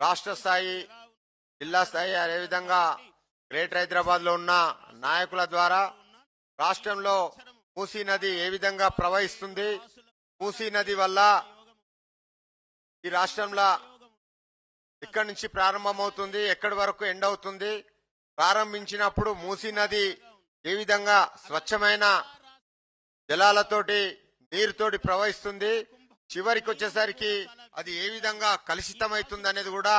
రాష్ట్ర స్థాయి జిల్లా స్థాయి అదేవిధంగా గ్రేటర్ హైదరాబాద్ లో ఉన్న నాయకుల ద్వారా రాష్ట్రంలో మూసీ నది ఏ విధంగా ప్రవహిస్తుంది, మూసీ నది వల్ల ఈ రాష్ట్రంలో ఎక్కడి నుంచి ప్రారంభమవుతుంది, ఎక్కడి వరకు ఎండ్ అవుతుంది, ప్రారంభించినప్పుడు మూసీ నది ఏ విధంగా స్వచ్ఛమైన జలాలతోటి నీరుతోటి ప్రవహిస్తుంది, చివరికి వచ్చేసరికి అది ఏ విధంగా కలుషితమవుతుంది అనేది కూడా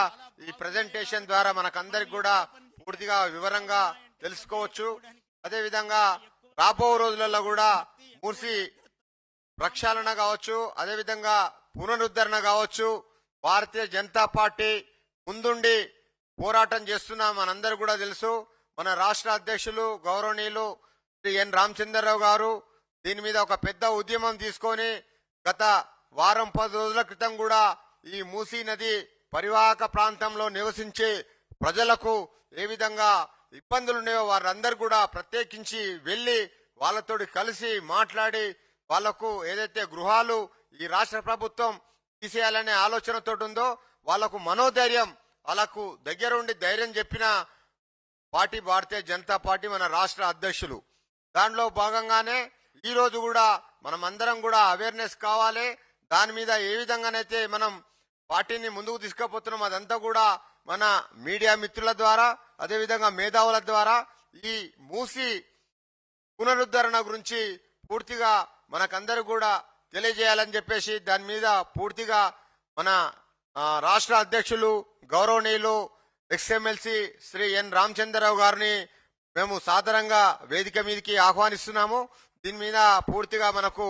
ఈ ప్రెజెంటేషన్ ద్వారా మనకందరికి కూడా పూర్తిగా వివరంగా తెలుసుకోవచ్చు. అదేవిధంగా రాబో రోజులలో కూడా మూసీ ప్రక్షాళన కావచ్చు, అదేవిధంగా పునరుద్ధరణ కావచ్చు, భారతీయ జనతా పార్టీ ముందుండి పోరాటం చేస్తున్నా మనందరూ కూడా తెలుసు. మన రాష్ట్ర అధ్యక్షులు గౌరవనీయులు శ్రీ ఎన్ రామచంద్రరావు గారు దీని మీద ఒక పెద్ద ఉద్యమం తీసుకొని గత వారం 10 రోజుల క్రితం కూడా ఈ మూసీ నది పరివాహక ప్రాంతంలో నివసించే ప్రజలకు ఏ విధంగా ఇబ్బందులు ఉన్నాయో వారందరూ కూడా ప్రత్యేకించి వెళ్లి వాళ్ళతోటి కలిసి మాట్లాడి వాళ్లకు ఏదైతే గృహాలు ఈ రాష్ట్ర ప్రభుత్వం తీసేయాలనే ఆలోచనతో ఉందో వాళ్లకు మనోధైర్యం, వాళ్ళకు దగ్గరుండి ధైర్యం చెప్పిన పార్టీ భారతీయ జనతా పార్టీ మన రాష్ట్ర అధ్యక్షులు. దానిలో భాగంగానే ఈ రోజు కూడా మనం అందరం కూడా అవేర్నెస్ కావాలి. దాని మీద ఏ విధంగానైతే మనం పార్టీని ముందుకు తీసుకుపోతున్నాం అదంతా కూడా మన మీడియా మిత్రుల ద్వారా అదేవిధంగా మేధావుల ద్వారా ఈ మూసీ పునరుద్ధరణ గురించి పూర్తిగా మనకందరూ కూడా తెలియజేయాలని చెప్పేసి దాని మీద పూర్తిగా మన రాష్ట్ర అధ్యక్షులు గౌరవనీయులు ఎక్స్ఎమ్మెల్సీ శ్రీ ఎన్ రామచంద్రరావు గారిని మేము సాదరంగా వేదిక మీదకి ఆహ్వానిస్తున్నాము. దీని మీద పూర్తిగా మనకు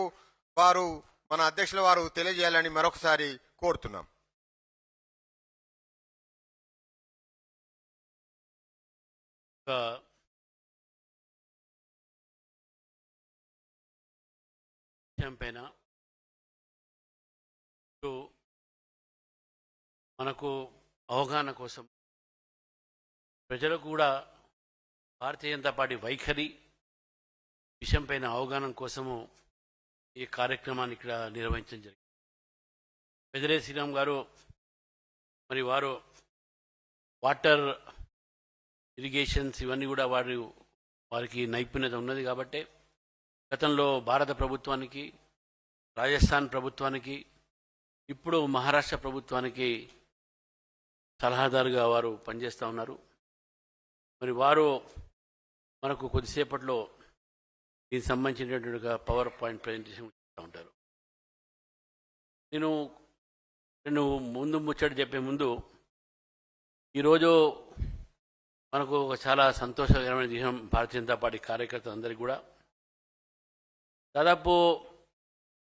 వారు మన అధ్యక్షుల వారు తెలియజేయాలని మరొకసారి కోరుతున్నాం. పైన మనకు అవగాహన కోసం ప్రజలకు కూడా భారతీయ జనతా పార్టీ వైఖరి విషయం పైన అవగాహన కోసము ఈ కార్యక్రమాన్ని ఇక్కడ నిర్వహించడం జరిగింది. పెదరే శ్రీరామ్ గారు మరి వారు వాటర్ ఇరిగేషన్స్ ఇవన్నీ కూడా వారికి నైపుణ్యత ఉన్నది కాబట్టి గతంలో భారత ప్రభుత్వానికి, రాజస్థాన్ ప్రభుత్వానికి, ఇప్పుడు మహారాష్ట్ర ప్రభుత్వానికి సలహాదారుగా వారు పనిచేస్తూ ఉన్నారు. మరి వారు మనకు కొద్దిసేపట్లో దీనికి సంబంధించినటువంటి పవర్ పాయింట్ ప్రజెంటేషన్ చేస్తూ ఉంటారు. నేను ముందు ముచ్చట చెప్పే ముందు ఈరోజు మనకు ఒక చాలా సంతోషకరమైన విషయం భారతీయ జనతా పార్టీ కార్యకర్తలందరికీ కూడా దాదాపు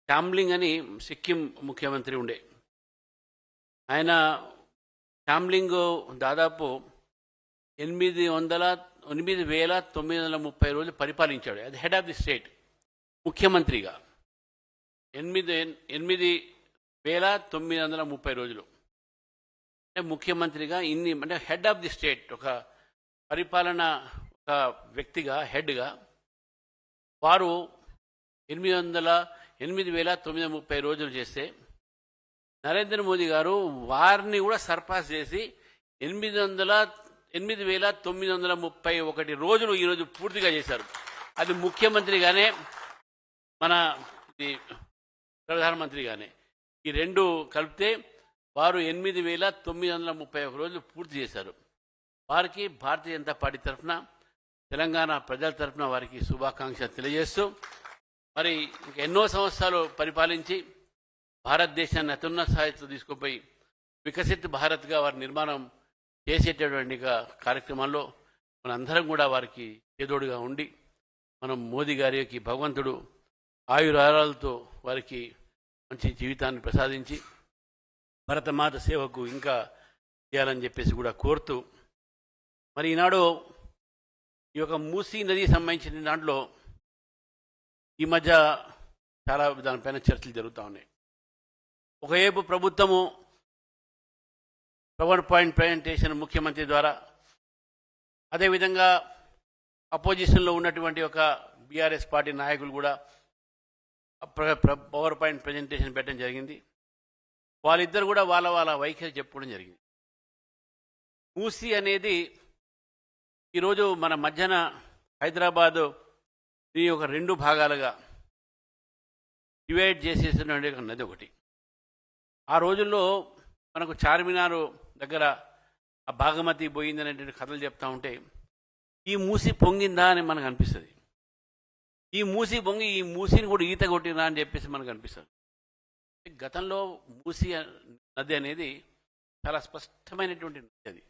టామ్లింగ్ అని సిక్కిం ముఖ్యమంత్రి ఉండే ఆయన టామ్లింగ్ దాదాపు 8,930 రోజులు పరిపాలించాడు. అది హెడ్ ఆఫ్ ది స్టేట్ ముఖ్యమంత్రిగా 8,930 రోజులు అంటే ముఖ్యమంత్రిగా ఇన్ని అంటే హెడ్ ఆఫ్ ది స్టేట్ ఒక పరిపాలన ఒక వ్యక్తిగా హెడ్గా వారు 8,930 రోజులు చేస్తే నరేంద్ర మోదీ గారు వారిని కూడా సర్పాస్ చేసి 8,931 రోజులు ఈరోజు పూర్తిగా చేశారు. అది ముఖ్యమంత్రిగానే మన ప్రధానమంత్రిగానే ఈ రెండు కలిపితే వారు 8,931 రోజులు పూర్తి చేశారు. వారికి భారతీయ జనతా పార్టీ తరఫున తెలంగాణ ప్రజల తరఫున వారికి శుభాకాంక్షలు తెలియజేస్తూ మరి ఎన్నో సంవత్సరాలు పరిపాలించి భారతదేశాన్ని అత్యున్నత స్థాయిలో తీసుకుపోయి వికసిత్ భారత్గా వారి నిర్మాణం చేసేటటువంటి కార్యక్రమాల్లో మనందరం కూడా వారికి చేదోడుగా ఉండి మనం మోదీ గారికి భగవంతుడు ఆయురాలతో వారికి మంచి జీవితాన్ని ప్రసాదించి భరతమాత సేవకు ఇంకా చేయాలని చెప్పేసి కూడా కోరుతూ మరి ఈనాడు ఈ యొక్క మూసీ నది సంబంధించిన దాంట్లో ఈ మధ్య చాలా దానిపైన చర్చలు జరుగుతూ ఉన్నాయి. ఒకవైపు ప్రభుత్వము పవర్ పాయింట్ ప్రజెంటేషన్ ముఖ్యమంత్రి ద్వారా, అదేవిధంగా అపోజిషన్లో ఉన్నటువంటి ఒక బీఆర్ఎస్ పార్టీ నాయకులు కూడా పవర్ పాయింట్ ప్రజెంటేషన్ పెట్టడం జరిగింది. వాళ్ళిద్దరు కూడా వాళ్ళ వాళ్ళ వైఖరి చెప్పుకోవడం జరిగింది. మూసీ అనేది ఈరోజు మన మధ్యన హైదరాబాదు ఈ ఒక 2 భాగాలుగా డివైడ్ చేసేసినటువంటి ఒక నది ఒకటి. ఆ రోజుల్లో మనకు చార్మినారు దగ్గర ఆ భాగమతి పోయింది అనేటువంటి కథలు చెప్తా ఉంటే ఈ మూసి పొంగిందా అని మనకు అనిపిస్తుంది. ఈ మూసి పొంగి ఈ మూసిని కూడా ఈత కొట్టినా అని చెప్పేసి మనకు అనిపిస్తుంది. గతంలో మూసి నది అనేది చాలా స్పష్టమైనటువంటి నది. అది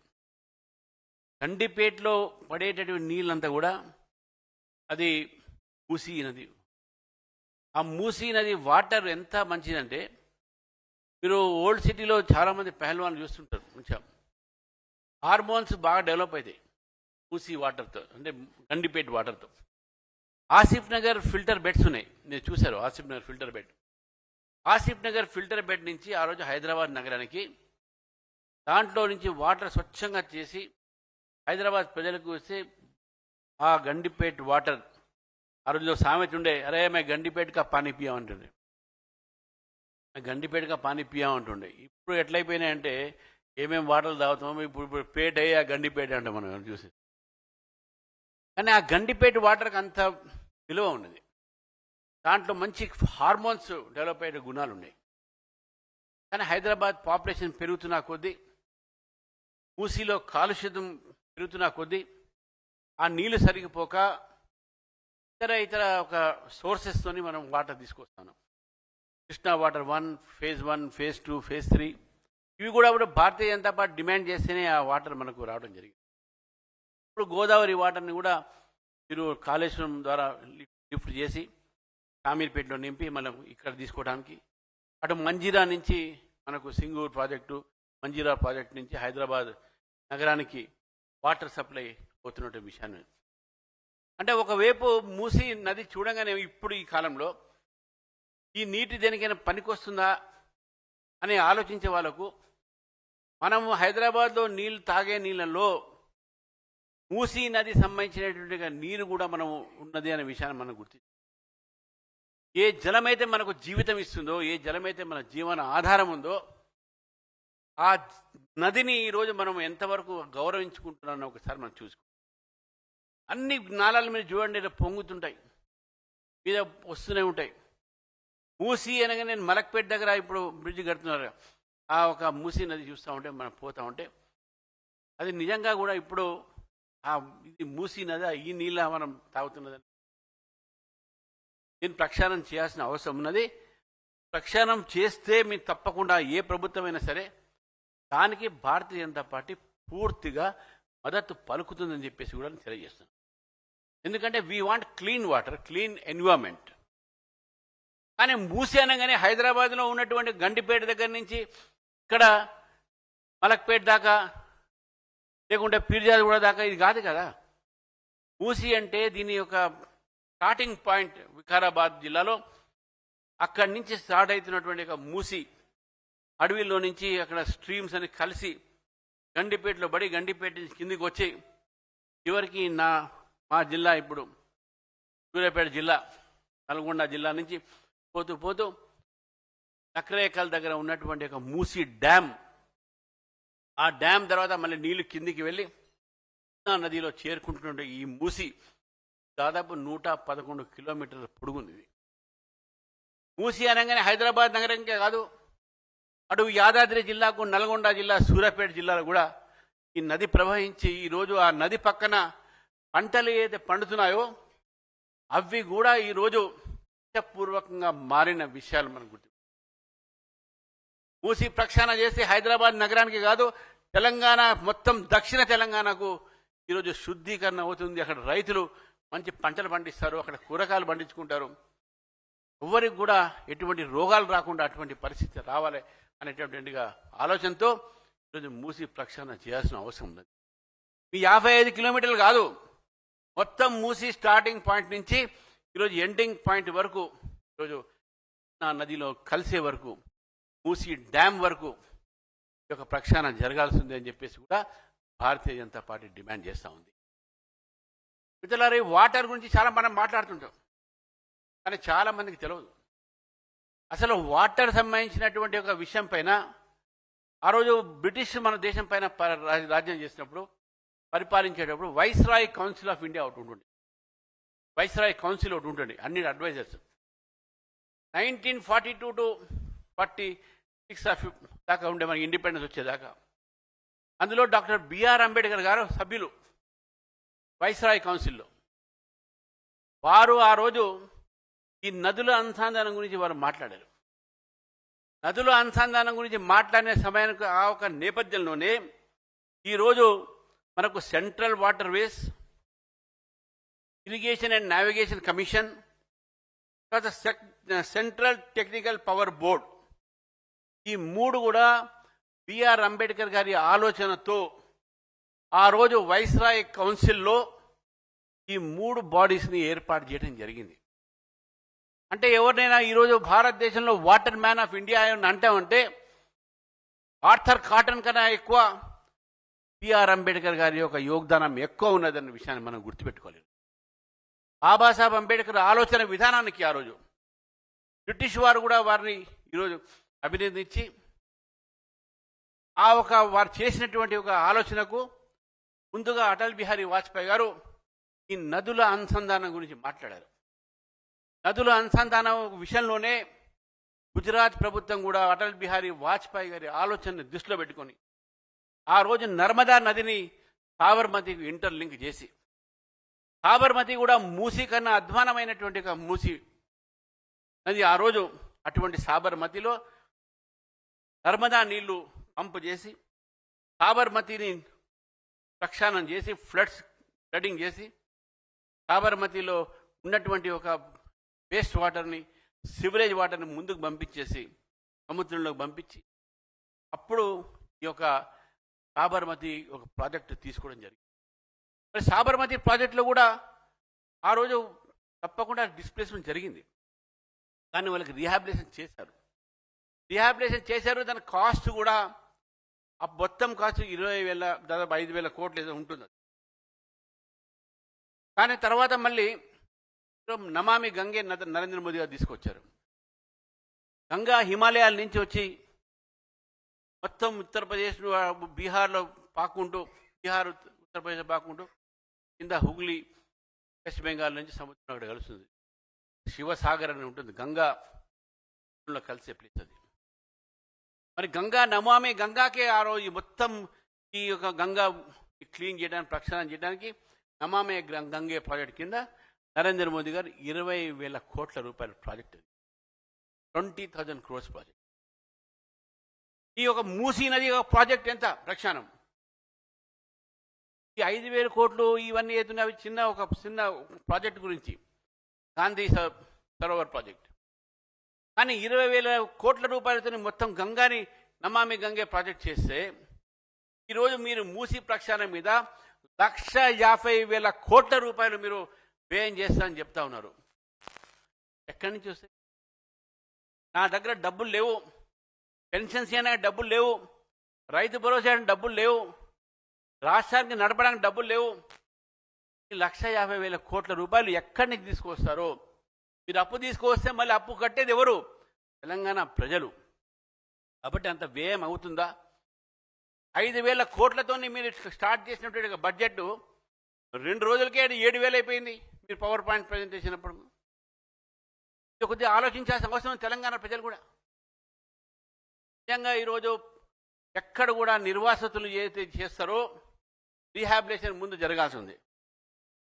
గండిపేటలో పడేటటువంటి నీళ్ళంతా కూడా అది మూసీ నది. ఆ మూసీ నది వాటర్ ఎంత మంచిదంటే మీరు ఓల్డ్ సిటీలో చాలామంది పహల్వాన్లు చూస్తుంటారు. కొంచెం హార్మోన్స్ బాగా డెవలప్ అవుతాయి మూసీ వాటర్తో, అంటే గండిపేట వాటర్తో. ఆసిఫ్ నగర్ ఫిల్టర్ బెడ్స్ ఉన్నాయి, నేను చూశారు Asif Nagar filter bed. Asif Nagar filter bed నుంచి ఆ రోజు హైదరాబాద్ నగరానికి దాంట్లో నుంచి వాటర్ స్వచ్ఛంగా చేసి హైదరాబాద్ ప్రజలకు వస్తే ఆ గండిపేట వాటర్, ఆ రోజులో సామెత ఉండే, అరే మే గండిపేటగా పానీ పియా అంటుండే, గండిపేటగా పానీ పియా అంటుండే. ఇప్పుడు ఎట్లయిపోయినాయంటే ఏమేమి వాటర్లు తాగుతామో ఇప్పుడు పేట అయ్యి ఆ గండిపేట అంటే మనం చూసి. కానీ ఆ గండిపేట వాటర్కి అంత విలువ ఉన్నది. దాంట్లో మంచి హార్మోన్స్ డెవలప్ అయ్యే గుణాలు ఉన్నాయి. కానీ హైదరాబాద్ పాపులేషన్ పెరుగుతున్న కొద్దీ, మూసీలో కాలుష్యం పెరుగుతున్న కొద్దీ, ఆ నీళ్లు సరిగిపోక ఇతర ఒక సోర్సెస్తోని మనం వాటర్ తీసుకొస్తాను. Krishna water 1, phase 1, phase 2, phase 3 ఇవి కూడా భారతీయ జనతా పార్టీ డిమాండ్ చేస్తేనే ఆ వాటర్ మనకు రావడం జరిగింది. ఇప్పుడు గోదావరి వాటర్ని కూడా మీరు కాళేశ్వరం ద్వారా లిఫ్ట్ చేసి షామీర్పేటలో నింపి మనం ఇక్కడ తీసుకోవడానికి, అటు మంజీరా నుంచి మనకు సింగూర్ ప్రాజెక్టు, మంజీరా ప్రాజెక్టు నుంచి హైదరాబాద్ నగరానికి వాటర్ సప్లై అవుతున్న విషయాన్ని, అంటే ఒకవైపు మూసీ నది చూడగానే ఇప్పుడు ఈ కాలంలో ఈ నీటి దేనికైనా పనికొస్తుందా అని ఆలోచించే వాళ్ళకు, మనము హైదరాబాద్లో నీళ్ళు తాగే నీళ్ళల్లో మూసీ నది సంబంధించినటువంటి నీరు కూడా మనం ఉన్నది అనే విషయాన్ని మనం గుర్తించాలి. ఏ జలమైతే మనకు జీవితం ఇస్తుందో, ఏ జలమైతే మన జీవన ఆధారం ఉందో, ఆ నదిని ఈరోజు మనం ఎంతవరకు గౌరవించుకుంటున్నామో ఒకసారి మనం చూసుకో. అన్ని నాళాల మీద చూడండి, పొంగుతుంటాయి, మీద వస్తూనే ఉంటాయి. మూసీ అనగా నేను మలక్పేట దగ్గర ఇప్పుడు బ్రిడ్జ్ కడుతున్నారు, ఆ ఒక మూసీ నది చూస్తూ ఉంటే మనం పోతూ ఉంటే అది నిజంగా కూడా ఇప్పుడు ఆ ఇది మూసీ నది, ఈ నీళ్ళ మనం తాగుతున్నదని దీన్ని ప్రక్షాళన చేయాల్సిన అవసరం ఉన్నది. ప్రక్షాళన చేస్తే మీరు తప్పకుండా ఏ ప్రభుత్వమైనా సరే దానికి భారతీయ జనతా పార్టీ పూర్తిగా మద్దతు పలుకుతుందని చెప్పేసి కూడా తెలియజేస్తున్నాను. ఎందుకంటే we want clean water, clean environment. కానీ మూసీ అనగానే హైదరాబాద్లో ఉన్నటువంటి గండిపేట దగ్గర నుంచి ఇక్కడ మలక్పేట దాకా, లేకుంటే పీర్జాదగూడ దాకా ఇది కాదు కదా. మూసీ అంటే దీని యొక్క స్టార్టింగ్ పాయింట్ వికారాబాద్ జిల్లాలో, అక్కడి నుంచి స్టార్ట్ అవుతున్నటువంటి ఒక మూసీ అడవిలో నుంచి అక్కడ స్ట్రీమ్స్ అని కలిసి గండిపేటలో పడి, గండిపేట నుంచి కిందికి వచ్చి చివరికి మా జిల్లా ఇప్పుడు సూర్యాపేట జిల్లా, నల్గొండ జిల్లా నుంచి పోతూ పోతూ నకరేకల్ దగ్గర ఉన్నటువంటి ఒక మూసీ డ్యామ్, ఆ డ్యామ్ తర్వాత మళ్ళీ నీళ్లు కిందికి వెళ్ళి నదిలో చేరుకుంటున్న ఈ మూసీ దాదాపు 111 కిలోమీటర్ల పొడుగుంది. మూసీ అనగానే హైదరాబాద్ నగరంకే కాదు, అటు యాదాద్రి జిల్లాకు, నల్గొండ జిల్లా, సూర్యాపేట జిల్లాలో కూడా ఈ నది ప్రవహించి ఈరోజు ఆ నది పక్కన పంటలు ఏదైతే పండుతున్నాయో అవి కూడా ఈరోజు పూర్వకంగా మారిన విషయాలు మనం గుర్తు. మూసీ ప్రక్షాళన చేసి హైదరాబాద్ నగరానికి కాదు, తెలంగాణ మొత్తం దక్షిణ తెలంగాణకు ఈరోజు శుద్ధీకరణ అవుతుంది. అక్కడ రైతులు మంచి పంటలు పండిస్తారు, అక్కడ కూరగాయలు పండించుకుంటారు. ఎవరికి కూడా ఎటువంటి రోగాలు రాకుండా అటువంటి పరిస్థితి రావాలి అనేటటువంటిగా ఆలోచనతో ఈరోజు మూసీ ప్రక్షాళన చేయాల్సిన అవసరం ఉంది. ఈ 55 కిలోమీటర్లు కాదు, మొత్తం మూసీ స్టార్టింగ్ పాయింట్ నుంచి ఈరోజు ఎండింగ్ పాయింట్ వరకు, ఈరోజు నదిలో కలిసే వరకు, మూసీ డ్యామ్ వరకు ఈ యొక్క ప్రక్షాళన జరగాల్సింది అని చెప్పేసి కూడా భారతీయ జనతా పార్టీ డిమాండ్ చేస్తూ ఉంది. మిత్రులారా, వాటర్ గురించి చాలా మనం మాట్లాడుతుంటాం, కానీ చాలా మందికి తెలియదు. అసలు వాటర్ సంబంధించినటువంటి ఒక విషయం పైన ఆ రోజు బ్రిటిష్ మన దేశం పైన రాజ్యం చేసినప్పుడు పరిపాలించేటప్పుడు వైస్రాయ్ కౌన్సిల్ ఆఫ్ ఇండియా ఒకటి ఉంటుంది. వైస్రాయ్ కౌన్సిల్ ఒకటి ఉంటుంది, అన్ని అడ్వైజర్స్. 1942 to 46 దాకా ఉండే మనకి ఇండిపెండెన్స్ వచ్చేదాకా. అందులో డాక్టర్ బిఆర్ అంబేద్కర్ గారు సభ్యులు వైస్రాయ్ కౌన్సిల్లో. వారు ఆ రోజు ఈ నదుల అనుసంధానం గురించి వారు మాట్లాడారు. నదుల అనుసంధానం గురించి మాట్లాడిన సమయానికి ఆ ఒక నేపథ్యంలోనే ఈరోజు మనకు central water ways, irrigation and navigation commission, తర్వాత సెంట్రల్ టెక్నికల్ పవర్ బోర్డ్, ఈ మూడు కూడా బిఆర్ అంబేద్కర్ గారి ఆలోచనతో ఆ రోజు వైస్రాయ్ కౌన్సిల్లో ఈ మూడు బాడీస్ని ఏర్పాటు చేయడం జరిగింది. అంటే ఎవరినైనా ఈరోజు భారతదేశంలో వాటర్ మ్యాన్ ఆఫ్ ఇండియా అని అంటామంటే ఆర్థర్ కాటన్ కన్నా ఎక్కువ బిఆర్ అంబేద్కర్ గారి యొక్క యోగదానం ఎక్కువ ఉన్నదన్న విషయాన్ని మనం గుర్తుపెట్టుకోలేదు. బాబాసాహెబ్ అంబేద్కర్ ఆలోచన విధానానికి ఆ రోజు బ్రిటిష్ వారు కూడా వారిని ఈరోజు అభినందించి ఆ ఒక వారు చేసినటువంటి ఒక ఆలోచనకు ముందుగా అటల్ బిహారీ వాజ్పేయి గారు ఈ నదుల అనుసంధానం గురించి మాట్లాడారు. నదుల అనుసంధానం విషయంలోనే గుజరాత్ ప్రభుత్వం కూడా అటల్ బిహారీ వాజ్పేయి గారి ఆలోచనను దృష్టిలో పెట్టుకొని ఆ రోజు నర్మదా నదిని సాబర్మతికి ఇంటర్లింక్ చేసి, సాబర్మతి కూడా మూసీ కన్నా అధ్వానమైనటువంటి ఒక మూసీ నది. ఆ రోజు అటువంటి సాబర్మతిలో నర్మదా నీళ్లు పంపు చేసి సాబర్మతిని ప్రక్షాళన చేసి ఫ్లడింగ్ చేసి సాబర్మతిలో ఉన్నటువంటి ఒక వేస్ట్ వాటర్ని, సివరేజ్ వాటర్ని ముందుకు పంపించేసి సముద్రంలోకి పంపించి అప్పుడు ఈ యొక్క సాబర్మతి ఒక ప్రాజెక్టు తీసుకోవడం జరిగింది. మరి సాబర్మతి ప్రాజెక్టులో కూడా ఆ రోజు తప్పకుండా డిస్ప్లేస్మెంట్ జరిగింది, కానీ వాళ్ళకి రీహాబిలేషన్ చేశారు. దాని కాస్ట్ కూడా ఆ మొత్తం కాస్ట్ 20,000 దాదాపు 5,000 కోట్లు ఏదో ఉంటుంది. కానీ తర్వాత మళ్ళీ నమామి గంగే నరేంద్ర మోదీ గారు తీసుకొచ్చారు. గంగా హిమాలయాల నుంచి వచ్చి మొత్తం ఉత్తరప్రదేశ్, బీహార్లో పాకుంటూ, ఉత్తరప్రదేశ్ పాకుంటూ కింద హుగ్లీ, వెస్ట్ బెంగాల్ నుంచి సముద్రం అక్కడ కలుస్తుంది. శివసాగర్ అని ఉంటుంది, గంగా కలిసే ప్లేస్ అది. మరి నమామి గంగాకే ఆ రోజు మొత్తం ఈ యొక్క గంగా క్లీన్ చేయడానికి, ప్రక్షాళన చేయడానికి నమామి గంగే ప్రాజెక్ట్ కింద నరేంద్ర మోదీ గారు 20,000 కోట్ల రూపాయల ప్రాజెక్ట్, 20,000 crores ప్రాజెక్ట్. ఈ యొక్క మూసీ నది ప్రాజెక్ట్ ఎంత ప్రక్షాళనం, ఈ 5,000 కోట్లు ఇవన్నీ అవుతున్నాయి. చిన్న ప్రాజెక్ట్ గురించి, గాంధీ సరోవర్ ప్రాజెక్ట్. కానీ 20,000 కోట్ల రూపాయలతో మొత్తం గంగాని నమామి గంగే ప్రాజెక్ట్ చేస్తే ఈరోజు మీరు మూసీ ప్రక్షాళన మీద 150,000 కోట్ల రూపాయలు మీరు వ్యయం చేస్తారని చెప్తా ఉన్నారు. ఎక్కడి నుంచి వస్తాయి? నా దగ్గర డబ్బులు లేవు, పెన్షన్స్ అయినా డబ్బులు లేవు, రైతు భరోసా డబ్బులు లేవు, రాష్ట్రానికి నడపడానికి డబ్బులు లేవు. 150,000 కోట్ల రూపాయలు ఎక్కడి నుంచి తీసుకొస్తారో? మీరు అప్పు తీసుకొస్తే మళ్ళీ అప్పు కట్టేది ఎవరు? తెలంగాణ ప్రజలు. కాబట్టి అంత వ్యయం అవుతుందా? 5,000 కోట్లతో మీరు స్టార్ట్ చేసినటువంటి బడ్జెట్ 2 రోజులకే 7,000 అయిపోయింది. మీరు పవర్ పాయింట్ ప్రజెంటేషన్ అప్పుడు కొద్దిగా ఆలోచించాల్సిన అవసరం తెలంగాణ ప్రజలు కూడా. నిజంగా ఈరోజు ఎక్కడ కూడా నిర్వాసితులు ఏదైతే చేస్తారో రీహాబిలేషన్ ముందు జరగాల్సి ఉంది.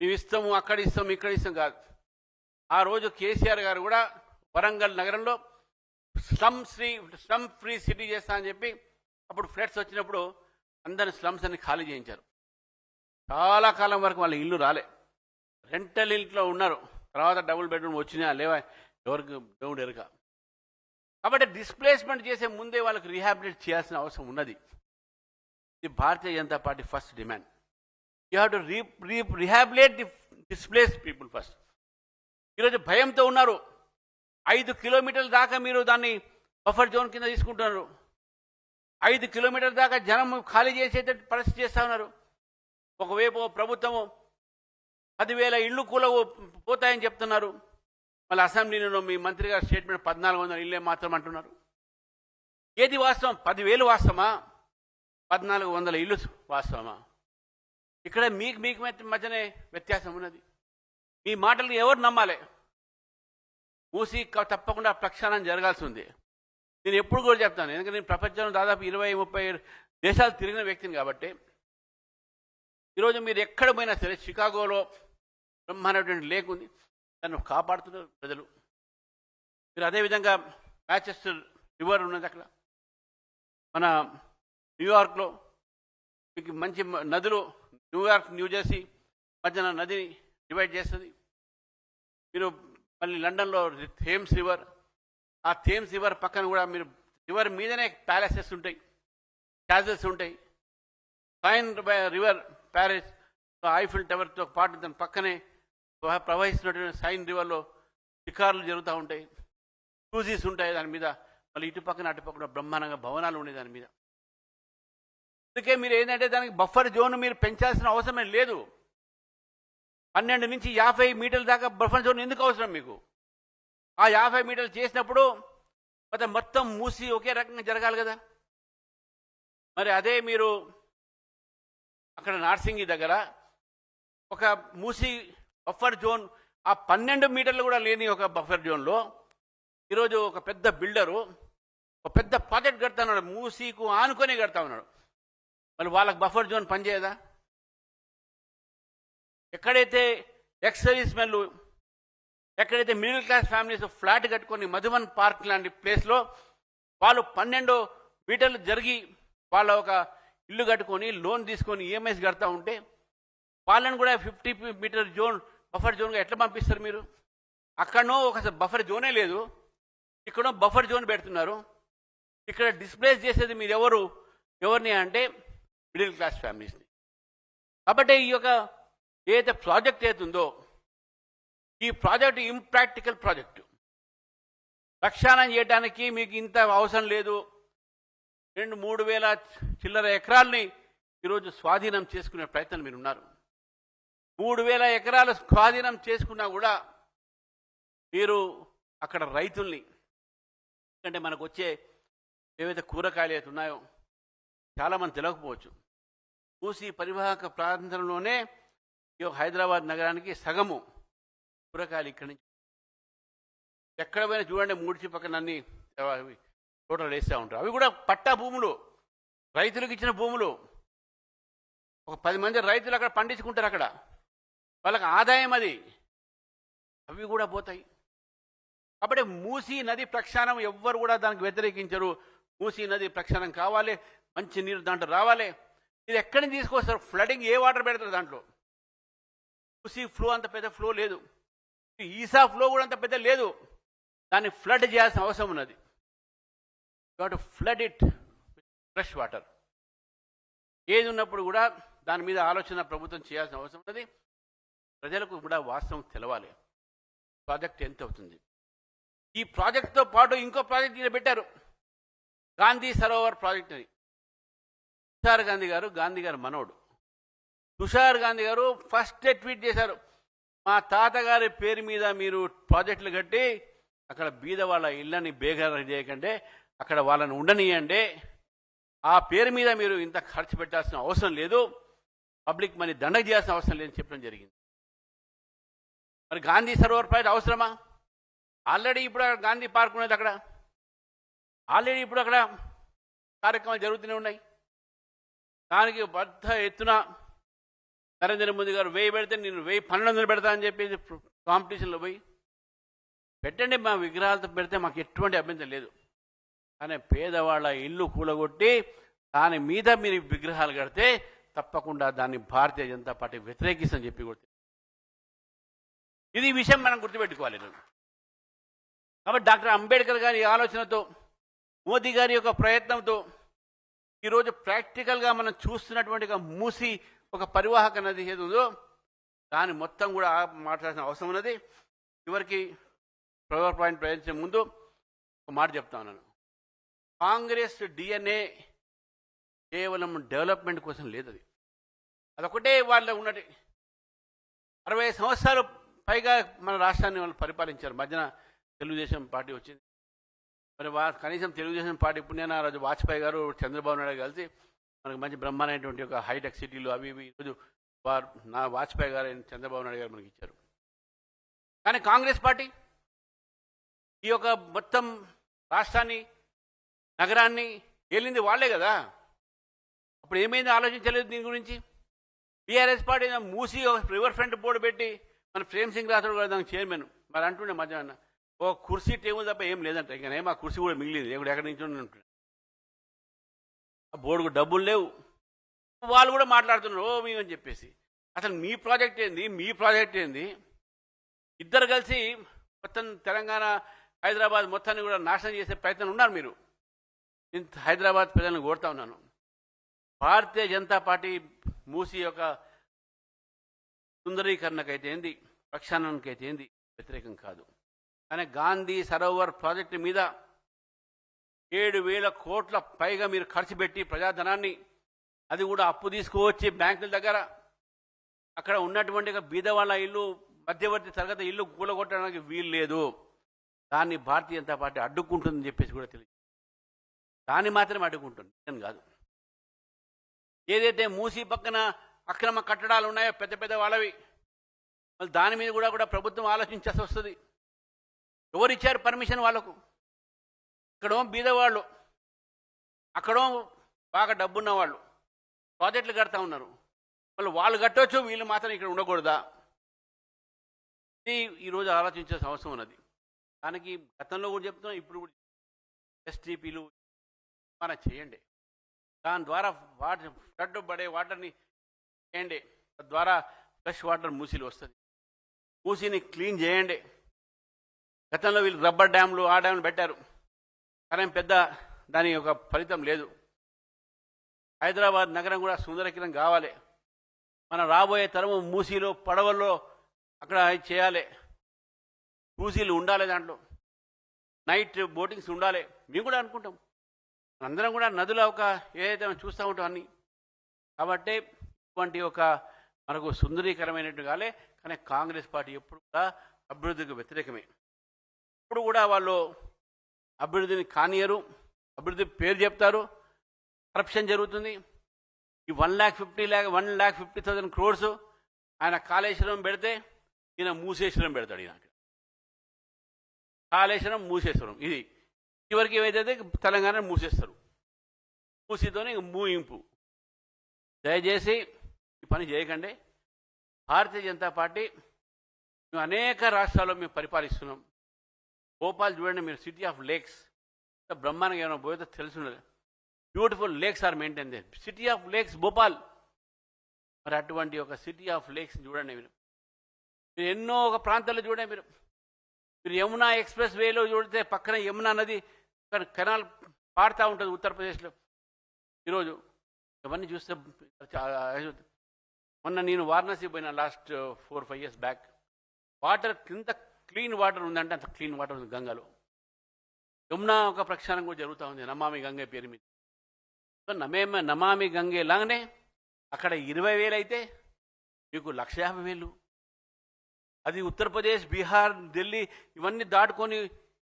మేము ఇస్తాము, అక్కడ ఇస్తాము, ఇక్కడ ఇస్తాం కాదు. ఆ రోజు కేసీఆర్ గారు కూడా వరంగల్ నగరంలో స్లమ్ ఫ్రీ సిటీ చేస్తా అని చెప్పి అప్పుడు ఫ్లడ్స్ వచ్చినప్పుడు అందరిని స్లమ్స్ అన్ని ఖాళీ చేయించారు. చాలా కాలం వరకు వాళ్ళ ఇల్లు రాలే, రెంటల్ ఇంట్లో ఉన్నారు. తర్వాత డబుల్ బెడ్రూమ్ వచ్చినా లేవా ఎవరికి దేవుడు ఎరుక. కాబట్టి డిస్ప్లేస్మెంట్ చేసే ముందే వాళ్ళకి రీహాబిలిటేట్ చేయాల్సిన అవసరం ఉన్నది. ఇది Bharatiya Janata Party first demand. You have to rehabilitate the displaced people first. ఈరోజు భయంతో ఉన్నారు. 5 కిలోమీటర్ల దాకా మీరు దాన్ని బఫర్ జోన్ కింద తీసుకుంటున్నారు. 5 కిలోమీటర్ల దాకా జనం ఖాళీ చేసే పరిస్థితి చేస్తూ ఉన్నారు. ఒకవైపు ప్రభుత్వము 10,000 ఇళ్ళు పోతాయని చెప్తున్నారు. మళ్ళీ అసెంబ్లీలో మీ మంత్రి గారు స్టేట్మెంట్ 1400 ఇళ్ళే మాత్రం అంటున్నారు. ఏది వాస్తవం? 10,000 వాస్తవమా? 1400 ఇల్లు వాస్తవమా? ఇక్కడ మీకు మధ్యనే వ్యత్యాసం ఉన్నది. మీ మాటలు ఎవరు నమ్మాలి? మూసి తప్పకుండా ప్రక్షాళన జరగాల్సి ఉంది. నేను ఎప్పుడు కూడా చెప్తాను, ఎందుకంటే నేను ప్రపంచంలో దాదాపు 20-30 దేశాలు తిరిగిన వ్యక్తిని కాబట్టి. ఈరోజు మీరు ఎక్కడ పోయినా సరే, చికాగోలో బ్రహ్మాండటువంటి లేక్ ఉంది, దాన్ని కాపాడుతున్నారు ప్రజలు. మీరు అదేవిధంగా మ్యాంచెస్టర్ రివర్ ఉన్నది అక్కడ. మన న్యూయార్క్లో మీకు మంచి నదులు, న్యూయార్క్ న్యూజెర్సీ మధ్యన నదిని డివైడ్ చేస్తుంది. మీరు మళ్ళీ లండన్లో థేమ్స్ రివర్, ఆ థేమ్స్ రివర్ పక్కన కూడా మీరు రివర్ మీదనే ప్యాలెసెస్ ఉంటాయి, క్యాజల్స్ ఉంటాయి. సైన్ రివర్ ప్యారిస్ ఐఫిల్ టవర్తో పాటు దాని పక్కనే ప్రవహిస్తున్నటువంటి సైన్ రివర్లో షికార్లు జరుగుతూ ఉంటాయి, క్రూజీస్ ఉంటాయి దాని మీద. మళ్ళీ ఇటు పక్కన అటు పక్కన బ్రహ్మాండంగా భవనాలు ఉన్నాయి దాని మీద. అందుకే మీరు ఏంటంటే దానికి బఫర్ జోన్ మీరు పెంచాల్సిన అవసరమే లేదు. 12 నుంచి 50 మీటర్ల దాకా బఫర్ జోన్ ఎందుకు అవసరం మీకు? ఆ 50 మీటర్లు చేసినప్పుడు మొత్తం మూసి ఒకే రకంగా జరగాలి కదా. మరి అదే మీరు అక్కడ నార్సింగి దగ్గర ఒక మూసి బఫర్ జోన్, ఆ 12 మీటర్లు కూడా లేని ఒక బఫర్ జోన్లో ఈరోజు ఒక పెద్ద బిల్డరు ఒక పెద్ద ప్రాజెక్ట్ కడతా ఉన్నాడు, మూసీకు ఆనుకొని కడతా ఉన్నాడు. మరి వాళ్ళకి బఫర్ జోన్ పనిచేయదా? ఎక్కడైతే ఎక్స్ సర్వీస్ మెన్లు, ఎక్కడైతే మిడిల్ క్లాస్ ఫ్యామిలీస్ ఫ్లాట్ కట్టుకొని మధువన్ పార్క్ లాంటి ప్లేస్లో వాళ్ళు 12 మీటర్లు జరిగి వాళ్ళ ఒక ఇల్లు కట్టుకొని లోన్ తీసుకొని ఈఎంఐస్ కడతా ఉంటే వాళ్ళని కూడా 50 మీటర్ జోన్ బఫర్ జోన్గా ఎట్లా పంపిస్తారు మీరు? అక్కడనో ఒక బఫర్ జోనే లేదు, ఇక్కడ బఫర్ జోన్ పెడుతున్నారు. ఇక్కడ డిస్ప్లేస్ చేసేది మీరు ఎవరిని అంటే మిడిల్ క్లాస్ ఫ్యామిలీస్ని. కాబట్టి ఈ యొక్క ఏదైతే ప్రాజెక్ట్ అవుతుందో ఈ ప్రాజెక్టు ఇంప్రాక్టికల్ ప్రాజెక్టు. ప్రక్షాళన చేయడానికి మీకు ఇంత అవసరం లేదు. 2-3 వేల చిల్లర ఎకరాల్ని ఈరోజు స్వాధీనం చేసుకునే ప్రయత్నం మీరు ఉన్నారు. 3,000 ఎకరాలు స్వాధీనం చేసుకున్నా కూడా మీరు అక్కడ రైతుల్ని, ఎందుకంటే మనకు వచ్చే ఏవైతే కూరగాయలు అయితే ఉన్నాయో చాలామంది తెలియకపోవచ్చు. మూసీ పరివాహక ప్రాంతంలోనే ఈ హైదరాబాద్ నగరానికి సగము కూరగాయలు ఇక్కడి నుంచి. ఎక్కడ పోయినా చూడండి, మూడిచి పక్కన అన్ని తోటలు వేస్తూ ఉంటారు. అవి కూడా పట్టా భూములు, రైతులకు ఇచ్చిన భూములు. ఒక 10 మంది రైతులు అక్కడ పండించుకుంటారు, అక్కడ వాళ్ళకి ఆదాయం అది. అవి కూడా పోతాయి. కాబట్టి మూసీ నది ప్రక్షాళన ఎవ్వరు కూడా దానికి వ్యతిరేకించరు. మూసీ నది ప్రక్షాళన కావాలి, మంచి నీరు దాంట్లో రావాలి. ఇది ఎక్కడి నుంచి తీసుకొస్తారు? ఫ్లడింగ్ ఏ వాటర్ పెడతారు దాంట్లో? మూసీ ఫ్లో అంత పెద్ద ఫ్లో లేదు, ఈసా ఫ్లో కూడా అంత పెద్ద లేదు. దాన్ని ఫ్లడ్ చేయాల్సిన అవసరం ఉన్నది. To flood it fresh water. ఏది ఉన్నప్పుడు కూడా దాని మీద ఆలోచన ప్రభుత్వం చేయాల్సిన అవసరం ఉన్నది. ప్రజలకు కూడా వాస్తవం తెలవాలి, ప్రాజెక్ట్ ఎంత అవుతుంది. ఈ ప్రాజెక్టుతో పాటు ఇంకో ప్రాజెక్ట్ ఈయన పెట్టారు, గాంధీ సరోవర్ ప్రాజెక్ట్ అని. తుషార్ గాంధీ గారు, గాంధీ గారు మనోడు తుషార్ గాంధీ గారు ఫస్ట్ ట్వీట్ చేశారు, మా తాతగారి పేరు మీద మీరు ప్రాజెక్టులు కట్టి అక్కడ బీద వాళ్ళ ఇళ్ళని బేగారం చేయకండి, అక్కడ వాళ్ళని ఉండనియండి. ఆ పేరు మీద మీరు ఇంత ఖర్చు పెట్టాల్సిన అవసరం లేదు, పబ్లిక్ మనీ దండగ చేయాల్సిన అవసరం లేదని చెప్పడం జరిగింది. మరి గాంధీ సరోవర్ ప్రాజెక్ట్ అవసరమా? ఆల్రెడీ ఇప్పుడు గాంధీ పార్క్ ఉన్నది, అక్కడ ఆల్రెడీ ఇప్పుడు అక్కడ కార్యక్రమాలు జరుగుతూనే ఉన్నాయి. దానికి పెద్ద ఎత్తున నరేంద్ర మోదీ గారు 1000 పెడితే నేను 1200 పెడతా అని చెప్పేసి కాంపిటీషన్లో పోయి పెట్టండి, మా విగ్రహాలతో పెడితే మాకు ఎటువంటి అభ్యంతరం లేదు. కానీ పేదవాళ్ళ ఇల్లు కూలగొట్టి దాని మీద మీరు విగ్రహాలు కడితే తప్పకుండా దాన్ని భారతీయ జనతా పార్టీ వ్యతిరేకిస్తుందని చెప్పి కొడితే, ఇది విషయం మనం గుర్తుపెట్టుకోవాలి. కాబట్టి డాక్టర్ అంబేద్కర్ గారి ఆలోచనతో, మోదీ గారి యొక్క ప్రయత్నంతో ఈరోజు ప్రాక్టికల్గా మనం చూస్తున్నటువంటి మూసి ఒక పరివాహక నది ఏది ఉందో దాన్ని మొత్తం కూడా మాట్లాడాల్సిన అవసరం ఉన్నది. చివరికి పవర్ పాయింట్ ప్రయత్నించే ముందు ఒక మాట చెప్తా ఉన్నాను. కాంగ్రెస్ డిఎన్ఏ కేవలం డెవలప్మెంట్ కోసం లేదు, అదొకటే వాళ్ళ ఉన్నది. 60 సంవత్సరాలు పైగా మన రాష్ట్రాన్ని వాళ్ళు పరిపాలించారు. మధ్యన తెలుగుదేశం పార్టీ వచ్చింది. మరి కనీసం తెలుగుదేశం పార్టీ ఇప్పుడు నేను ఆ రోజు వాజ్పేయి గారు చంద్రబాబు నాయుడు కలిసి మనకు మంచి బ్రహ్మాండమైనటువంటి ఒక హైటెక్ సిటీలు అవి ఇవి ఈరోజు వాజ్పేయి గారు చంద్రబాబు నాయుడు గారు మనకి ఇచ్చారు. కానీ కాంగ్రెస్ పార్టీ ఈ యొక్క మొత్తం రాష్ట్రాన్ని నగరాన్ని ఏలింది వాళ్ళే కదా. అప్పుడు ఏమైంది ఆలోచించలేదు దీని గురించి. టీఆర్ఎస్ పార్టీ మూసి రివర్ ఫ్రంట్ బోర్డు పెట్టి మన ప్రేమ్ సింగ్ రాథోడ్ గారు దానికి చైర్మన్ మరి అంటుండే మధ్యాహ్నం ఓ కుర్సీ టేబుల్ తప్ప ఏం లేదంట. ఇంకా ఏం ఆ కుర్సీ కూడా మిగిలింది ఎక్కడి నుంచి ఉంటుండే. ఆ బోర్డుకు డబ్బులు లేవు. వాళ్ళు కూడా మాట్లాడుతున్నారు ఓ మేమని చెప్పేసి. అసలు మీ ప్రాజెక్ట్ ఏంది ఇద్దరు కలిసి మొత్తం తెలంగాణ హైదరాబాద్ మొత్తాన్ని కూడా నాశనం చేసే ప్రయత్నం ఉన్నారు మీరు. నేను హైదరాబాద్ ప్రజలను కోరుతా ఉన్నాను, భారతీయ జనతా పార్టీ మూసి యొక్క సుందరీకరణకైతే ఏంది ప్రక్షాళనకైతే ఏంది వ్యతిరేకం కాదు. కానీ గాంధీ సరోవర్ ప్రాజెక్టు మీద 7,000 కోట్ల పైగా మీరు ఖర్చు పెట్టి ప్రజాధనాన్ని అది కూడా అప్పు తీసుకువచ్చి బ్యాంకుల దగ్గర అక్కడ ఉన్నటువంటి బీదవాళ్ళ ఇల్లు మధ్యవర్తి తరగతి ఇల్లు కూలగొట్టడానికి వీలు లేదు. దాన్ని భారతీయ జనతా పార్టీ అడ్డుకుంటుందని చెప్పేసి కూడా తెలియదు. దాన్ని మాత్రమే అడ్డుకుంటుంది అని కాదు. ఏదైతే మూసీ పక్కన అక్రమ కట్టడాలు ఉన్నాయో పెద్ద పెద్ద వాళ్ళవి మళ్ళీ దాని మీద కూడా ప్రభుత్వం ఆలోచించాల్సి వస్తుంది. ఎవరిచ్చారు పర్మిషన్ వాళ్ళకు? ఇక్కడో బీదవాళ్ళు, అక్కడో బాగా డబ్బున్న వాళ్ళు ప్రాజెక్టులు కడతా ఉన్నారు. మళ్ళీ వాళ్ళు కట్టవచ్చు, వీళ్ళు మాత్రం ఇక్కడ ఉండకూడదా? ఇది ఈరోజు ఆలోచించాల్సిన అవసరం ఉన్నది. దానికి గతంలో కూడా చెప్తున్నాం, ఇప్పుడు కూడా ఎస్టీపీలు మనం చేయండి. దాని ద్వారా వాటర్ ఫ్లడ్ పడే వాటర్ని చేయండి. తద్వారా ఫ్రెష్ వాటర్ మూసీలు వస్తుంది. మూసీని క్లీన్ చేయండి. గతంలో వీళ్ళు రబ్బర్ డ్యామ్లు ఆ డ్యామ్లు పెట్టారు, కానీ పెద్ద దాని యొక్క ఫలితం లేదు. హైదరాబాద్ నగరం కూడా సుందరీకరణ కావాలి. మన రాబోయే తరము మూసీలో పడవల్లో అక్కడ చేయాలి. క్రూజీలు ఉండాలి, దాంట్లో నైట్ బోటింగ్స్ ఉండాలి. మేము కూడా అనుకుంటాం, అందరం కూడా నదుల ఒక ఏదైతే మనం చూస్తూ ఉంటాం అన్నీ. కాబట్టి ఇటువంటి ఒక మనకు సుందరీకరమైనట్టు కాలే. కానీ కాంగ్రెస్ పార్టీ ఎప్పుడు కూడా అభివృద్ధికి వ్యతిరేకమే. ఇప్పుడు కూడా వాళ్ళు అభివృద్ధిని కానియరు, అభివృద్ధి పేరు చెప్తారు, కరప్షన్ జరుగుతుంది. ఈ 1,50,000 crores ఆయన కాళేశ్వరం పెడితే ఈయన మూసేశ్వరం పెడతాడు. ఈయన కాళేశ్వరం మూసేశ్వరం ఇది చివరికి ఏదైతే తెలంగాణ మూసేస్తారు. మూసితోనే మూయింపు. దయచేసి ఈ పని చేయకండి. భారతీయ జనతా పార్టీ మేము అనేక రాష్ట్రాల్లో మేము పరిపాలిస్తున్నాం. భోపాల్ చూడండి మీరు, సిటీ ఆఫ్ లేక్స్, బ్రహ్మాండంగా ఏమైనా పోతే తెలుసున్నది. Beautiful lakes are maintain they. City of lakes Bhopal. మరి అటువంటి ఒక సిటీ ఆఫ్ లేక్స్ చూడండి మీరు. మీరు ఎన్నో ఒక ప్రాంతాల్లో చూడండి మీరు యమునా ఎక్స్ప్రెస్ వేలో చూడితే పక్కన యమునా నది కెనాల్ పాడుతూ ఉంటుంది ఉత్తరప్రదేశ్లో. ఈరోజు ఇవన్నీ చూస్తే మొన్న నేను వారణాసి పోయిన లాస్ట్ 4-5 years బ్యాక్. వాటర్ కింద క్లీన్ వాటర్ ఉందంటే అంత క్లీన్ వాటర్ ఉంది గంగలో. యమునా ఒక ప్రక్షాళన కూడా జరుగుతూ ఉంది నమామి గంగే పేరు మీద. నమామి గంగే లాగానే అక్కడ 20,000 అయితే మీకు 1,50,000. అది ఉత్తరప్రదేశ్, బీహార్, ఢిల్లీ ఇవన్నీ దాటుకొని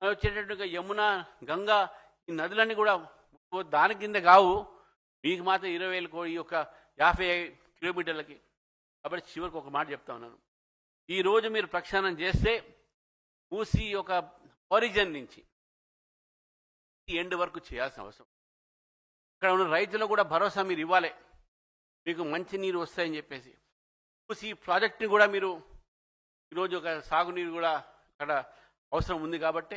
వచ్చేటట్టుగా యమున, గంగా ఈ నదులన్నీ కూడా దాని కింద కావు. మీకు మాత్రం 20,000 ఈ యొక్క 50 కిలోమీటర్లకి. కాబట్టి చివరికి ఒక మాట చెప్తా ఉన్నాను, ఈరోజు మీరు ప్రక్షాళన చేస్తే మూసీ యొక్క ఒరిజిన్ నుంచి ఎండ్ వరకు చేయాల్సిన అవసరం. ఇక్కడ ఉన్న రైతులకు కూడా భరోసా మీరు ఇవ్వాలి, మీకు మంచి నీరు వస్తాయని చెప్పేసి. మూసీ ప్రాజెక్ట్ని కూడా మీరు ఈరోజు ఒక సాగునీరు కూడా అక్కడ అవసరం ఉంది. కాబట్టి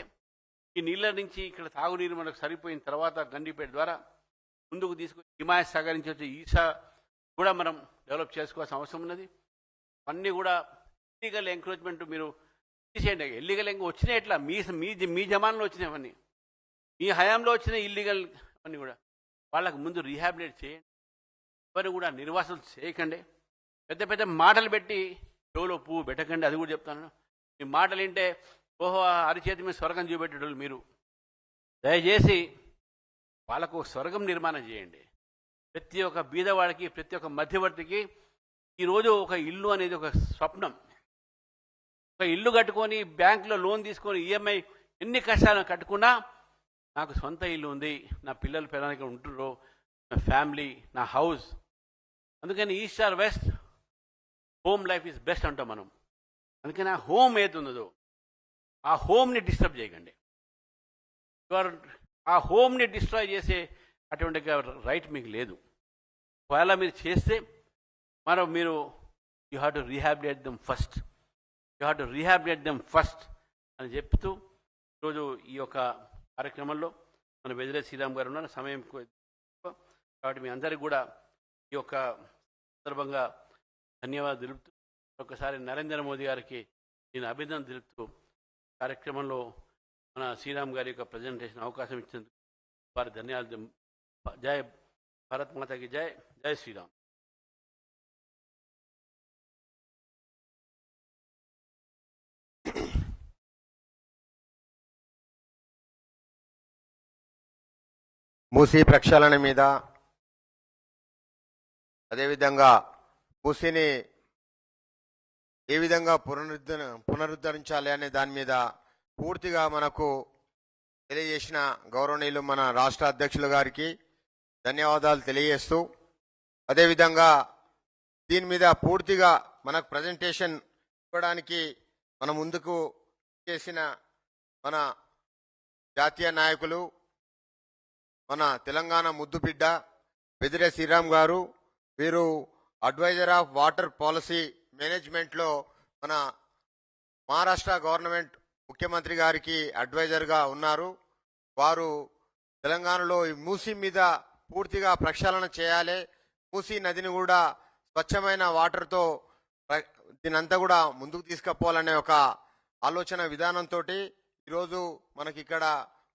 ఈ నీళ్ళ నుంచి ఇక్కడ తాగునీరు మనకు సరిపోయిన తర్వాత గండిపేట ద్వారా ముందుకు తీసుకొని హిమాయత్ సాగర్ నుంచి వచ్చే ఈసా కూడా మనం డెవలప్ చేసుకోవాల్సిన అవసరం ఉన్నది. అన్నీ కూడా ఇల్లీగల్ ఎంక్రోచ్మెంట్ మీరు తీసేయండి. ఇల్లీగల్ వచ్చినాయి ఎట్లా మీ జమానాలో వచ్చినాయవన్నీ, మీ హయాంలో వచ్చిన ఇల్లీగల్ అన్నీ కూడా వాళ్ళకు ముందు రీహాబిలేట్ చేయండి. ఎవరిని కూడా నిర్వాసం చేయకండి. పెద్ద పెద్ద మాటలు పెట్టి చెవులో పువ్వు పెట్టకండి. అది కూడా చెప్తాను. మీ మాటలు వింటే ఓహో అరిచేతి మీద స్వర్గం చూపెట్టేటోళ్ళు మీరు. దయచేసి వాళ్ళకు స్వర్గం నిర్మాణం చేయండి. ప్రతి ఒక్క బీదవాడికి, ప్రతి ఒక్క మధ్యవర్తికి ఈరోజు ఒక ఇల్లు అనేది ఒక స్వప్నం. ఒక ఇల్లు కట్టుకొని బ్యాంకులో లోన్ తీసుకొని ఈఎంఐ ఎన్ని కష్టాలు కట్టుకున్నా నాకు సొంత ఇల్లు ఉంది, నా పిల్లలు పిల్లలకి ఉంటున్నారు, నా ఫ్యామిలీ, నా హౌస్. అందుకని east or west, home life is best అంటాం మనం. అందుకని ఆ హోమ్ ఏది ఉన్నదో ఆ హోమ్ని డిస్టర్బ్ చేయకండి. ఆ హోమ్ని డిస్ట్రాయ్ చేసే అటువంటి రైట్ మీకు లేదు. ఒకవేళ మీరు చేస్తే మీరు you have to rehabilitate them first అని చెప్తూ ఈరోజు ఈ యొక్క కార్యక్రమంలో మన వెదిరే శ్రీరామ్ గారు ఉన్నారు. సమయం కాబట్టి మీ అందరికీ కూడా ఈ యొక్క సందర్భంగా ధన్యవాదాలు తెలుపుతూ ఒకసారి నరేంద్ర మోదీ గారికి నేను అభినందన తెలుపుతూ కార్యక్రమంలో మన శ్రీరామ్ గారి యొక్క ప్రజెంటేషన్ అవకాశం ఇచ్చినందుకు వారి ధన్యవాదాలు. జై భారత్ మాతాకి జై, జై శ్రీరామ్. మూసీ ప్రక్షాళన మీద, అదేవిధంగా మూసీని ఏ విధంగా పునరుద్ధరించాలి అనే దాని మీద పూర్తిగా మనకు తెలియజేసిన గౌరవనీయులు మన రాష్ట్ర అధ్యక్షులు గారికి ధన్యవాదాలు తెలియజేస్తూ, అదేవిధంగా దీని మీద పూర్తిగా మనకు ప్రజెంటేషన్ ఇవ్వడానికి మన ముందుకు చేసిన మన జాతీయ నాయకులు, మన తెలంగాణ ముద్దుబిడ్డ వెదిరే శ్రీరామ్ గారు, వీరు అడ్వైజర్ ఆఫ్ వాటర్ పాలసీ మేనేజ్మెంట్లో మన మహారాష్ట్ర గవర్నమెంట్ ముఖ్యమంత్రి గారికి అడ్వైజర్గా ఉన్నారు. వారు తెలంగాణలో ఈ మూసీ మీద పూర్తిగా ప్రక్షాళన చేయాలి, మూసీ నదిని కూడా స్వచ్ఛమైన వాటర్తో దీనంతా కూడా ముందుకు తీసుకుపోవాలనే ఒక ఆలోచన విధానంతో ఈరోజు మనకి ఇక్కడ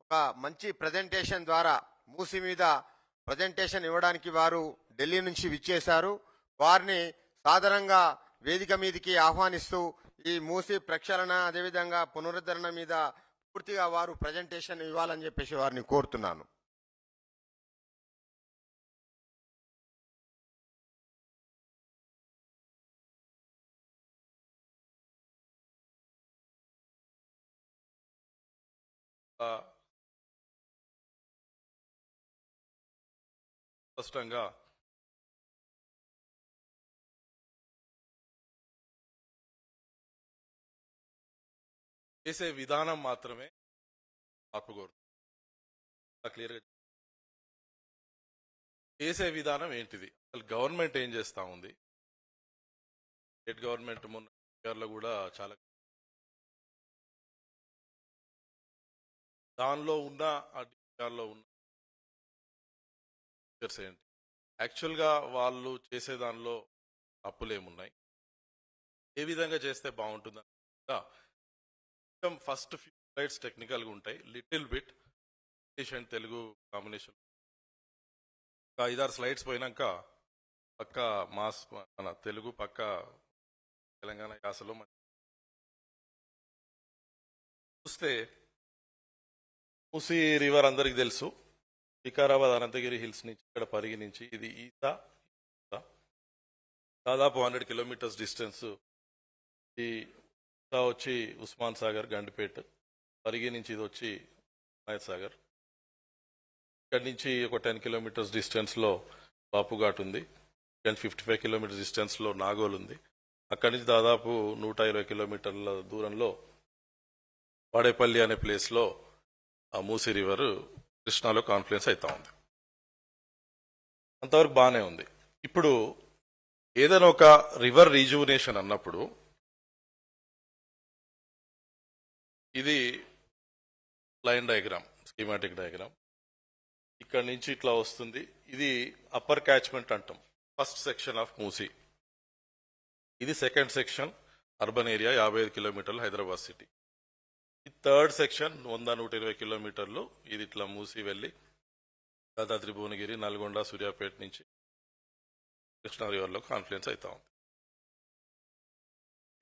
ఒక మంచి ప్రజెంటేషన్ ద్వారా మూసీ మీద ప్రజెంటేషన్ ఇవ్వడానికి వారు ఢిల్లీ నుంచి విచ్చేశారు. వారిని సాధారణంగా వేదిక మీదకి ఆహ్వానిస్తూ ఈ మూసీ ప్రక్షాళన అదేవిధంగా పునరుద్ధరణ మీద పూర్తిగా వారు ప్రజెంటేషన్ ఇవ్వాలని చెప్పేసి వారిని కోరుతున్నాను. స్పష్టంగా చేసే విధానం మాత్రమే మార్పు కోరుతుంది. క్లియర్గా చేసే విధానం ఏంటిది, అసలు గవర్నమెంట్ ఏం చేస్తా ఉంది. స్టేట్ గవర్నమెంట్ మొన్న కూడా చాలా దానిలో ఉన్న ఆ డిఆర్లో ఉన్న ఏంటి, యాక్చువల్గా వాళ్ళు చేసే దానిలో తప్పులేమున్నాయి, ఏ విధంగా చేస్తే బాగుంటుంది. ఫస్ట్ ఫ్యూ స్లైడ్స్ టెక్నికల్గా ఉంటాయి, little bit English and Telugu combination. 5-6 slides పోయినాక పక్క మాస్ మన తెలుగు పక్క తెలంగాణ యాసలో చూస్తే మూసీ రివర్ అందరికి తెలుసు. వికారాబాద్ అనంతగిరి హిల్స్ నుంచి ఇక్కడ పరిగి నుంచి ఇది ఈసా దాదాపు 100 కిలోమీటర్స్ డిస్టెన్స్. ఈ ఈసా వచ్చి ఉస్మాన్ సాగర్ గండిపేట్, పరిగి నుంచి ఇది వచ్చి హిమాయత్ సాగర్. ఇక్కడ నుంచి ఒక 10 కిలోమీటర్స్ డిస్టెన్స్లో బాపుఘాట్ ఉంది. ఇక్కడ 55 కిలోమీటర్స్ డిస్టెన్స్లో నాగోల్ ఉంది. అక్కడి నుంచి దాదాపు 120 కిలోమీటర్ల దూరంలో వాడేపల్లి అనే ప్లేస్లో ఆ మూసీ రివర్ కృష్ణాలో కాన్ఫ్లుయెన్స్ అవుతా ఉంది. అంతవరకు బాగానే ఉంది. ఇప్పుడు ఏదైనా ఒక రివర్ రీజువనేషన్ అన్నప్పుడు ఇది లైన్ డయాగ్రామ్, స్కీమాటిక్ డయాగ్రామ్. ఇక్కడ నుంచి ఇట్లా వస్తుంది. ఇది అప్పర్ క్యాచ్మెంట్ అంటాం, ఫస్ట్ సెక్షన్ ఆఫ్ మూసీ. ఇది సెకండ్ సెక్షన్, అర్బన్ ఏరియా 55 కిలోమీటర్లు హైదరాబాద్ సిటీ. ఈ థర్డ్ సెక్షన్ 100-120 కిలోమీటర్లు. ఇది ఇట్లా మూసి వెళ్ళి యాదాద్రి భువనగిరి, నల్గొండ, సూర్యాపేట నుంచి కృష్ణా రివర్లో కాన్ఫ్లుయెన్స్ అవుతా ఉంది.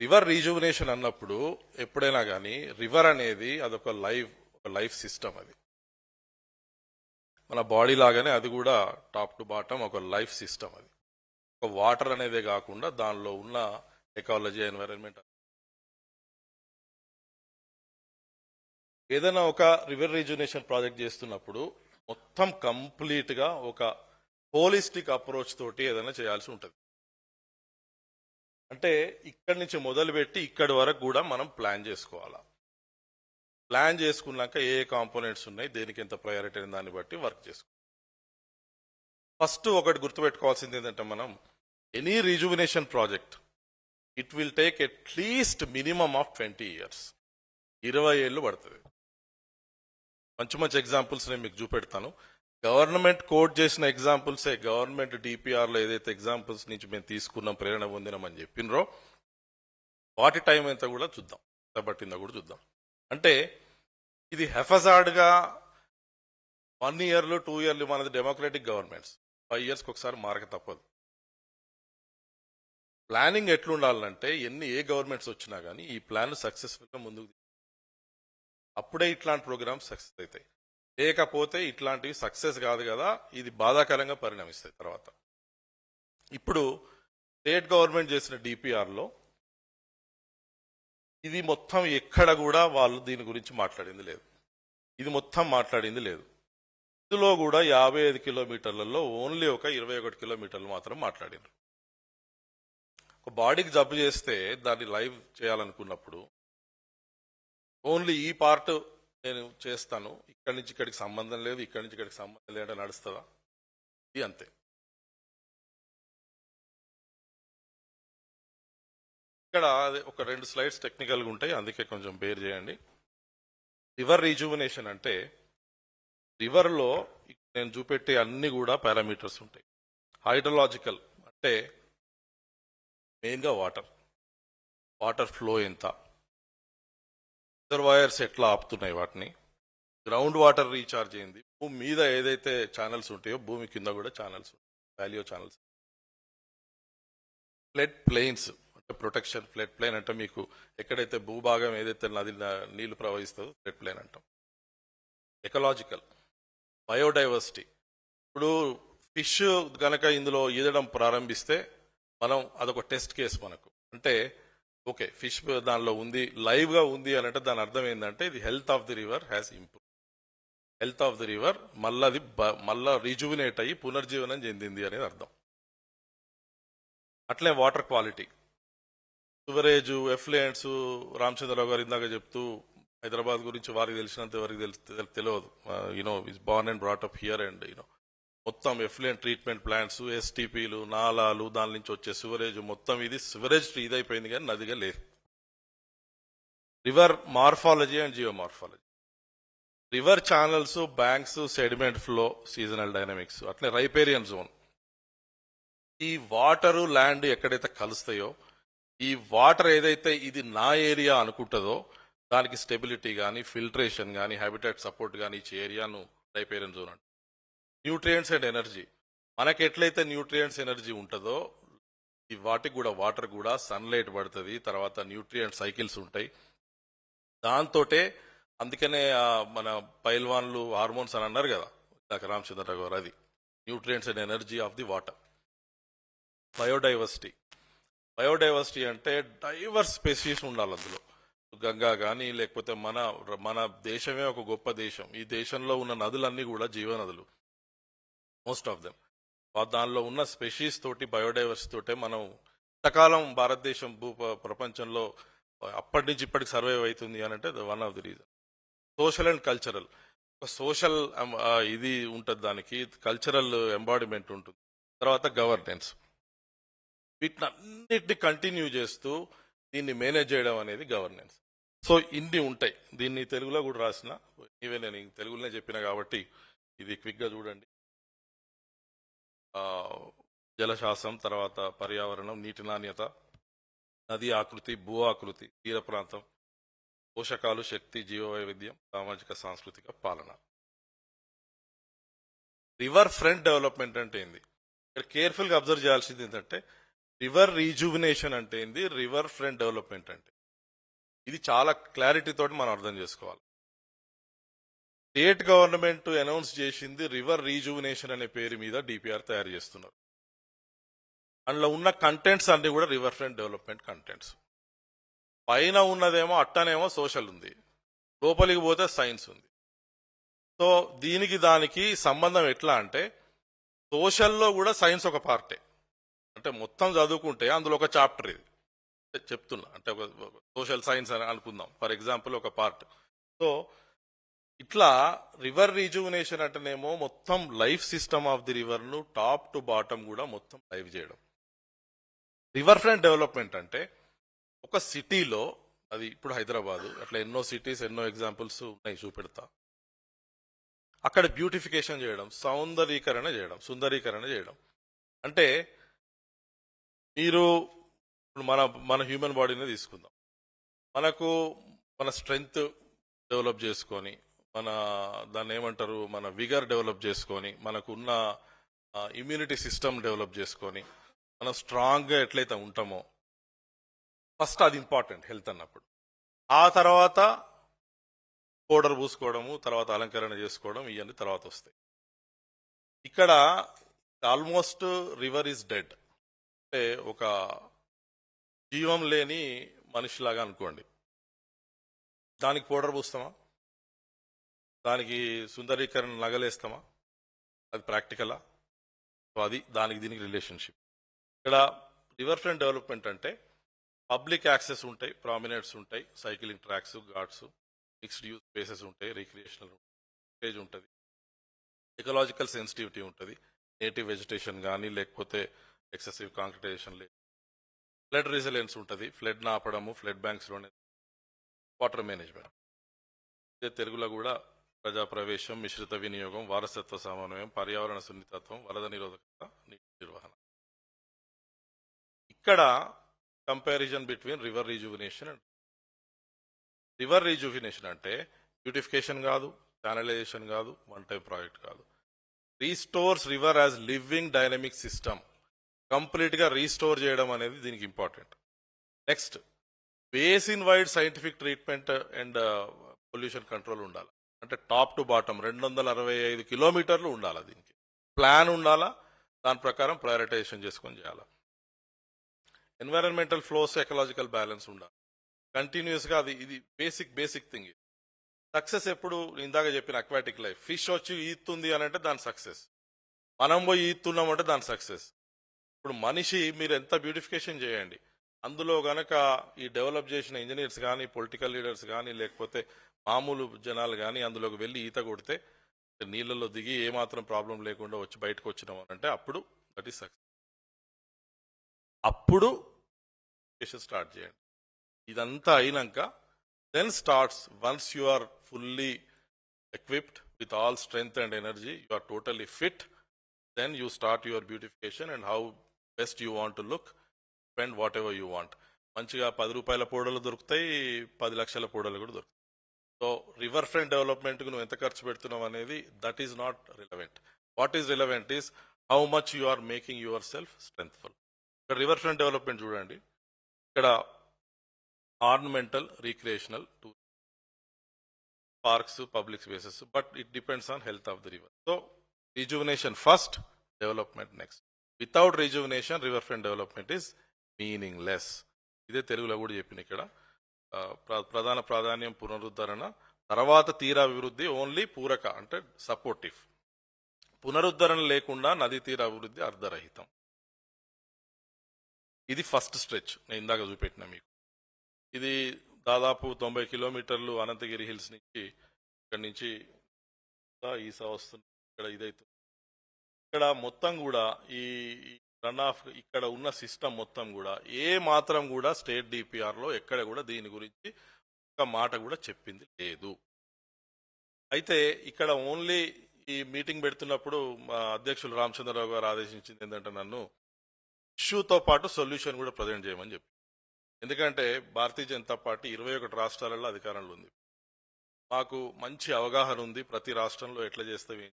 రివర్ రీజువనేషన్ అన్నప్పుడు ఎప్పుడైనా కానీ రివర్ అనేది అదొక లైఫ్ సిస్టమ్. అది మన బాడీ లాగానే అది కూడా టాప్ టు బాటమ్ ఒక లైఫ్ సిస్టమ్. అది ఒక వాటర్ అనేదే కాకుండా దానిలో ఉన్న ఎకాలజీ, ఎన్వైరన్మెంట్ ఏదైనా ఒక రివర్ రిజునేషన్ ప్రాజెక్ట్ చేస్తున్నప్పుడు మొత్తం కంప్లీట్ గా ఒక హోలిస్టిక్ అప్రోచ్ తోటి ఏదైనా చేయాల్సి ఉంటుంది. అంటే ఇక్కడి నుంచి మొదలుపెట్టి ఇక్కడి వరకు కూడా మనం ప్లాన్ చేసుకోవాలా. ప్లాన్ చేసుకున్నాక ఏ కాంపోనెంట్స్ ఉన్నాయి, దేనికి ఎంత ప్రయారిటీ అయిన దాన్ని బట్టి వర్క్ చేసుకోవాలి. ఫస్ట్ ఒకటి గుర్తుపెట్టుకోవాల్సింది ఏంటంటే, మనం any rejuvenation project it will take at least minimum of 20 years, 20 ఏళ్ళు పడుతుంది. మంచి మంచి ఎగ్జాంపుల్స్ నేను మీకు చూపెడతాను. గవర్నమెంట్ కోట్ చేసిన ఎగ్జాంపుల్సే, గవర్నమెంట్ డిపిఆర్ లో ఏదైతే ఎగ్జాంపుల్స్ నుంచి మేము తీసుకున్నాం, ప్రేరణ పొందినామని చెప్పినరో వాటి టైం ఎంత కూడా చూద్దాం, ఎంత పట్టిందో కూడా చూద్దాం. అంటే ఇది హెఫజార్డ్ గా 1 year 2 years మనది డెమోక్రటిక్ గవర్నమెంట్స్ 5 years ఒకసారి మారక తప్పదు. ప్లానింగ్ ఎట్లుండాలంటే ఏ గవర్నమెంట్స్ వచ్చినా కానీ ఈ ప్లాన్ సక్సెస్ఫుల్ గా ముందుకు అప్పుడే ఇట్లాంటి ప్రోగ్రామ్స్ సక్సెస్ అవుతాయి. లేకపోతే ఇట్లాంటివి సక్సెస్ కాదు కదా, ఇది బాధాకరంగా పరిణమిస్తాయి తర్వాత. ఇప్పుడు స్టేట్ గవర్నమెంట్ చేసిన డిపిఆర్ లో ఇది మొత్తం ఎక్కడ కూడా వాళ్ళు దీని గురించి మాట్లాడింది లేదు, ఇది మొత్తం మాట్లాడింది లేదు. ఇందులో కూడా 55 kilometers ఓన్లీ ఒక 21 kilometers మాత్రం మాట్లాడినారు. ఒక బాడీకి జబ్బు చేస్తే దాన్ని లైవ్ చేయాలనుకున్నప్పుడు ఓన్లీ ఈ పార్ట్ నేను చేస్తాను, ఇక్కడి నుంచి ఇక్కడికి సంబంధం లేదు, ఇక్కడి నుంచి ఇక్కడికి సంబంధం లేదంటే నడుస్తుందా? ఇది అంతే. ఇక్కడ ఒక 2 slides టెక్నికల్గా ఉంటాయి, అందుకే కొంచెం బేర్ చేయండి. రివర్ రిజువనేషన్ అంటే రివర్లో నేను చూపెట్టే అన్ని కూడా పారామీటర్స్ ఉంటాయి. హైడ్రలాజికల్ అంటే మెయిన్గా వాటర్ ఫ్లో ఎంత, రిజర్వాయర్స్ ఎట్లా ఆపుతున్నాయి వాటిని, గ్రౌండ్ వాటర్ రీఛార్జ్ అయింది, భూమి మీద ఏదైతే ఛానల్స్ ఉంటాయో భూమి కింద కూడా ఛానల్స్ ఉంటాయి, వాల్యూ ఛానల్స్. ఫ్లడ్ ప్లెయిన్స్ అంటే ప్రొటెక్షన్. ఫ్లడ్ ప్లెయిన్ అంటే మీకు ఎక్కడైతే భూభాగం ఏదైతే నది నీళ్లు ప్రవహిస్తుందో ఫ్లడ్ ప్లెయిన్ అంటాం. Ecological, biodiversity. ఇప్పుడు ఫిష్ గనక ఇందులో ఈదడం ప్రారంభిస్తే మనం అదొక టెస్ట్ కేసు మనకు. అంటే ఓకే, ఫిష్ దానిలో ఉంది, లైవ్ గా ఉంది అని అంటే దాని అర్థం ఏంటంటే ఇది health of the river has improve. Health of the river మళ్ళా రిజువినేట్ అయ్యి పునర్జీవనం చెందింది అనేది అర్థం. అట్లే water quality, sewerage, effluents. Ramachandra Rao గారు ఇందాక చెప్తూ హైదరాబాద్ గురించి వారికి తెలిసినంత ఎవరికి తెలియదు. You know is born and brought up here and you know మొత్తం ఎఫ్లుయెంట్ ట్రీట్మెంట్ ప్లాంట్స్, ఎస్టీపీలు, నాలాలు, దాని నుంచి వచ్చే సివరేజ్, మొత్తం ఇది సివరేజ్ ఇదైపోయింది కానీ నదిగా లేదు. River morphology and geomorphology, river channels, banks, sediment flow, seasonal dynamics. అట్లే రైపేరియన్ జోన్. ఈ వాటరు ల్యాండ్ ఎక్కడైతే కలుస్తాయో, ఈ వాటర్ ఏదైతే ఇది నా ఏరియా అనుకుంటుందో దానికి స్టెబిలిటీ కానీ, ఫిల్టరేషన్ కానీ, హ్యాబిటాట్ సపోర్ట్ కానీ ఇచ్చే ఏరియాను రైపేరియన్ జోన్ అంటారు. న్యూట్రియంట్స్ అండ్ ఎనర్జీ, మనకి ఎట్లయితే న్యూట్రియంట్స్ ఎనర్జీ ఉంటుందో ఈ వాటికి కూడా వాటర్ కూడా సన్లైట్ పడుతుంది, తర్వాత న్యూట్రియంట్ సైకిల్స్ ఉంటాయి. దాంతోటే అందుకనే మన పైల్వాన్లు హార్మోన్స్ అని అన్నారు కదా డాక్టర్ రామచంద్రరావు గారు, అది nutrients and energy of the water. Biodiversity అంటే డైవర్స్ స్పెసీస్ ఉండాలి అందులో. గంగా కానీ లేకపోతే మన దేశమే ఒక గొప్ప దేశం. ఈ దేశంలో ఉన్న నదులన్నీ కూడా జీవనదులు, మోస్ట్ ఆఫ్ దెమ్. దానిలో ఉన్న స్పెషీస్ తోటి, బయోడైవర్సిటీ తోటే మనం ఇంతకాలం భారతదేశం ప్రపంచంలో అప్పటి నుంచి ఇప్పటికి సర్వైవ్ అవుతుంది అని అంటే one of the reason. Social and cultural, ఒక సోషల్ ఇది ఉంటుంది, దానికి కల్చరల్ ఎంబాడిమెంట్ ఉంటుంది. తర్వాత గవర్నెన్స్. వీటిని అన్నిటిని కంటిన్యూ చేస్తూ దీన్ని మేనేజ్ చేయడం అనేది గవర్నెన్స్. సో ఇన్ని ఉంటాయి. దీన్ని తెలుగులో కూడా రాసిన, ఇవే నేను తెలుగులోనే చెప్పిన కాబట్టి ఇది క్విక్ గా చూడండి. జలశాస్త్రం, తర్వాత పర్యావరణం, నీటి నాణ్యత, నది ఆకృతి, భూ ఆకృతి, తీర ప్రాంతం, పోషకాలు, శక్తి, జీవవైవిధ్యం, సామాజిక సాంస్కృతిక పాలన. రివర్ ఫ్రంట్ డెవలప్మెంట్ అంటే ఏంది? ఇక్కడ కేర్ఫుల్ గా అబ్జర్వ్ చేయాల్సింది ఏంటంటే రివర్ రీజువినేషన్ అంటే ఏంది, రివర్ ఫ్రంట్ డెవలప్మెంట్ అంటే ఇది చాలా క్లారిటీ తోటి మనం అర్థం చేసుకోవాలి. స్టేట్ గవర్నమెంట్ అనౌన్స్ చేసింది రివర్ రీజువినేషన్ అనే పేరు మీద డిపిఆర్ తయారు చేస్తున్నారు. అందులో ఉన్న కంటెంట్స్ అన్ని కూడా రివర్ ఫ్రంట్ డెవలప్మెంట్ కంటెంట్స్. పైన ఉన్నదేమో అట్టనేమో సోషల్ ఉంది, లోపలికి పోతే సైన్స్ ఉంది. సో దీనికి దానికి సంబంధం ఎట్లా అంటే సోషల్లో కూడా సైన్స్ ఒక పార్టే. అంటే మొత్తం చదువుకుంటే అందులో ఒక చాప్టర్ ఇది చెప్తున్నా. అంటే ఒక సోషల్ సైన్స్ అని అనుకుందాం ఫర్ ఎగ్జాంపుల్ ఒక పార్ట్. సో ఇట్లా రివర్ రీజువినేషన్ అంటేనేమో మొత్తం life system of the river ను టాప్ టు బాటమ్ కూడా మొత్తం లైవ్ చేయడం. రివర్ ఫ్రంట్ డెవలప్మెంట్ అంటే ఒక సిటీలో, అది ఇప్పుడు హైదరాబాదు, అట్లా ఎన్నో సిటీస్ ఎన్నో ఎగ్జాంపుల్స్ ఉన్నాయి చూపెడతా. అక్కడ బ్యూటిఫికేషన్ చేయడం, సుందరీకరణ చేయడం. అంటే మీరు ఇప్పుడు మన హ్యూమన్ బాడీని తీసుకుందాం. మనకు మన స్ట్రెంగ్త్ డెవలప్ చేసుకొని, దాన్ని ఏమంటారు, మన విగర్ డెవలప్ చేసుకొని, మనకున్న ఇమ్యూనిటీ సిస్టమ్ డెవలప్ చేసుకొని మనం స్ట్రాంగ్గా ఎట్లయితే ఉంటామో ఫస్ట్ అది ఇంపార్టెంట్ హెల్త్ అన్నప్పుడు. ఆ తర్వాత పౌడర్ పూసుకోవడము, తర్వాత అలంకరణ చేసుకోవడం, ఇవన్నీ తర్వాత వస్తాయి. ఇక్కడ ఆల్మోస్ట్ రివర్ ఈజ్ డెడ్, అంటే ఒక జీవం లేని మనిషిలాగా అనుకోండి. దానికి పౌడర్ పూస్తామా, దానికి సుందరీకరణ నగలేస్తామా? అది ప్రాక్టికలా? సో అది దానికి దీనికి రిలేషన్షిప్. ఇక్కడ రివర్ ఫ్రంట్ డెవలప్మెంట్ అంటే పబ్లిక్ యాక్సెస్ ఉంటాయి, ప్రామినెంట్స్ ఉంటాయి, cycling tracks, Ghats, mixed use spaces ఉంటాయి, రిక్రియేషనల్ స్టేజ్ ఉంటుంది, ఎకలాజికల్ సెన్సిటివిటీ ఉంటుంది, నేటివ్ వెజిటేషన్ కానీ లేకపోతే ఎక్సెసివ్ కాంక్రిటైజేషన్ లేదు, ఫ్లడ్ రెసిలియన్స్ ఉంటుంది, ఫ్లడ్ ఆపడము, ఫ్లడ్ బ్యాంక్స్లోనే వాటర్ మేనేజ్మెంట్. ఇదే తెలుగులో కూడా ప్రజాప్రవేశం, మిశ్రిత వినియోగం, వారసత్వ సమన్వయం, పర్యావరణ సున్నితత్వం, వరద నిరోధకత, నీటి నిర్వహణ. ఇక్కడ comparison between river rejuvenation and river rejuvenation అంటే బ్యూటిఫికేషన్ కాదు, ఛానలైజేషన్ కాదు, వన్ టైం ప్రాజెక్ట్ కాదు. Restores river as living dynamic system. Complete గా రీస్టోర్ చేయడం అనేది దీనికి important. Next, basin wide scientific treatment and pollution control ఉండాలి. అంటే టాప్ టు బాటమ్ 265 కిలోమీటర్లు ఉండాలి. దీనికి ప్లాన్ ఉండాలా, దాని ప్రకారం ప్రయారిటైజేషన్ చేసుకొని చేయాలి. ఎన్వైరన్మెంటల్ ఫ్లోస్, ఎకలాజికల్ బ్యాలెన్స్ ఉండాలి కంటిన్యూస్ గా. ఇది బేసిక్ థింగ్. సక్సెస్ ఎప్పుడు ఇందాక చెప్పిన అక్వాటిక్ లైఫ్, ఫిష్ వచ్చి ఈతుంది అని అంటే దాని సక్సెస్, మనం పోయి ఈతున్నాం అంటే దాని సక్సెస్. ఇప్పుడు మనిషి మీరు ఎంత బ్యూటిఫికేషన్ చేయండి, అందులో గనక ఈ డెవలప్ చేసిన ఇంజనీర్స్ కానీ, పొలిటికల్ లీడర్స్ కానీ, లేకపోతే మామూలు జనాలు కానీ అందులోకి వెళ్ళి ఈత కొడితే నీళ్ళలో దిగి ఏమాత్రం ప్రాబ్లం లేకుండా వచ్చి బయటకు వచ్చినాం అంటే అప్పుడు దట్ ఈస్ సక్సెస్. అప్పుడు స్టార్ట్ చేయండి. ఇదంతా అయినాక then starts, once you are fully equipped with all strength and energy, you are totally fit, then you start your beautification and how best you want to look, spend whatever you want. మంచిగా 10 రూపాయల పౌడర్లు దొరుకుతాయి, 10 లక్షల పౌడర్లు కూడా దొరుకుతాయి. So river front డెవలప్మెంట్కి నువ్వు ఎంత ఖర్చు పెడుతున్నావు అనేది that is not relevant. What is relevant is how much you are making your self strengthful. ఇక్కడ రివర్ ఫ్రంట్ డెవలప్మెంట్ చూడండి, ఇక్కడ ornamental, recreational, parks, public spaces, but it depends on health of the river. So rejuvenation first, development next. Without rejuvenation river front development is meaningless. ఇదే తెలుగులో కూడా చెప్పిన ఇక్కడ. ప్రధాన ప్రాధాన్యం పునరుద్ధరణ, తర్వాత తీరాభివృద్ధి ఓన్లీ పూరక అంటే సపోర్టివ్. పునరుద్ధరణ లేకుండా నదీ తీర అభివృద్ధి అర్ధరహితం. ఇది ఫస్ట్ స్ట్రెచ్ నేను ఇందాక చూపెట్టిన మీకు. ఇది దాదాపు 90 కిలోమీటర్లు అనంతగిరి హిల్స్ నుంచి, ఇక్కడ నుంచి ఈసా వస్తుంది, ఇక్కడ ఇదైతుంది. ఇక్కడ మొత్తం కూడా ఈ రన్ ఆఫ్ ఇక్కడ ఉన్న సిస్టమ్ మొత్తం కూడా ఏ మాత్రం కూడా స్టేట్ డిపిఆర్ లో ఎక్కడ కూడా దీని గురించి ఒక మాట కూడా చెప్పింది లేదు. అయితే ఇక్కడ ఓన్లీ ఈ మీటింగ్ పెడుతున్నప్పుడు మా అధ్యక్షులు రామచంద్రరావు గారు ఆదేశించింది ఏంటంటే నన్ను ఇష్యూతో పాటు సొల్యూషన్ కూడా ప్రజెంట్ చేయమని చెప్పి. ఎందుకంటే భారతీయ జనతా పార్టీ 21 రాష్ట్రాలలో అధికారంలో ఉంది. మాకు మంచి అవగాహన ఉంది ప్రతి రాష్ట్రంలో ఎట్లా చేస్తావి.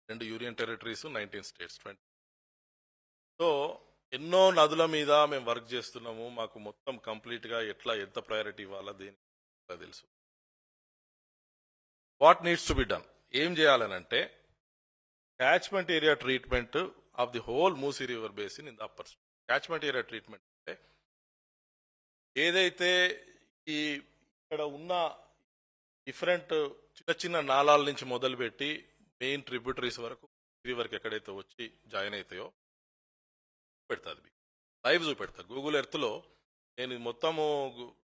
2 యూనియన్ టెరిటరీస్, 19 స్టేట్స్, 20. సో ఎన్నో నదుల మీద మేము వర్క్ చేస్తున్నాము. మాకు మొత్తం కంప్లీట్ గా ఎట్లా ఎంత ప్రయారిటీ ఇవ్వాలా దేని తెలుసు. What needs to be done, ఏం చేయాలనంటే catchment area treatment of the whole Musi river basin in the upper. Catchment area treatment అంటే ఏదైతే ఈ ఇక్కడ ఉన్న డిఫరెంట్ చిన్న చిన్న నాళాల నుంచి మొదలుపెట్టి మెయిన్ ట్రిబ్యూటరీస్ వరకు వరకు ఎక్కడైతే వచ్చి జాయిన్ అవుతాయో పెడతాది మీకు లైవ్ చూపెడతారు. గూగుల్ ఎర్త్ లో నేను ఇది మొత్తము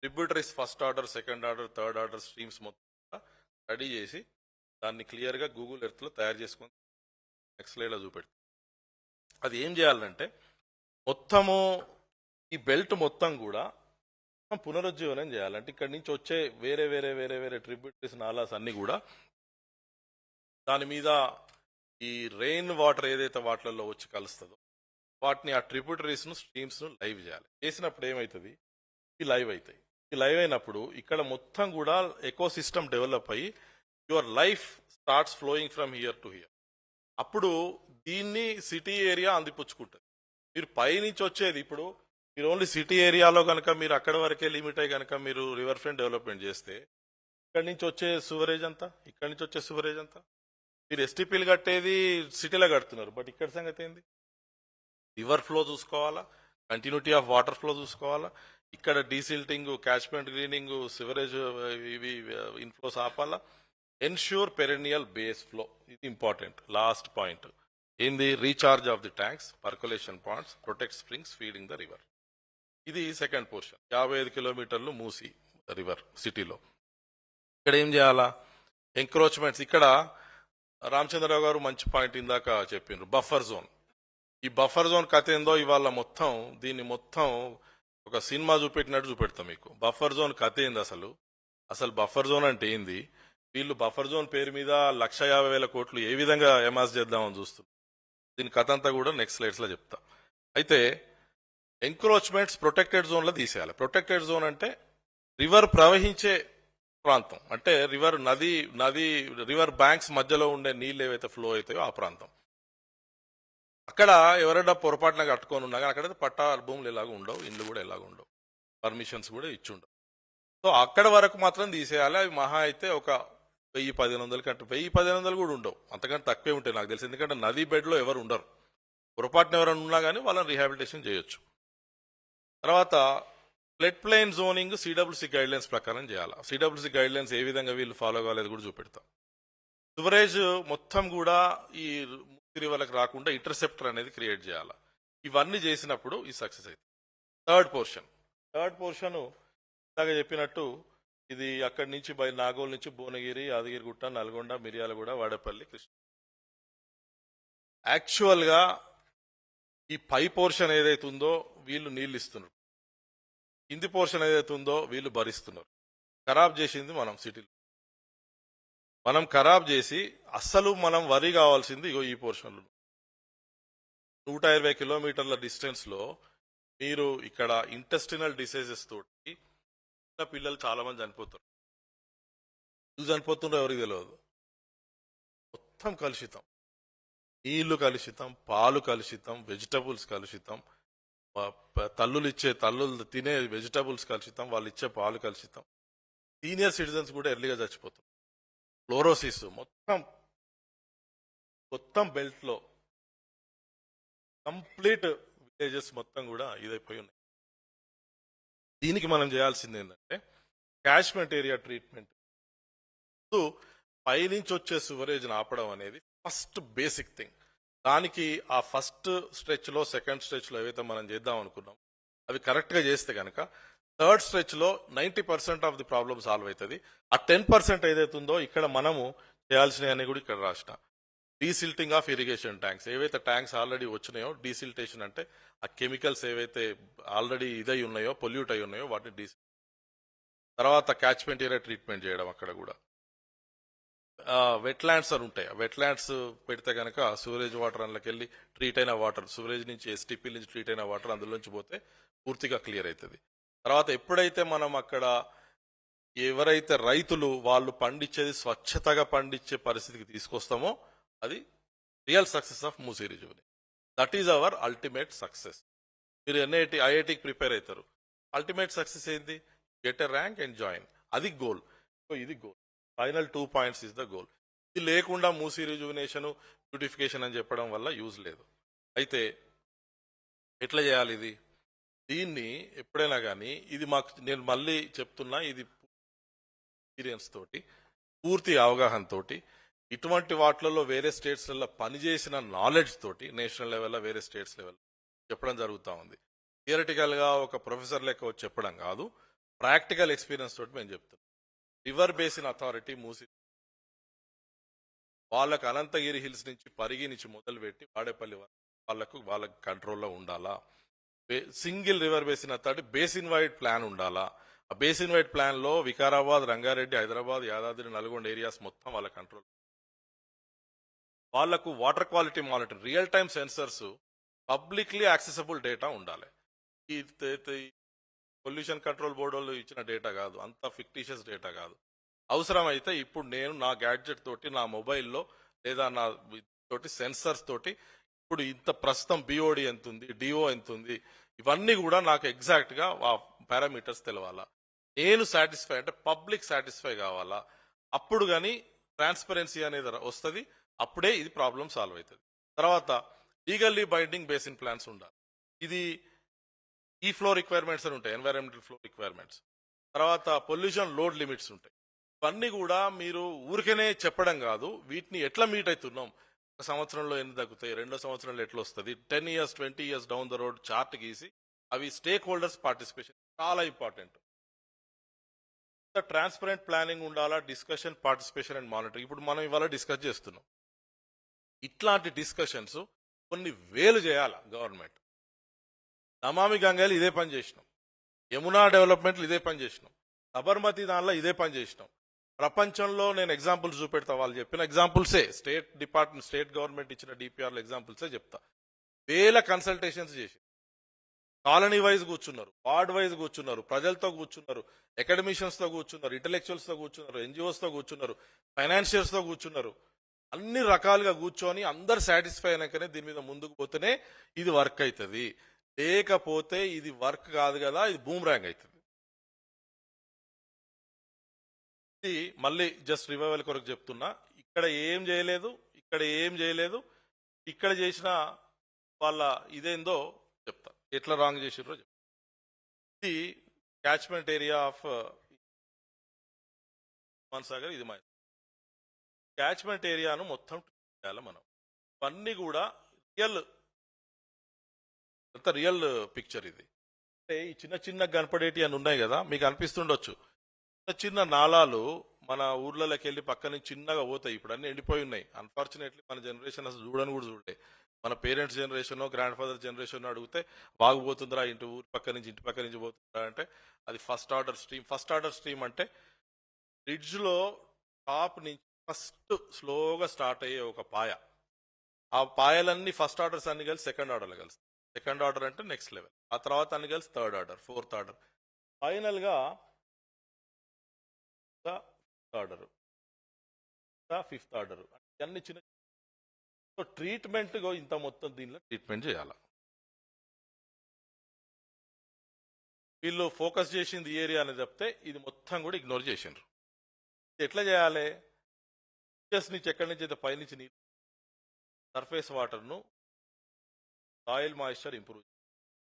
tributaries first order, second order, third order streams మొత్తం రెడీ చేసి దాన్ని క్లియర్ గా గూగుల్ ఎర్త్ లో తయారు చేసుకొని నెక్స్ట్ స్లైడ్ లో చూపెడతారు. అది ఏం చేయాలంటే మొత్తము ఈ బెల్ట్ మొత్తం కూడా పునరుజ్జీవనం చేయాలంటే ఇక్కడ నుంచి వచ్చే వేరే వేరే వేరే వేరే ట్రిబ్యూటరీస్ నాలాస్ అన్ని కూడా దాని మీద ఈ రెయిన్ వాటర్ ఏదైతే వాటిలలో వచ్చి కలుస్తుందో వాటిని ఆ ట్రిబ్యూటరీస్ ను స్ట్రీమ్స్ ను లైవ్ చేయాలి. చేసినప్పుడు ఏమవుతుంది, ఈ లైవ్ అవుతాయి. ఈ లైవ్ అయినప్పుడు ఇక్కడ మొత్తం కూడా ఎకో సిస్టమ్ డెవలప్ అయ్యి your life starts flowing from here to hear. అప్పుడు దీన్ని సిటీ ఏరియా అందిపుచ్చుకుంటుంది. మీరు పైనుంచి వచ్చేది ఇప్పుడు మీరు ఓన్లీ సిటీ ఏరియాలో కనుక మీరు అక్కడ వరకే లిమిట్ అయ్యి కనుక మీరు రివర్ ఫ్రంట్ డెవలప్మెంట్ చేస్తే ఇక్కడి నుంచి వచ్చే సువరేజ్ అంతా, ఇక్కడి నుంచి వచ్చే సువరేజ్ అంతా మీరు ఎస్టీపీలు కట్టేది సిటీలో కడుతున్నారు. బట్ ఇక్కడ సంగతి ఏంది, రివర్ ఫ్లో చూసుకోవాలా, కంటిన్యూటీ ఆఫ్ వాటర్ ఫ్లో చూసుకోవాలా, ఇక్కడ డీసిల్టింగ్, క్యాచ్మెంట్ గ్రీనింగ్, సివరేజ్ ఇవి inflows ఆపాలా, ensure perennial base flow. ఇది ఇంపార్టెంట్. లాస్ట్ పాయింట్ ఏంది, recharge of the tanks, percolation points, protect springs, feeding the river. ఇది సెకండ్ పోర్షన్. 55 కిలోమీటర్లు మూసి river సిటీలో. ఇక్కడ ఏం చేయాలా, ఎంక్రోచ్మెంట్స్. ఇక్కడ రామచంద్రరావు గారు మంచి పాయింట్ ఇందాక చెప్పిండ్రు, బఫర్ జోన్. ఈ బఫర్ జోన్ కథ ఏందో ఇవాళ మొత్తం దీన్ని మొత్తం ఒక సినిమా చూపెట్టినట్టు చూపెడతాం మీకు. బఫర్ జోన్ కథ ఏంది, అసలు బఫర్ జోన్ అంటే ఏంది, వీళ్ళు బఫర్ జోన్ పేరు మీద 1,50,000 కోట్లు ఏ విధంగా ఎమాస్ చేద్దామని చూస్తున్నారు. దీని కథ అంతా కూడా నెక్స్ట్ స్లైడ్స్ లో చెప్తా. అయితే ఎంక్రోచ్మెంట్స్ ప్రొటెక్టెడ్ జోన్ లో తీసేయాలి. ప్రొటెక్టెడ్ జోన్ అంటే రివర్ ప్రవహించే ప్రాంతం, అంటే రివర్ బ్యాంక్స్ మధ్యలో ఉండే నీళ్ళు ఏవైతే ఫ్లో అవుతాయో ఆ ప్రాంతం. అక్కడ ఎవరైనా పొరపాటున కట్టుకొని ఉన్నా కానీ అక్కడ పట్టా భూములు ఎలాగో ఉండవు, ఇండ్లు కూడా ఎలాగో ఉండవు, పర్మిషన్స్ కూడా ఇచ్చుండవు. సో అక్కడ వరకు మాత్రం తీసేయాలి. అవి మహా అయితే ఒక 1,000-1,100 కంటే 1,000-1,100 కూడా ఉండవు, అంతకంటే తక్కువే ఉంటాయి నాకు తెలిసి. ఎందుకంటే నదీ బెడ్ లో ఎవరు ఉండరు, పొరపాటున ఎవరైనా ఉన్నా కానీ వాళ్ళని రీహాబిలిటేషన్ చేయొచ్చు. తర్వాత flood plain zoning CWC guide lines ప్రకారం చేయాలి. సిడబ్ల్యూసి గైడ్ లైన్స్ ఏ విధంగా వీళ్ళు ఫాలో కాలేదు కూడా చూపెడతాం. సివరేజ్ మొత్తం కూడా ఈ రివర్లకు రాకుండా ఇంటర్సెప్టర్ అనేది క్రియేట్ చేయాలి. ఇవన్నీ చేసినప్పుడు ఈ సక్సెస్ అవుతుంది. థర్డ్ పోర్షన్ ఇందాక చెప్పినట్టు ఇది అక్కడి నుంచి నాగోల్ నుంచి భువనగిరి, యాదగిరిగుట్ట, నల్గొండ, మిర్యాలగూడ, వాడపల్లి, కృష్ణ. యాక్చువల్ గా ఈ పై పోర్షన్ ఏదైతే ఉందో వీళ్ళు నీళ్ళు ఇస్తున్నారు, కింది పోర్షన్ ఏదైతే ఉందో వీళ్ళు భరిస్తున్నారు. ఖరాబ్ చేసింది మనం సిటీలో. మనం ఖరాబ్ చేసి అస్సలు మనం వరి కావాల్సింది ఇగో ఈ పోర్షన్లో 120 కిలోమీటర్ల డిస్టెన్స్ లో మీరు ఇక్కడ ఇంటెస్టినల్ డిసీజెస్ తోటి పిల్లలు చాలా మంది చనిపోతారు. ఎందుకు చనిపోతుండ్రో ఎవరికి తెలియదు. మొత్తం కలుషితం, నీళ్లు కలుషితం, పాలు కలుషితం, వెజిటబుల్స్ కలుషితం, తల్లులు తినే వెజిటబుల్స్ కలుషితం, వాళ్ళు ఇచ్చే పాలు కలుషితం. సీనియర్ సిటిజన్స్ కూడా ఎర్లీగా చచ్చిపోతారు. ఫ్లోరోసిస్ మొత్తం బెల్ట్ లో కంప్లీట్ విలేజెస్ మొత్తం కూడా ఇదైపోయి ఉన్నాయి. దీనికి మనం చేయాల్సింది ఏంటంటే క్యాచ్మెంట్ ఏరియా ట్రీట్మెంట్. పైనుంచి వచ్చే సివరేజ్ ఆపడం అనేది ఫస్ట్ బేసిక్ థింగ్. దానికి ఆ ఫస్ట్ స్ట్రెచ్ లో, సెకండ్ స్ట్రెచ్ లో ఏవైతే మనం చేద్దాం అనుకున్నాం అవి కరెక్ట్ గా చేస్తే కనుక థర్డ్ స్ట్రెచ్ లో 90% ఆఫ్ ది ప్రాబ్లమ్ సాల్వ్ అవుతుంది. ఆ 10% ఏదైతే ఉందో ఇక్కడ మనము చేయాల్సినవి కూడా ఇక్కడ రాసిన డీసిల్టింగ్ ఆఫ్ ఇరిగేషన్ ట్యాంక్స్. ఏవైతే ట్యాంక్స్ ఆల్రెడీ వచ్చినాయో, డీసిల్టేషన్ అంటే ఆ కెమికల్స్ ఏవైతే ఆల్రెడీ ఇదై ఉన్నాయో, పొల్యూట్ అయి ఉన్నాయో వాటిని తర్వాత క్యాచ్మెంట్ ఏరియా ట్రీట్మెంట్ చేయడం. అక్కడ కూడా వెట్ ల్యాండ్స్ అని ఉంటాయి. వెట్ ల్యాండ్స్ పెడితే కనుక సివరేజ్ వాటర్ అందులోకి వెళ్ళి ట్రీట్ అయిన వాటర్, సివరేజ్ నుంచి ఎస్టీపీ నుంచి ట్రీట్ అయిన వాటర్ అందులోంచి పోతే పూర్తిగా క్లియర్ అవుతుంది. తర్వాత ఎప్పుడైతే మనం అక్కడ ఎవరైతే రైతులు వాళ్ళు పండించేది స్వచ్ఛతగా పండించే పరిస్థితికి తీసుకొస్తామో అది real success of Musi reserve. That is our ultimate success. మీరు ఐఐటికి ప్రిపేర్ అవుతారు, అల్టిమేట్ సక్సెస్ ఏంది, get a rank and join. అది గోల్. సో ఇది goal. Final 2 points is the goal. ఇది లేకుండా మూసీ రిజువినేషన్, బ్యూటిఫికేషన్ అని చెప్పడం వల్ల యూజ్ లేదు. అయితే ఎట్లా చేయాలి ఇది? దీన్ని ఎప్పుడైనా కానీ ఇది నేను మళ్ళీ చెప్తున్నా, ఇది ఎక్స్పీరియన్స్ తోటి, పూర్తి అవగాహన తోటి, ఇటువంటి వాటిలలో వేరే స్టేట్స్లలో పనిచేసిన నాలెడ్జ్ తోటి నేషనల్ లెవెల్లో వేరే స్టేట్స్ లెవెల్ చెప్పడం జరుగుతూ ఉంది. థియరటికల్ గా ఒక ప్రొఫెసర్ లెక్క వచ్చి చెప్పడం కాదు, ప్రాక్టికల్ ఎక్స్పీరియన్స్ తోటి మేము చెప్తున్నాం. రివర్ బేసిన్ అథారిటీ మూసి వాళ్ళకు అనంతగిరి హిల్స్ నుంచి పరిగి నుంచి మొదలుపెట్టి వాడేపల్లి వాళ్ళకి కంట్రోల్లో ఉండాలా. Single river basin authority basin wide plan ఉండాలా. ఆ బేసిన్ వైడ్ ప్లాన్ లో వికారాబాద్, రంగారెడ్డి, హైదరాబాద్, యాదాద్రి, నల్గొండ ఏరియాస్ మొత్తం వాళ్ళ కంట్రోల్. వాళ్లకు water quality monitoring, real time sensors, publicly accessible data ఉండాలి. ఈ పొల్యూషన్ కంట్రోల్ బోర్డు వాళ్ళు ఇచ్చిన డేటా కాదు, అంత ఫిక్టిషియస్ డేటా కాదు. అవసరమైతే ఇప్పుడు నేను నా గ్యాడ్జెట్ తోటి, నా మొబైల్లో లేదా నా తోటి సెన్సర్స్ తోటి ఇప్పుడు ఇంత ప్రస్తుతం బిఓడి ఎంత ఉంది, డిఓ ఎంత ఉంది, ఇవన్నీ కూడా నాకు ఎగ్జాక్ట్ గా ఆ పారామీటర్స్ తెలవాలా. నేను సాటిస్ఫై అంటే పబ్లిక్ సాటిస్ఫై కావాలా. అప్పుడు కానీ ట్రాన్స్పరెన్సీ అనేది వస్తుంది. అప్పుడే ఇది ప్రాబ్లం సాల్వ్ అవుతుంది. తర్వాత లీగల్లీ బైండింగ్ బేసిన్ ప్లాన్స్ ఉండాలి. ఇది ఈ ఫ్లో రిక్వైర్మెంట్స్ అని ఉంటాయి, ఎన్వైరన్మెంటల్ ఫ్లో రిక్వైర్మెంట్స్. తర్వాత పొల్యూషన్ లోడ్ లిమిట్స్ ఉంటాయి. ఇవన్నీ కూడా మీరు ఊరికనే చెప్పడం కాదు, వీటిని ఎట్లా మీట్ అవుతున్నాం, ఒక సంవత్సరంలో ఎన్ని తగ్గుతాయి, 2వ సంవత్సరంలో ఎట్లా వస్తుంది, 10 years 20 years down the road chart గీసి అవి స్టేక్ హోల్డర్స్ పార్టిసిపేషన్ చాలా ఇంపార్టెంట్. ట్రాన్స్పరెంట్ ప్లానింగ్ ఉండాలా, డిస్కషన్, పార్టిసిపేషన్ అండ్ మానిటరింగ్. ఇప్పుడు మనం ఇవాళ డిస్కస్ చేస్తున్నాం. ఇట్లాంటి డిస్కషన్స్ కొన్ని వేలు చేయాల గవర్నమెంట్. నమామి గంగలు ఇదే పని చేసినాం, యమునా డెవలప్మెంట్లు ఇదే పని చేసినాం, సబర్మతి దానిలో ఇదే పని చేసినాం. ప్రపంచంలో నేను ఎగ్జాంపుల్స్ చూపెడతా, వాళ్ళు చెప్పిన ఎగ్జాంపుల్సే, స్టేట్ గవర్నమెంట్ ఇచ్చిన డిపిఆర్ల ఎగ్జాంపుల్సే చెప్తా. వేల కన్సల్టేషన్స్ చేసి కాలనీ వైజ్ కూర్చున్నారు, వార్డ్ వైజ్ కూర్చున్నారు, ప్రజలతో కూర్చున్నారు, అకాడమిషియన్స్ తో కూర్చున్నారు, ఇంటలెక్చువల్స్ తో కూర్చున్నారు, ఎన్జిఓస్ తో కూర్చున్నారు, ఫైనాన్షియల్స్ తో కూర్చున్నారు. అన్ని రకాలుగా కూర్చొని అందరు సాటిస్ఫై అయినాకనే దీని మీద ముందుకు పోతేనే ఇది వర్క్ అవుతుంది. లేకపోతే ఇది వర్క్ కాదు కదా, ఇది బూమ్రాంగ్ అవుతుంది. ఇది మళ్ళీ జస్ట్ రివైవల్ కొరకు చెప్తున్నా. ఇక్కడ ఏం చేయలేదు, ఇక్కడ చేసిన వాళ్ళ ఇదేందో చెప్తా, ఎట్లా రాంగ్ చేసిర్రో చెప్తా. ఇది క్యాచ్మెంట్ ఏరియా ఆఫ్ సాగర్, ఇది మా క్యాచ్మెంట్ ఏరియాను మొత్తం చేయాలి మనం. ఇవన్నీ కూడా రియల్ పిక్చర్. ఇది అంటే ఈ చిన్న చిన్న కనపడేటి అని ఉన్నాయి కదా, మీకు అనిపిస్తుండొచ్చు చిన్న చిన్న నాళాలు మన ఊర్లలోకి వెళ్ళి పక్క నుంచి చిన్నగా పోతాయి. ఇప్పుడు అన్ని ఎండిపోయి ఉన్నాయి. అన్ఫార్చునేట్లీ మన జనరేషన్ అసలు చూడని కూడా చూడలే. మన parents generation, grand father generation అడిగితే బాగుపోతుందిరా, ఇంటి పక్క నుంచి పోతుందిరా అంటే అది ఫస్ట్ ఆర్డర్ స్ట్రీమ్ అంటే బ్రిడ్జ్ లో టాప్ నుంచి ఫస్ట్ స్లోగా స్టార్ట్ అయ్యే ఒక పాయ. ఆ పాయలన్నీ ఫస్ట్ ఆర్డర్స్ అన్ని కలిసి సెకండ్ ఆర్డర్లో కలుస్తాయి. సెకండ్ ఆర్డర్ అంటే నెక్స్ట్ లెవెల్. ఆ తర్వాత అన్ని కలిసి third order, fourth order, final గా ఆర్డర్, ఫిఫ్త్ ఆర్డర్. అన్ని చిన్న ట్రీట్మెంట్ ఇంత మొత్తం దీనిలో ట్రీట్మెంట్ చేయాలి. వీళ్ళు ఫోకస్ చేసింది ఈ ఏరియా అని చెప్తే ఇది మొత్తం కూడా ఇగ్నోర్ చేసిండ్రు. ఎట్లా చేయాలి? నుంచి ఎక్కడి నుంచి అయితే పైనుంచి నీళ్ళు, సర్ఫేస్ వాటర్ను, సాయిల్ మాయిశ్చర్ ఇంప్రూవ్,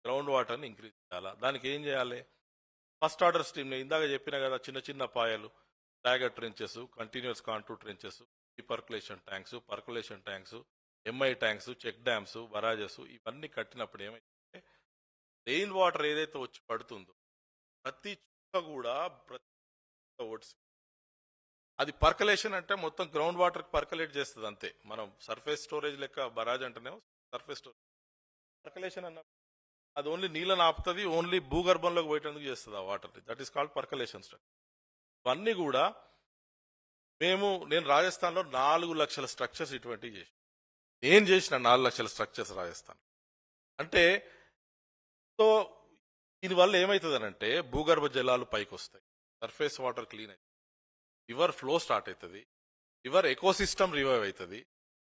గ్రౌండ్ వాటర్ని ఇంక్రీజ్ చేయాలా. దానికి ఏం చేయాలి? ఫస్ట్ ఆర్డర్ స్ట్రీమ్ ఇందాక చెప్పిన కదా, చిన్న చిన్న పాయలు, stagger trenches, continuous contour trenches, percolation tanks, MI tanks, check dams, barrages, ఇవన్నీ కట్టినప్పుడు ఏమైతే రెయిన్ వాటర్ ఏదైతే వచ్చి పడుతుందో ప్రతి చుక్క కూడా అది పర్కలేషన్ అంటే మొత్తం గ్రౌండ్ వాటర్ పర్కలేట్ చేస్తుంది అంతే. మనం సర్ఫేస్ స్టోరేజ్ లెక్క బరాజ్ అంటేనేమో సర్ఫేస్ స్టోరేజ్. పర్కలేషన్ అన్న అది ఓన్లీ నీళ్ళని ఆపుతుంది, ఓన్లీ భూగర్భంలోకి పోయేందుకు చేస్తుంది ఆ వాటర్ని. That is called percolation structure. ఇవన్నీ కూడా నేను రాజస్థాన్లో 4 లక్షల స్ట్రక్చర్స్ ఇటువంటివి చేసి, నేను చేసిన 4 లక్షల స్ట్రక్చర్స్ రాజస్థాన్. అంటే సో దీనివల్ల ఏమవుతుంది అంటే భూగర్భ జలాలు పైకి వస్తాయి, సర్ఫేస్ వాటర్ క్లీన్ అవుతుంది, రివర్ ఫ్లో స్టార్ట్ అవుతుంది, రివర్ ఎకోసిస్టమ్ రివైవ్ అవుతుంది,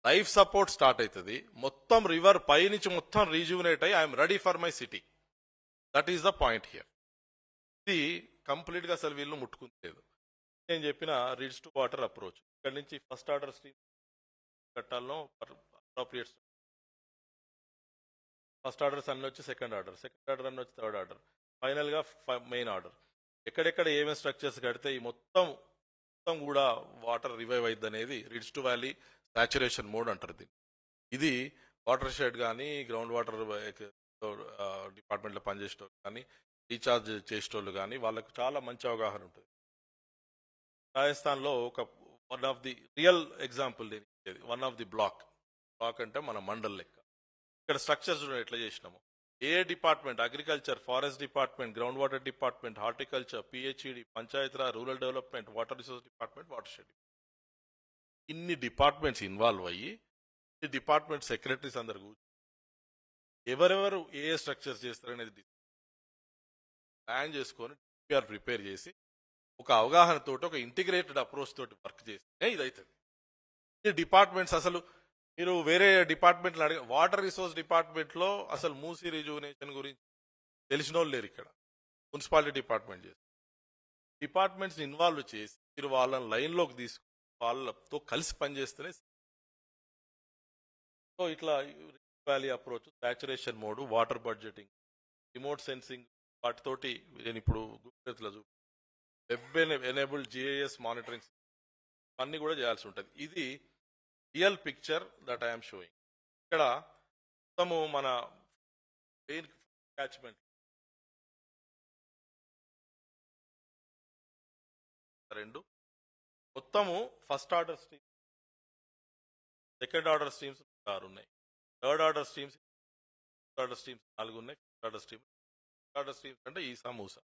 లైఫ్ సపోర్ట్ స్టార్ట్ అవుతుంది, మొత్తం రివర్ పై నుంచి మొత్తం రీజువినేట్ అయ్యి I'm ready for my city. That is the point here. ఇది కంప్లీట్ గా అసలు వీళ్ళు ముట్టుకుంటలేదు. నేను చెప్పిన రిడ్జ్ టు వాటర్ అప్రోచ్, ఇక్కడ నుంచి ఫస్ట్ ఆర్డర్ స్ట్రీమ్ కట్టాలను అప్రోప్రియేట్, ఫస్ట్ ఆర్డర్స్ అన్ని వచ్చి సెకండ్ ఆర్డర్ అన్ని వచ్చి థర్డ్ ఆర్డర్, ఫైనల్ గా మెయిన్ ఆర్డర్. ఎక్కడెక్కడ ఏమేమి స్ట్రక్చర్స్ కడితే ఈ మొత్తం మొత్తం కూడా వాటర్ రివైవ్ అయింది అనేది ridge to valley saturation mode అంటారు దీన్ని. ఇది వాటర్ షెడ్ కానీ గ్రౌండ్ వాటర్ డిపార్ట్మెంట్లో పనిచేసేటోళ్ళు కానీ రీఛార్జ్ చేసేటోళ్ళు కానీ వాళ్ళకు చాలా మంచి అవగాహన ఉంటుంది. రాజస్థాన్లో ఒక one of the real example నేను ఇచ్చేది, వన్ ఆఫ్ ది బ్లాక్ అంటే మన మండల్ లెక్క. ఇక్కడ స్ట్రక్చర్స్ ఎట్లా చేసినాము, ఏ department, agriculture, forest department, ground water department, horticulture, PHED, Panchayati Raj, rural development, water resource department, water shed, ఇన్ని డిపార్ట్మెంట్స్ ఇన్వాల్వ్ అయ్యి ఈ డిపార్ట్మెంట్ సెక్రటరీస్ అందరు కూర్చొని ఎవరెవరు ఏ స్ట్రక్చర్స్ చేస్తారనేది ప్లాన్ చేసుకొని డిపిఆర్ ప్రిపేర్ చేసి ఒక అవగాహనతో ఒక ఇంటిగ్రేటెడ్ అప్రోచ్ తోటి వర్క్ చేస్తే ఇది అవుతుంది. ఈ డిపార్ట్మెంట్స్ అసలు మీరు వేరే డిపార్ట్మెంట్లు అడిగి, వాటర్ రిసోర్స్ డిపార్ట్మెంట్లో అసలు మూసీ రిజువనేషన్ గురించి తెలిసిన వాళ్ళు లేరు. ఇక్కడ మున్సిపాలిటీ డిపార్ట్మెంట్ చేసి డిపార్ట్మెంట్స్ ఇన్వాల్వ్ చేసి మీరు వాళ్ళని లైన్లోకి తీసుకుని వాళ్ళతో కలిసి పనిచేస్తేనే. సో ఇట్లా valley approach, saturation mode, water budgeting, remote sensing, వాటితోటి నేను ఇప్పుడు Google web enabled GIS monitoring అన్ని కూడా చేయాల్సి ఉంటుంది. ఇది real picture that I'm showing. ఇక్కడ మొత్తము మన మెయిన్ క్యాచ్మెంట్ రెండు, మొత్తము first order stream, second order streams 6 ఉన్నాయి, థర్డ్ ఆర్డర్ స్ట్రీమ్స్ 4 ఉన్నాయి, ఫిఫ్త్ ఆర్డర్ స్ట్రీమ్స్ అంటే ఈసా మూసా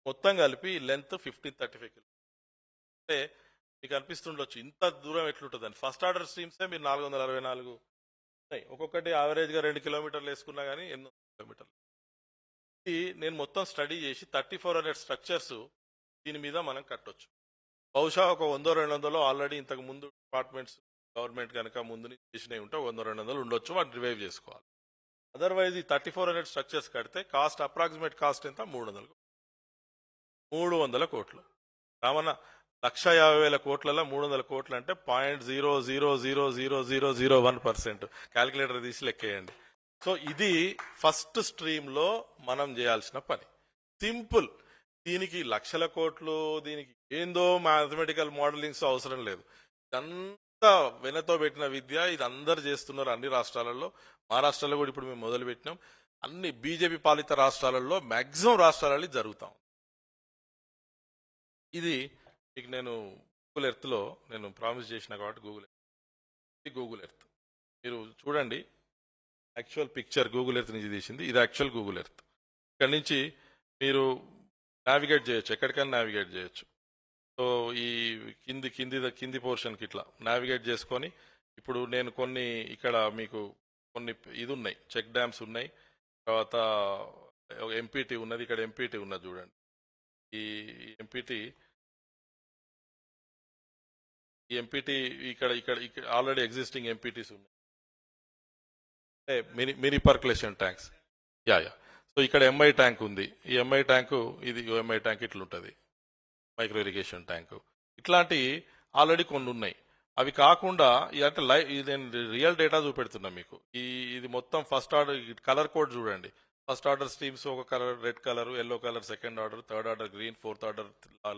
మొత్తం కలిపి లెంత్ 1535 కిలో. అంటే మీకు అనిపిస్తుండొచ్చు ఇంత దూరం ఎట్లుంటుందని. ఫస్ట్ ఆర్డర్ స్ట్రీమ్సే మీరు 464 ఉన్నాయి, ఒక్కొక్కటి యావరేజ్గా 2 కిలోమీటర్లు వేసుకున్నా కానీ 800 కిలోమీటర్లు. ఇది నేను మొత్తం స్టడీ చేసి 3400 స్ట్రక్చర్స్ దీని మీద మనం కట్టొచ్చు. బహుశా ఒక 100-200 ఆల్రెడీ ఇంతకు ముందు డిపార్ట్మెంట్స్ గవర్నమెంట్ కనుక ముందు చేసినవి ఉంటే 100-200 ఉండొచ్చు, వాటిని రివైవ్ చేసుకోవాలి. అదర్వైజ్ ఈ 3400 స్ట్రక్చర్స్ కడితే కాస్ట్, అప్రాక్సిమేట్ కాస్ట్ ఎంత, 300 కోట్లు. రామన్న 1,50,000 కోట్లలో 300 కోట్లు అంటే 0.0000001%. క్యాలిక్యులేటర్ తీసి లెక్కేయండి. సో ఇది ఫస్ట్ స్ట్రీమ్ లో మనం చేయాల్సిన పని. సింపుల్. దీనికి లక్షల కోట్లు, దీనికి ఏందో మ్యాథమెటికల్ మోడలింగ్స్ అవసరం లేదు. ఇదంతా వెనతో పెట్టిన విద్య. ఇది అందరు చేస్తున్నారు అన్ని రాష్ట్రాలలో. మహారాష్ట్రలో కూడా ఇప్పుడు మేము మొదలు పెట్టినాం. అన్ని బీజేపీ పాలిత రాష్ట్రాలలో మాక్సిమం రాష్ట్రాలలో జరుగుతాం. ఇది మీకు నేను గూగుల్ ఎర్త్ లో నేను ప్రామిస్ చేసిన కాబట్టి గూగుల్ ఎర్త్ మీరు చూడండి. యాక్చువల్ పిక్చర్ గూగుల్ ఎర్త్ నుంచి తీసింది. ఇది యాక్చువల్ గూగుల్ ఎర్త్. ఇక్కడ నుంచి మీరు నావిగేట్ చేయొచ్చు, ఎక్కడికైనా నావిగేట్ చేయొచ్చు. సో ఈ కింది పోర్షన్కి ఇట్లా నావిగేట్ చేసుకొని ఇప్పుడు నేను కొన్ని ఇక్కడ మీకు కొన్ని ఇది ఉన్నాయి, చెక్ డ్యామ్స్ ఉన్నాయి, తర్వాత ఎంపీటీ ఉన్నది, ఇక్కడ ఎంపీటీ ఉన్నది చూడండి. ఈ ఎంపీటీ ఇక్కడ ఆల్రెడీ ఎగ్జిస్టింగ్ ఎంపీటీస్ ఉన్నాయి, mini percolation tanks. Ya. So ఇక్కడ ఎంఐ ట్యాంక్ ఉంది. ఈ ఎంఐ ట్యాంకు, ఇది ఎంఐ ట్యాంక్ ఇట్లుంటుంది, మైక్రో ఇరిగేషన్ ట్యాంకు. ఇట్లాంటి ఆల్రెడీ కొన్ని ఉన్నాయి. అవి కాకుండా అంటే నేను రియల్ డేటా చూపెడుతున్నా మీకు. ఇది మొత్తం ఫస్ట్ ఆర్డర్ కలర్ కోడ్ చూడండి. ఫస్ట్ ఆర్డర్ స్ట్రీమ్స్ ఒక colour red colour, yellow colour second order, third order green, fourth order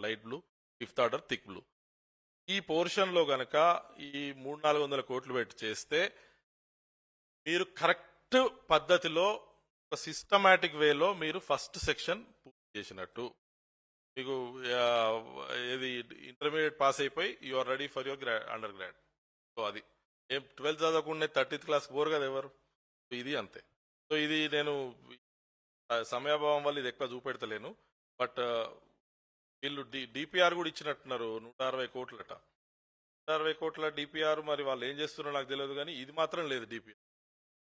light blue, fifth order thick blue. ఈ పోర్షన్ లో గనక ఈ 300-400 కోట్లు పెట్టి చేస్తే మీరు కరెక్ట్ పద్ధతిలో ఒక సిస్టమాటిక్ వేలో మీరు ఫస్ట్ సెక్షన్ పూర్తి చేసినట్టు. మీకు ఏది ఇంటర్మీడియట్ పాస్ అయిపోయి you are ready for your undergrad. So అది 12th చదవకుండా 30th క్లాస్ పోరు కదా ఎవరు. ఇది అంతే. సో ఇది నేను సమయాభావం వల్ల ఇది ఎక్కువ చూపెడతలేను. బట్ వీళ్ళు డిపిఆర్ కూడా ఇచ్చినట్టున్నారు 160 కోట్లట. 160 కోట్ల డిపిఆర్. మరి వాళ్ళు ఏం చేస్తున్నారో నాకు తెలియదు, కానీ ఇది మాత్రం లేదు డిపిఆర్.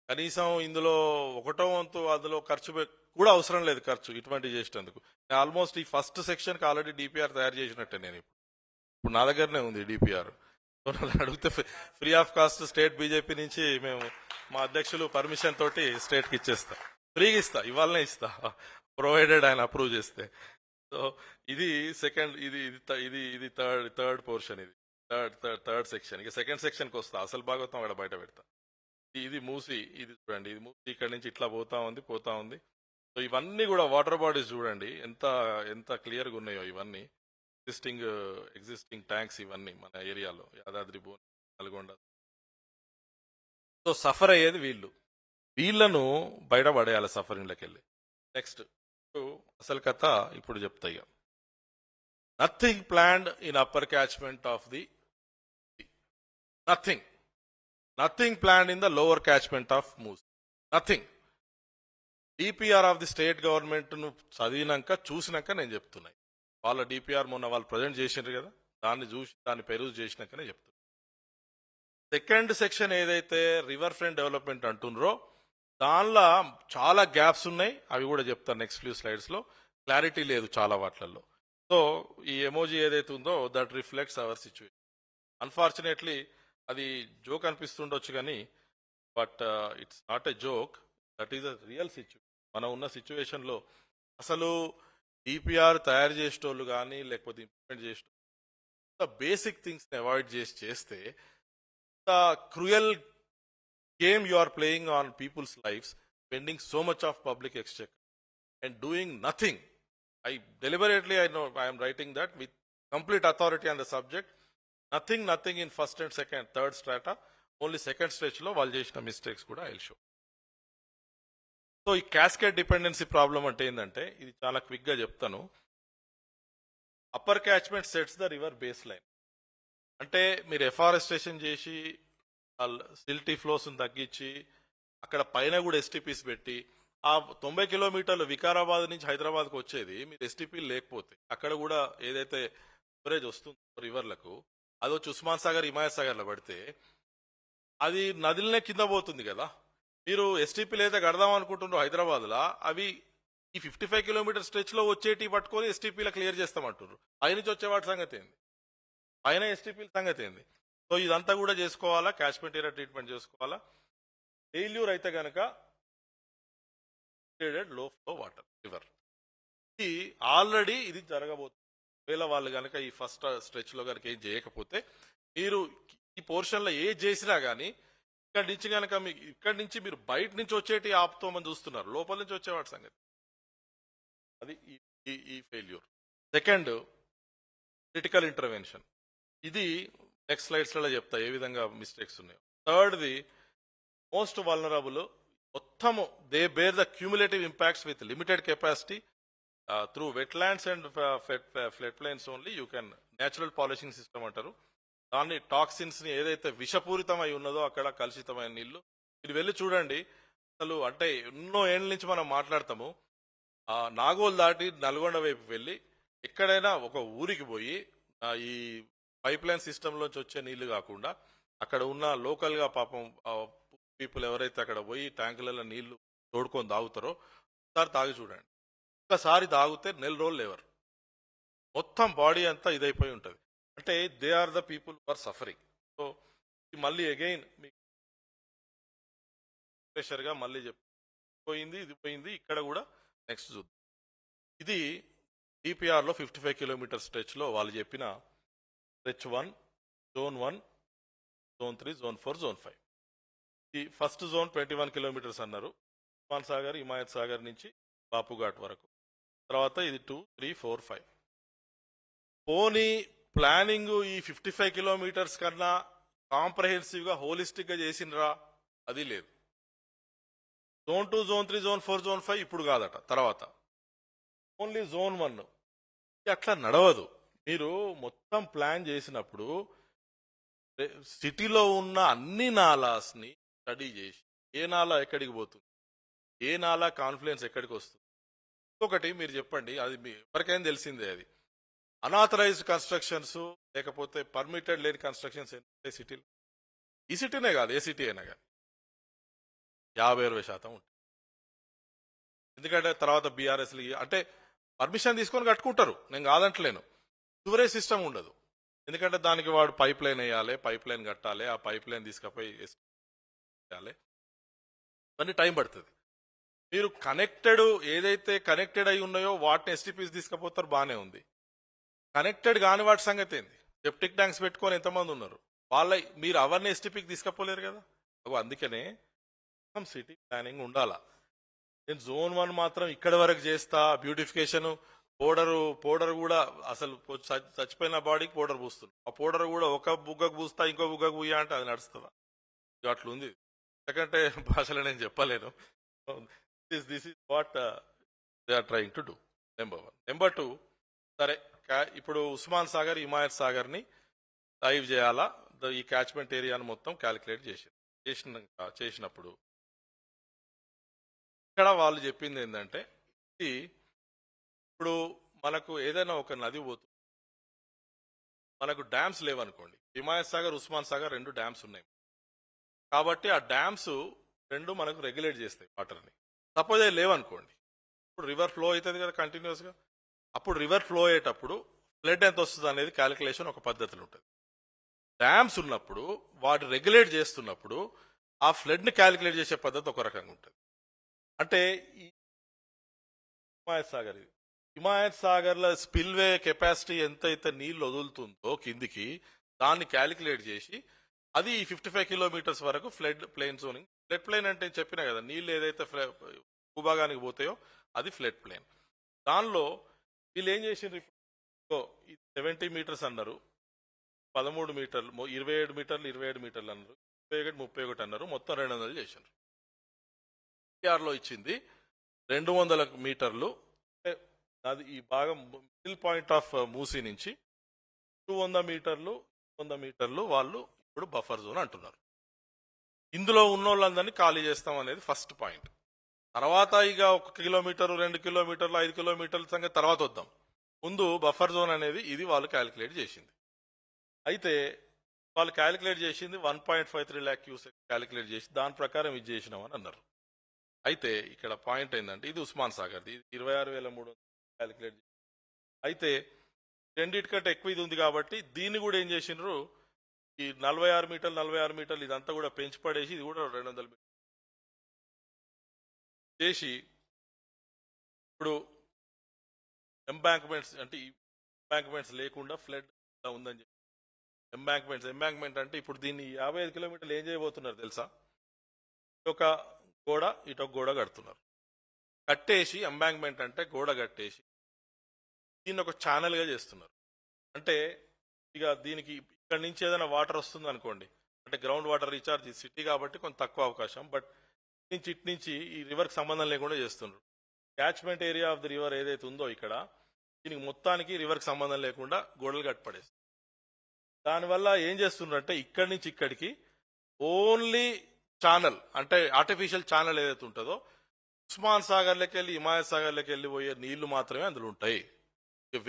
కనీసం ఇందులో 1/4 వంతు అందులో ఖర్చు కూడా అవసరం లేదు. ఖర్చు ఇటువంటి చేసేందుకు ఆల్మోస్ట్ ఈ ఫస్ట్ సెక్షన్ కి ఆల్రెడీ డిపిఆర్ తయారు చేసినట్టే. నేను ఇప్పుడు నా దగ్గరనే ఉంది డిపిఆర్. అడిగితే free of cost state BJP నుంచి మేము మా అధ్యక్షులు పర్మిషన్ తోటి స్టేట్ కి ఇచ్చేస్తా, ఫ్రీగా ఇస్తా, ఇవాళనే ఇస్తా, ప్రొవైడెడ్ ఆయన అప్రూవ్ చేస్తే. సో ఇది సెకండ్, ఇది థర్డ్ పోర్షన్, ఇది థర్డ్ సెక్షన్. ఇక సెకండ్ సెక్షన్ కి వస్తా, అసలు భాగవతం అక్కడ బయట పెడతా. ఇది మూసి, ఇది చూడండి, ఇది మూసి ఇక్కడ నుంచి ఇట్లా పోతా ఉంది. సో ఇవన్నీ కూడా వాటర్ బాడీస్ చూడండి ఎంత క్లియర్గా ఉన్నాయో ఇవన్నీ. ఎగ్జిస్టింగ్ ట్యాంక్స్ ఇవన్నీ మన ఏరియాలో యాదాద్రి భువనగిరి నల్గొండ. సో సఫర్ అయ్యేది వీళ్ళను బయటపడేయాలి సఫరింగ్లోకి వెళ్ళి. నెక్స్ట్ అసలు కథ ఇప్పుడు చెప్తా. ఇక nothing planned in upper catchment of the nothing planned in the lower catchment of Musi. Nothing. DPR of the state government ను చదివినాక చూసినాక నేను చెప్తున్నా. వాళ్ళ డిపిఆర్ మొన్న వాళ్ళు ప్రజెంట్ చేసినారు కదా, దాన్ని చూసి దాన్ని పెరుగు చేసినాకనే చెప్తున్నా. సెకండ్ సెక్షన్ ఏదైతే రివర్ ఫ్రంట్ డెవలప్మెంట్ అంటున్నారో దానిలో చాలా గ్యాప్స్ ఉన్నాయి. అవి కూడా చెప్తాను నెక్స్ట్ ఫ్యూ స్లైడ్స్ లో. క్లారిటీ లేదు చాలా వాటిల్లో. సో ఈ ఎమోజీ ఏదైతే ఉందో that reflects hour situation. Unfortunately అది జోక్ అనిపిస్తుండొచ్చు కానీ but it's not a joke, that is a real situation. మనం ఉన్న సిచ్యువేషన్ లో అసలు డిపిఆర్ తయారు చేసేటోళ్ళు కానీ లేకపోతే ఇంప్లిమెంట్ చేసేటోళ్ళు బేసిక్ థింగ్స్ అవాయిడ్ చేస్తే the cruel game you are playing on people's lives, spending so much of public exchequer and doing nothing. I am writing that with complete authority on the subject. Nothing in first and second, third strata. Only second stage lo వాళ్ళు చేసిన mistakes కూడా I'll show. So ఈ cascade dependency problem అంటే ఏంటంటే ఇది చాలా quick గా చెప్తాను. Upper catchment sets the river base line. అంటే మీరు ఎఫారెస్టేషన్ చేసి సిల్టీ ఫ్లోస్ తగ్గించి అక్కడ పైన కూడా ఎస్టీపీస్ పెట్టి ఆ 90 కిలోమీటర్లు వికారాబాద్ నుంచి హైదరాబాద్కు వచ్చేది మీరు ఎస్టీపీ లేకపోతే అక్కడ కూడా ఏదైతే స్టోరేజ్ వస్తుందో రివర్లకు అది వచ్చి ఉస్మాన్ సాగర్ హిమాయత్ సాగర్లో పడితే అది నదిలనే కింద పోతుంది కదా. మీరు ఎస్టీపీలు అయితే కడదాం అనుకుంటున్నారు హైదరాబాద్లో, అవి ఈ 55 కిలోమీటర్ స్ట్రెచ్ లో వచ్చేటి పట్టుకొని ఎస్టీపీలో క్లియర్ చేస్తామంటున్నారు. పైనుంచి వచ్చేవాటి సంగతి ఏంది, పైన ఎస్టీపీల సంగతి ఏంది? సో ఇదంతా కూడా చేసుకోవాలా, క్యాచ్మెంట్ ఏరియా ట్రీట్మెంట్ చేసుకోవాలా. ఫెయిల్యూర్ అయితే కనుక లో ఫ్లో వాటర్ రివర్ ఇది ఆల్రెడీ ఇది జరగబోతుంది. ఒకవేళ వాళ్ళు కనుక ఈ ఫస్ట్ స్ట్రెచ్ లో కనుక ఏం చేయకపోతే మీరు ఈ పోర్షన్ లో ఏ చేసినా గానీ ఇక్కడి నుంచి కనుక ఇక్కడి నుంచి మీరు బయట నుంచి వచ్చేటి ఆపుతామని చూస్తున్నారు, లోపల నుంచి వచ్చేవాటి సంగతి అది ఈ ఫెయిల్యూర్. Second critical intervention. ఇది నెక్స్ట్ స్లైడ్స్ లో చెప్తా ఏ విధంగా మిస్టేక్స్ ఉన్నాయో. థర్డ్ది మోస్ట్ వల్నరబుల్. మొత్తము they bear the cumulative impacts with limited capacity through wetlands and flood plains only you can natural polishing system అంటారు దాన్ని. టాక్సిన్స్ ని ఏదైతే విషపూరితమై ఉన్నదో అక్కడ కలుషితమైన నీళ్లు మీరు వెళ్ళి చూడండి. అసలు అంటే ఎన్నో ఏళ్ళ నుంచి మనం మాట్లాడతాము. నాగోల్ దాటి నల్గొండ వైపు వెళ్ళి ఎక్కడైనా ఒక ఊరికి పోయి ఈ పైప్ లైన్ సిస్టమ్ లోంచి వచ్చే నీళ్లు కాకుండా అక్కడ ఉన్న లోకల్ గా పాపం పీపుల్ ఎవరైతే అక్కడ పోయి ట్యాంకులలో నీళ్లు తోడుకొని తాగుతారో ఒకసారి తాగి చూడండి. ఒక్కసారి తాగితే 4 రోజులు లేవరు, మొత్తం బాడీ అంతా ఇదైపోయి ఉంటుంది. అంటే they are the people for suffering. So మళ్ళీ అగైన్ మీకు ప్రెషర్ గా మళ్ళీ పోయింది ఇది పోయింది. ఇక్కడ కూడా నెక్స్ట్ చూద్దాం. ఇది డిపిఆర్ లో 55 కిలోమీటర్ స్ట్రెచ్ లో వాళ్ళు చెప్పిన stretch 1, zone 1, zone 3, zone 4, zone 5. ఈ ఫస్ట్ జోన్ 21 కిలోమీటర్స్ అన్నారు, ఉస్మాన్ సాగర్ హిమాయత్ సాగర్ నుంచి బాపుఘాట్ వరకు. తర్వాత ఇది 2, 3, 4, 5. పోనీ ప్లానింగ్ ఈ 55 కిలోమీటర్స్ కన్నా కాంప్రహెన్సివ్ గా హోలిస్టిక్ గా చేసినరా? అది లేదు. జోన్ 2, జోన్ 3, జోన్ 4, జోన్ 5 ఇప్పుడు కాదట, తర్వాత ఓన్లీ జోన్ 1. అట్లా నడవదు. మీరు మొత్తం ప్లాన్ చేసినప్పుడు సిటీలో ఉన్న అన్ని నాలాస్ ని స్టడీ చేసి ఏ నాలా ఎక్కడికి పోతుంది, ఏ నాలా కాన్ఫ్లుయెన్స్ ఎక్కడికి వస్తుంది. ఇంకొకటి మీరు చెప్పండి, అది మీ ఎవరికైనా తెలిసిందే, అది అనాథరైజ్డ్ కన్స్ట్రక్షన్స్ లేకపోతే పర్మిటెడ్ లేని కన్స్ట్రక్షన్స్ సిటీలో, ఈ సిటీనే కాదు ఏ సిటీ అయినా కానీ 50-60% ఉంటుంది. ఎందుకంటే తర్వాత బీఆర్ఎస్లు అంటే పర్మిషన్ తీసుకొని కట్టుకుంటారు, నేను కాదంటలేను. సివరేజ్ సిస్టమ్ ఉండదు, ఎందుకంటే దానికి వాడు పైప్ లైన్ వేయాలి, పైప్ లైన్ కట్టాలి, ఆ పైప్ లైన్ తీసుకుపోయి వేయాలి, ఇవన్నీ టైం పడుతుంది. మీరు కనెక్టెడ్ ఏదైతే కనెక్టెడ్ అయి ఉన్నాయో వాటిని ఎస్టీపీస్ తీసుకుపోతారు, బాగానే ఉంది. కనెక్టెడ్ కాని వాటి సంగతి ఏంది? సెప్టిక్ ట్యాంక్స్ పెట్టుకొని ఎంతమంది ఉన్నారు, వాళ్ళ మీరు అవన్నీ ఎస్టీపీకి తీసుకపోలేరు కదా. అందుకనే సిటీ ప్లానింగ్ ఉండాలా. నేను జోన్ 1 మాత్రం ఇక్కడ వరకు చేస్తా, బ్యూటిఫికేషన్ పౌడర్ కూడా అసలు చచ్చిపోయిన బాడీకి పౌడర్ పూస్తుంది. ఆ పౌడర్ కూడా ఒక బుగ్గకు పూస్తా ఇంకో బుగ్గకు పూయా అంటే అది నడుస్తుందా? అట్లుంది. ఎందుకంటే భాషలో నేను చెప్పలేను. This is what they are trying to do. Number 1. Number 2, సరే ఇప్పుడు ఉస్మాన్ సాగర్, హిమాయత్ సాగర్ ని లైవ్ చేయాలా, ఈ క్యాచ్మెంట్ ఏరియాను మొత్తం క్యాలిక్యులేట్ చేసినప్పుడు ఇక్కడ వాళ్ళు చెప్పింది ఏంటంటే, ఇది ఇప్పుడు మనకు ఏదైనా ఒక నది పోతుంది, మనకు డ్యామ్స్ లేవనుకోండి. హిమాయత్ సాగర్, ఉస్మాన్ సాగర్ 2 డ్యామ్స్ ఉన్నాయి కాబట్టి ఆ డ్యామ్స్ 2 మనకు రెగ్యులేట్ చేస్తాయి వాటర్ని. సపోజ్ అవి లేవనుకోండి, ఇప్పుడు రివర్ ఫ్లో అవుతుంది కదా కంటిన్యూస్ గా. అప్పుడు రివర్ ఫ్లో అయ్యేటప్పుడు ఫ్లడ్ ఎంత వస్తుంది అనేది క్యాలిక్యులేషన్ ఒక పద్ధతిలో ఉంటుంది. డ్యామ్స్ ఉన్నప్పుడు వాటి రెగ్యులేట్ చేస్తున్నప్పుడు ఆ ఫ్లడ్ ని క్యాలిక్యులేట్ చేసే పద్ధతి ఒక రకంగా ఉంటుంది. అంటే ఈ హిమాయత్ సాగర్ లో స్పిల్వే కెపాసిటీ ఎంతైతే నీళ్లు వదులుతుందో కిందికి, దాన్ని క్యాలిక్యులేట్ చేసి అది 55 కిలోమీటర్స్ వరకు flood plain zoning. Flood plain అంటే చెప్పినా కదా, నీళ్లు ఏదైతే భూభాగానికి పోతాయో అది ఫ్లడ్ ప్లేన్. దానిలో వీళ్ళు ఏం చేసిండ్రు, 70 మీటర్స్ అన్నారు, 13 మీటర్లు, 27 మీటర్లు 27 మీటర్లు అన్నారు, 21 31 అన్నారు, మొత్తం 200 చేసిండ్రు. లో ఇచ్చింది 200 మీటర్లు. అది ఈ భాగం మిడిల్ పాయింట్ ఆఫ్ మూసీ నుంచి 200 మీటర్లు 100 మీటర్లు వాళ్ళు ఇప్పుడు బఫర్ జోన్ అంటున్నారు. ఇందులో ఉన్న వాళ్ళందరినీ ఖాళీ చేస్తాం అనేది ఫస్ట్ పాయింట్. తర్వాత ఇక 1 కిలోమీటర్ 2 కిలోమీటర్లు 5 కిలోమీటర్ల సంగతి తర్వాత వద్దాం. ముందు బఫర్ జోన్ అనేది ఇది వాళ్ళు క్యాలిక్యులేట్ చేసింది. అయితే వాళ్ళు క్యాలిక్యులేట్ చేసింది 1.53 lakh క్యూసెక్ క్యాలిక్యులేట్ చేసి దాని ప్రకారం ఇది చేసినామని అన్నారు. అయితే ఇక్కడ పాయింట్ ఏంటంటే, ఇది ఉస్మాన్ సాగర్ది, 26,300 క్యాలిక్యులేట్ చేసి, అయితే రెండింటికంటే ఎక్కువ ఇది ఉంది కాబట్టి దీన్ని కూడా ఏం చేసిండ్రు, ఈ 46 మీటర్లు ఇదంతా కూడా పెంచి పడేసి ఇది కూడా 200 మీటర్లు చేసి, ఇప్పుడు ఎంబాంక్మెంట్స్ అంటే ఈ ఎంబాంక్మెంట్స్ లేకుండా ఫ్లడ్ ఉందని చెప్పి ఎంబాంక్మెంట్ అంటే ఇప్పుడు దీన్ని 55 కిలోమీటర్లు ఏం చేయబోతున్నారు తెలుసా? ఒక గోడ ఇటొక గోడ కడుతున్నారు. కట్టేసి ఎంబాంక్మెంట్ అంటే గోడ కట్టేసి దీన్ని ఒక ఛానల్ గా చేస్తున్నారు. అంటే ఇక దీనికి ఇక్కడ నుంచి ఏదైనా వాటర్ వస్తుంది అనుకోండి, అంటే గ్రౌండ్ వాటర్ రీఛార్జ్ సిటీ కాబట్టి కొంత తక్కువ అవకాశం, బట్ ఇటు నుంచి ఈ రివర్కి సంబంధం లేకుండా చేస్తున్నారు. Catchment area of the river ఏదైతే ఉందో ఇక్కడ, దీనికి మొత్తానికి రివర్కి సంబంధం లేకుండా గోడలు కట్టుపడేస్తారు. దానివల్ల ఏం చేస్తున్నారంటే ఇక్కడి నుంచి ఇక్కడికి ఓన్లీ ఛానల్, అంటే ఆర్టిఫిషియల్ ఛానల్ ఏదైతే ఉంటుందో ఉస్మాన్ సాగర్లోకి వెళ్ళి హిమాయత్ సాగర్లోకి వెళ్ళి పోయే నీళ్లు మాత్రమే అందులో ఉంటాయి.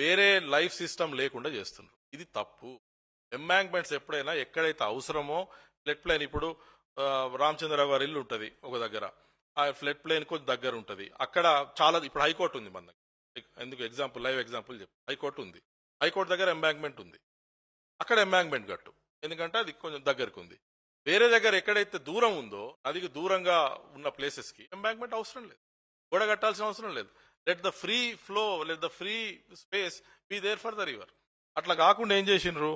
వేరే లైఫ్ సిస్టమ్ లేకుండా చేస్తున్నారు. ఇది తప్పు. ఎంబాంక్మెంట్స్ ఎప్పుడైనా ఎక్కడైతే అవసరమో, ఫ్లడ్ ప్లేన్ ఇప్పుడు రామచంద్రరావు గారి ఇల్లు ఉంటుంది ఒక దగ్గర, ఆ ఫ్లడ్ ప్లేన్ కొంచెం దగ్గర ఉంటుంది. అక్కడ చాలా ఇప్పుడు హైకోర్టు ఉంది మన దగ్గర, ఎందుకు ఎగ్జాంపుల్ లైవ్ ఎగ్జాంపుల్ చెప్పు, హైకోర్టు ఉంది, హైకోర్టు దగ్గర ఎంబాంక్మెంట్ ఉంది, అక్కడ ఎంబాంక్మెంట్ కట్టు, ఎందుకంటే అది కొంచెం దగ్గరకు ఉంది. వేరే దగ్గర ఎక్కడైతే దూరం ఉందో, నదికి దూరంగా ఉన్న ప్లేసెస్ కి ఎంబాంక్మెంట్ అవసరం లేదు, గోడ కట్టాల్సిన అవసరం లేదు. Let the free flow, let the free space be there for the river. అట్లా కాకుండా ఏం చేసిండ్రు,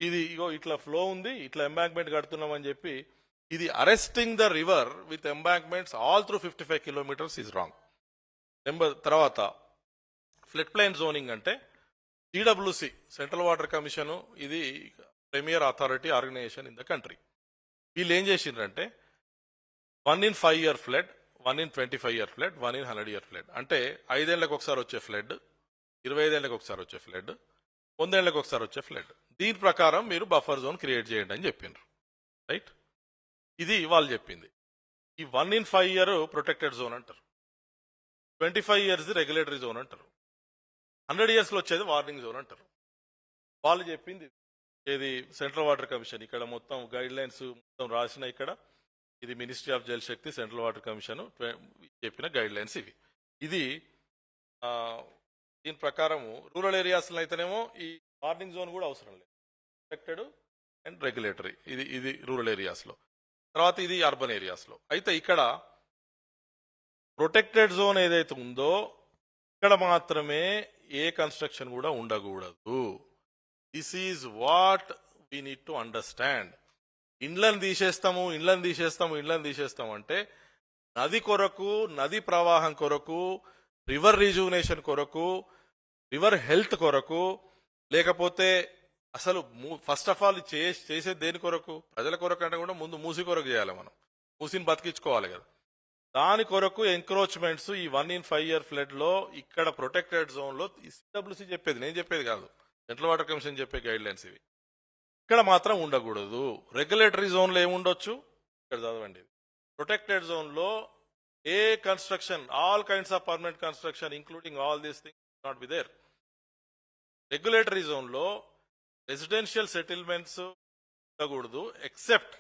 ఇది ఇగో ఇట్లా ఫ్లో ఉంది, ఇట్లా ఎంబాంక్మెంట్ కడుతున్నామని చెప్పి ఇది arresting the river with embankments all through 55 kilometres is wrong. తర్వాత ఫ్లడ్ ప్లేన్ జోనింగ్ అంటే సిడబ్ల్యూసి, సెంట్రల్ వాటర్ కమిషన్, ఇది premier authority organisation in the country. వీళ్ళు ఏం చేసిండ్రంటే 1 in 5 year flood, 1 in 25 year flood, 1 in 100 year flood, అంటే 5 ఏళ్లకు ఒకసారి వచ్చే ఫ్లడ్, 25 ఏళ్లకు ఒకసారి వచ్చే ఫ్లడ్, 100 ఏళ్లకు ఒకసారి వచ్చే ఫ్లడ్, దీని ప్రకారం మీరు బఫర్ జోన్ క్రియేట్ చేయండి అని చెప్పిండ్రు. రైట్, ఇది వాళ్ళు చెప్పింది. ఈ 1 in 5 year ప్రొటెక్టెడ్ జోన్ అంటారు, 25 years రెగ్యులేటరీ జోన్ అంటారు, 100 years లో వచ్చేది వార్నింగ్ జోన్ అంటారు. వాళ్ళు చెప్పింది ఇది సెంట్రల్ వాటర్ కమిషన్, ఇక్కడ మొత్తం గైడ్ లైన్స్ మొత్తం రాసిన, ఇక్కడ ఇది ministry of Jal Shakti, central water commission చెప్పిన గైడ్ లైన్స్ ఇవి. ఇది దీని ప్రకారము రూరల్ ఏరియాస్లో అయితేనేమో ఈ వార్నింగ్ జోన్ కూడా అవసరం లేదు, ప్రొటెక్టెడ్ అండ్ రెగ్యులేటరీ, ఇది రూరల్ ఏరియాస్లో. తర్వాత ఇది అర్బన్ ఏరియాస్లో. అయితే ఇక్కడ ప్రొటెక్టెడ్ జోన్ ఏదైతే ఉందో ఇక్కడ మాత్రమే ఏ కన్స్ట్రక్షన్ కూడా ఉండకూడదు. This is what we need to understand. ఇండ్లను తీసేస్తాము అంటే నది కొరకు, నది ప్రవాహం కొరకు, రివర్ రిజువనేషన్ కొరకు రివర్ హెల్త్ కొరకు, లేకపోతే అసలు ఫస్ట్ ఆఫ్ ఆల్ చేసేది దేని కొరకు? ప్రజల కొరకు అంటే కూడా ముందు మూసి కొరకు చేయాలి. మనం మూసిని బతికించుకోవాలి కదా. దాని కొరకు ఎంక్రోచ్మెంట్స్ ఈ 1 in 5 year ఫ్లడ్ లో ఇక్కడ ప్రొటెక్టెడ్ జోన్ లో సిడబ్ల్యూసీ చెప్పేది, నేను చెప్పేది కాదు, సెంట్రల్ వాటర్ కమిషన్ చెప్పే గైడ్ లైన్స్ ఇవి. ఇక్కడ మాత్రం ఉండకూడదు. రెగ్యులేటరీ జోన్ లో ఏముండొచ్చు ఇక్కడ చదవండి. ప్రొటెక్టెడ్ జోన్ లో ఏ construction, all kinds of permanent construction including all these things not be there. Regulatory zone లో రెసిడెన్షియల్ సెటిల్మెంట్స్ ఉండకూడదు, ఎక్సెప్ట్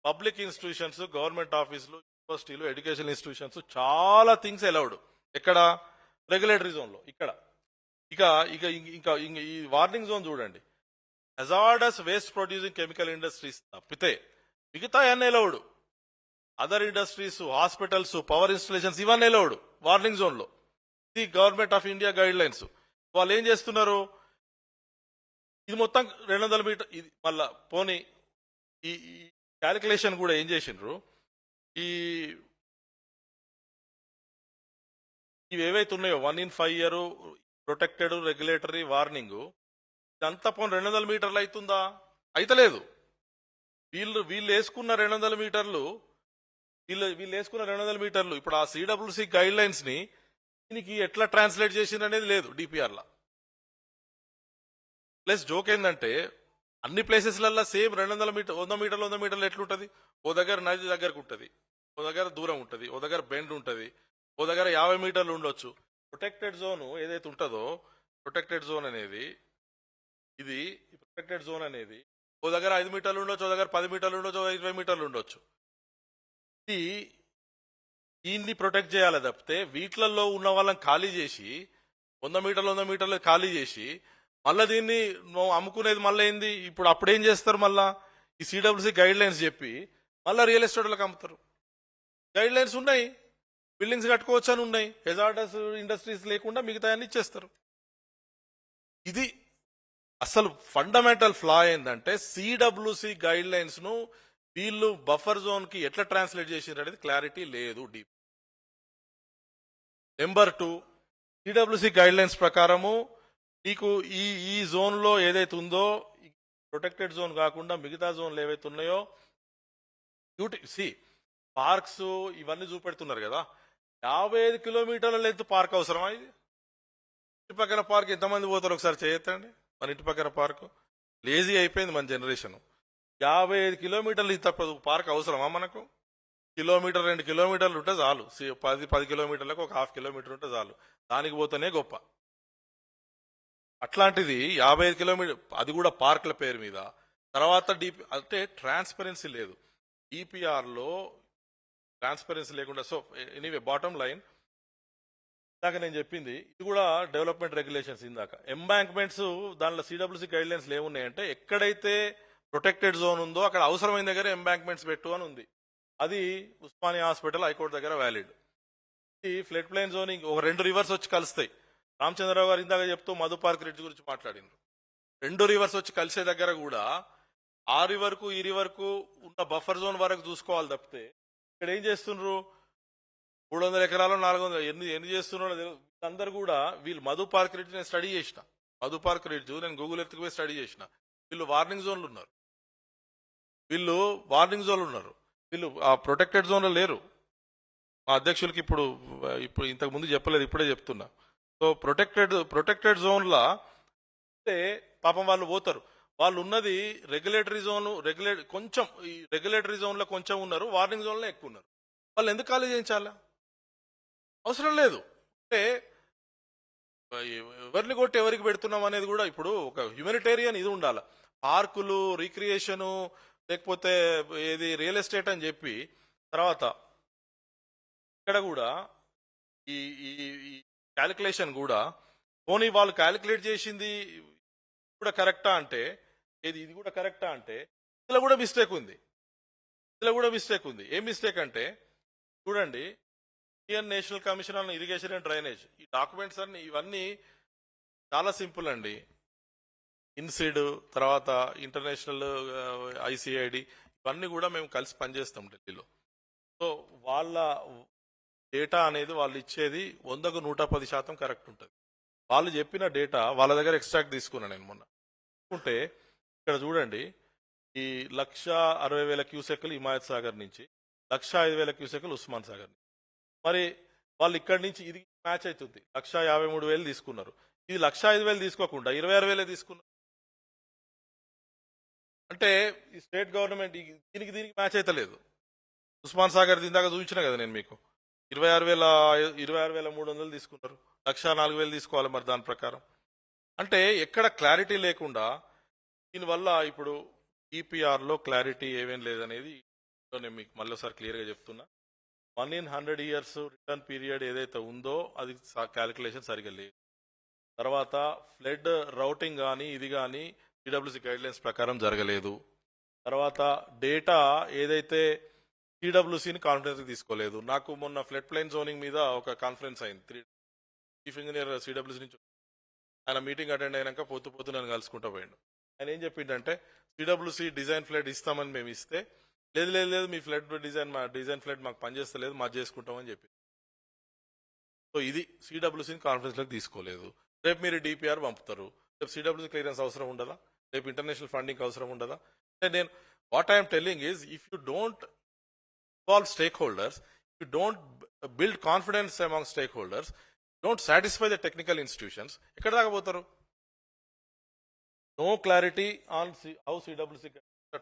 పబ్లిక్ ఇన్స్టిట్యూషన్స్, గవర్నమెంట్ ఆఫీసులు, యూనివర్సిటీలు, ఎడ్యుకేషన్ ఇన్స్టిట్యూషన్స్, చాలా థింగ్స్ అలౌడ్. ఎక్కడ? రెగ్యులేటరీ జోన్ లో. ఇక్కడ ఇక ఇక ఇంకా ఈ వార్నింగ్ జోన్ చూడండి. Hazardous waste producing chemical industries తప్పితే మిగతా అన్ని allowed. Other industries, hospitals, power installations ఇవన్నీ అలౌడ్ వార్నింగ్ జోన్ లో. ఇది government of India guide lines. వాళ్ళు ఏం చేస్తున్నారు? ఇది మొత్తం 200 మీటర్, ఇది మళ్ళా పోనీ ఈ క్యాలిక్యులేషన్ కూడా ఏం చేసిండ్రు, ఇవి ఏవైతే ఉన్నాయో 1 in 5 year protected, regulatory, warning, ఇదంతా పోనీ 200 మీటర్లు అవుతుందా? అయితలేదు. వీళ్ళు వేసుకున్న 200 మీటర్లు, వీళ్ళు వేసుకున్న 200 మీటర్లు ఇప్పుడు ఆ సిడబ్ల్యూసి గైడ్ లైన్స్ ని దీనికి ఎట్లా ట్రాన్స్లేట్ చేసింది అనేది లేదు డిపిఆర్ లా. ప్లస్ జోక్ ఏంటంటే అన్ని ప్లేసెస్లలో సేమ్ 200 మీటర్, 100 మీటర్లు ఎట్లుంటది? ఓ దగ్గర నది దగ్గరకు ఉంటుంది, ఓ దగ్గర దూరం ఉంటుంది, ఓ దగ్గర బెండ్ ఉంటుంది, ఓ దగ్గర 50 మీటర్లు ఉండొచ్చు. ప్రొటెక్టెడ్ జోన్ ఏదైతే ఉంటుందో, ప్రొటెక్టెడ్ జోన్ అనేది ఇది ప్రొటెక్టెడ్ జోన్ అనేది ఓ దగ్గర 5 మీటర్లు ఉండొచ్చు, ఓ దగ్గర 10 మీటర్లు ఉండొచ్చు, 20 మీటర్లు ఉండొచ్చు. ఇది దీన్ని ప్రొటెక్ట్ చేయాలి తప్పితే వీటిలలో ఉన్న వాళ్ళని ఖాళీ చేసి 100 మీటర్లు ఖాళీ చేసి మళ్ళీ దీన్ని అమ్ముకునేది మళ్ళీ ఏంది? ఇప్పుడు అప్పుడేం చేస్తారు? మళ్ళా ఈ సిడబ్ల్యూసి గైడ్ లైన్స్ చెప్పి మళ్ళీ రియల్ ఎస్టేట్లకు అమ్ముతారు. గైడ్ లైన్స్ ఉన్నాయి, బిల్డింగ్స్ కట్టుకోవచ్చు అని ఉన్నాయి, హెజార్డస్ ఇండస్ట్రీస్ లేకుండా మిగతా అన్ని ఇచ్చేస్తారు. ఇది అసలు ఫండమెంటల్ ఫ్లా ఏంటంటే సిడబ్ల్యూసి గైడ్ లైన్స్ ను వీళ్ళు బఫర్ జోన్ కి ఎట్లా ట్రాన్స్లేట్ చేసినారు అనేది క్లారిటీ లేదు. Deep number 2, CWC guide lines ప్రకారము నీకు ఈ జోన్ లో ఏదైతే ఉందో ప్రొటెక్టెడ్ జోన్ కాకుండా మిగతా జోన్లు ఏవైతే ఉన్నాయో పార్క్స్ ఇవన్నీ చూపెడుతున్నారు కదా. 55 కిలోమీటర్ల లెంత్ పార్క్ అవసరమా? ఇది ఇంటి పక్కన పార్క్ ఎంతమంది పోతారు ఒకసారి చేయొద్దండి. మన ఇంటి పక్కన పార్క్ లేజీ అయిపోయింది మన జనరేషన్. 55 కిలోమీటర్లు ఇంత పార్క్ అవసరమా మనకు? కిలోమీటర్ 2 కిలోమీటర్లు ఉంటే చాలు. 10 కిలోమీటర్లకు ఒక ½ కిలోమీటర్ ఉంటే చాలు, దానికి పోతేనే గొప్ప. అట్లాంటిది 55 కిలోమీటర్, అది కూడా పార్క్ల పేరు మీద. తర్వాత అంటే ట్రాన్స్పరెన్సీ లేదు డిపిఆర్ లో, ట్రాన్స్పరెన్సీ లేకుండా. సో ఎనీవే బాటమ్ లైన్ ఇందాక నేను చెప్పింది ఇది కూడా డెవలప్మెంట్ రెగ్యులేషన్స్. ఇందాక ఎంబాంక్మెంట్స్ దానిలో సిడబ్ల్యూసి గైడ్ లైన్స్ ఏమున్నాయంటే ఎక్కడైతే ప్రొటెక్టెడ్ జోన్ ఉందో అక్కడ అవసరమైన దగ్గర ఎంబాంక్మెంట్స్ పెట్టు అని ఉంది. అది ఉస్మానియా హాస్పిటల్, హైకోర్టు దగ్గర వ్యాలిడ్. ఇది ఫ్లడ్ ప్లైన్ జోనింగ్ ఒక 2 రివర్స్ వచ్చి కలుస్తాయి. రామచంద్రరావు గారు ఇందాక చెప్తూ మధు పార్క్ రిడ్జ్ గురించి మాట్లాడినారు. 2 రివర్స్ వచ్చి కలిసే దగ్గర కూడా ఆ రివర్కు ఈ రివర్కు ఉన్న బఫర్ జోన్ వరకు చూసుకోవాలి తప్పితే ఇక్కడ ఏం చేస్తున్నారు? 300 ఎకరాలు 400 ఎన్ని చేస్తున్నారు అందరు కూడా. వీళ్ళు మధు పార్క్ రిడ్జ్ నేను స్టడీ చేసిన, మధు పార్క్ రిడ్జ్ నేను గూగుల్ ఎర్త్కి పోయి స్టడీ చేసిన. వీళ్ళు వార్నింగ్ జోన్లు ఉన్నారు, వీళ్ళు ఆ ప్రొటెక్టెడ్ జోన్లో లేరు. మా అధ్యక్షులకి ఇప్పుడు ఇంతకు ముందు చెప్పలేదు, ఇప్పుడే చెప్తున్నా. సో ప్రొటెక్టెడ్ జోన్లా అంటే పాపం వాళ్ళు పోతారు. వాళ్ళు ఉన్నది రెగ్యులేటరీ జోన్, కొంచెం ఈ రెగ్యులేటరీ జోన్ లో కొంచెం ఉన్నారు, వార్నింగ్ జోన్ లో ఎక్కువ ఉన్నారు. వాళ్ళు ఎందుకు ఖాళీ చేయించాలా? అవసరం లేదు. అంటే ఎవరిని కొట్టి ఎవరికి పెడుతున్నాం అనేది కూడా ఇప్పుడు ఒక హ్యూమనిటేరియన్ ఇది ఉండాలి. పార్కులు, రిక్రియేషను, లేకపోతే ఏది రియల్ ఎస్టేట్ అని చెప్పి తర్వాత ఇక్కడ కూడా ఈ క్యాలిక్యులేషన్ కూడా పోనీ వాళ్ళు క్యాలిక్యులేట్ చేసింది కూడా కరెక్టా అంటే, ఇది కూడా కరెక్టా అంటే ఇందులో కూడా మిస్టేక్ ఉంది. ఏం మిస్టేక్ అంటే చూడండి, Indian national commission on irrigation and drainage, ఈ డాక్యుమెంట్స్ అన్ని ఇవన్నీ చాలా సింపుల్ అండి. ఇన్సిడ్, తర్వాత ఇంటర్నేషనల్ ఐసిఐడి, ఇవన్నీ కూడా మేము కలిసి పనిచేస్తాం ఢిల్లీలో. సో వాళ్ళ డేటా అనేది వాళ్ళు ఇచ్చేది 100కు 110% కరెక్ట్ ఉంటుంది. వాళ్ళు చెప్పిన డేటా వాళ్ళ దగ్గర ఎక్స్ట్రాక్ట్ తీసుకున్నాను నేను మొన్న. తీసుకుంటే ఇక్కడ చూడండి, ఈ 1,60,000 క్యూసెక్లు హిమాయత్ సాగర్ నుంచి, 1,05,000 క్యూసెక్లు ఉస్మాన్ సాగర్ నుంచి. మరి వాళ్ళు ఇక్కడి నుంచి ఇది మ్యాచ్ అవుతుంది. 1,53,000 తీసుకున్నారు. ఇది 1,05,000 తీసుకోకుండా 26,000 తీసుకున్నారు. అంటే ఈ స్టేట్ గవర్నమెంట్ దీనికి మ్యాచ్ అయితే లేదు. ఉస్మాన్ సాగర్ ఇందాక చూపించిన కదా నేను మీకు, 26,300 తీసుకున్నారు. 1,04,000 తీసుకోవాలి మరి దాని ప్రకారం. అంటే ఎక్కడ క్లారిటీ లేకుండా, దీనివల్ల ఇప్పుడు ఈపీఆర్లో క్లారిటీ ఏమేం లేదనేది నేను మీకు మళ్ళీ ఒకసారి క్లియర్గా చెప్తున్నా. 1 in 100 years రిటర్న్ పీరియడ్ ఏదైతే ఉందో అది క్యాలిక్యులేషన్ సరిగా లేదు. తర్వాత ఫ్లడ్ రౌటింగ్ కానీ ఇది కానీ సిడబ్ల్యూసీ గైడ్లైన్స్ ప్రకారం జరగలేదు. తర్వాత డేటా ఏదైతే సిడబ్ల్యూసీని కాన్ఫరెన్స్ తీసుకోలేదు. నాకు మొన్న ఫ్లడ్ ప్లైన్ జోనింగ్ మీద ఒక కాన్ఫరెన్స్ అయింది. చీఫ్ ఇంజనీర్ సిడబ్ల్యూసీ నుంచి ఆయన మీటింగ్ అటెండ్ అయినాక పొద్దు నన్ను కలుసుకుంటూ పోయిండు. ఆయన ఏం చెప్పిండంటే, సిడబ్ల్యూసీ డిజైన్ ఫ్లడ్ ఇస్తామని మేము ఇస్తే, లేదు మీ ఫ్లడ్ డిజైన్ ఫ్లడ్ మాకు పనిచేస్తలేదు, మాకు చేసుకుంటామని చెప్పి. సో ఇది సిడబ్ల్యూసీని కాన్ఫరెన్స్లోకి తీసుకోలేదు. రేపు మీరు డిపిఆర్ పంపుతారు, రేపు సిడబ్ల్యూసీ క్లియరెన్స్ అవసరం ఉండదా? రేపు ఇంటర్నేషనల్ ఫండింగ్ అవసరం ఉండదా? అంటే నేను what I'm telling is, if you don't involve stakeholders, you don't build confidence among stakeholders, don't satisfy the technical institutions, ఎక్కడ దాకా పోతారు? No clarity on how CWC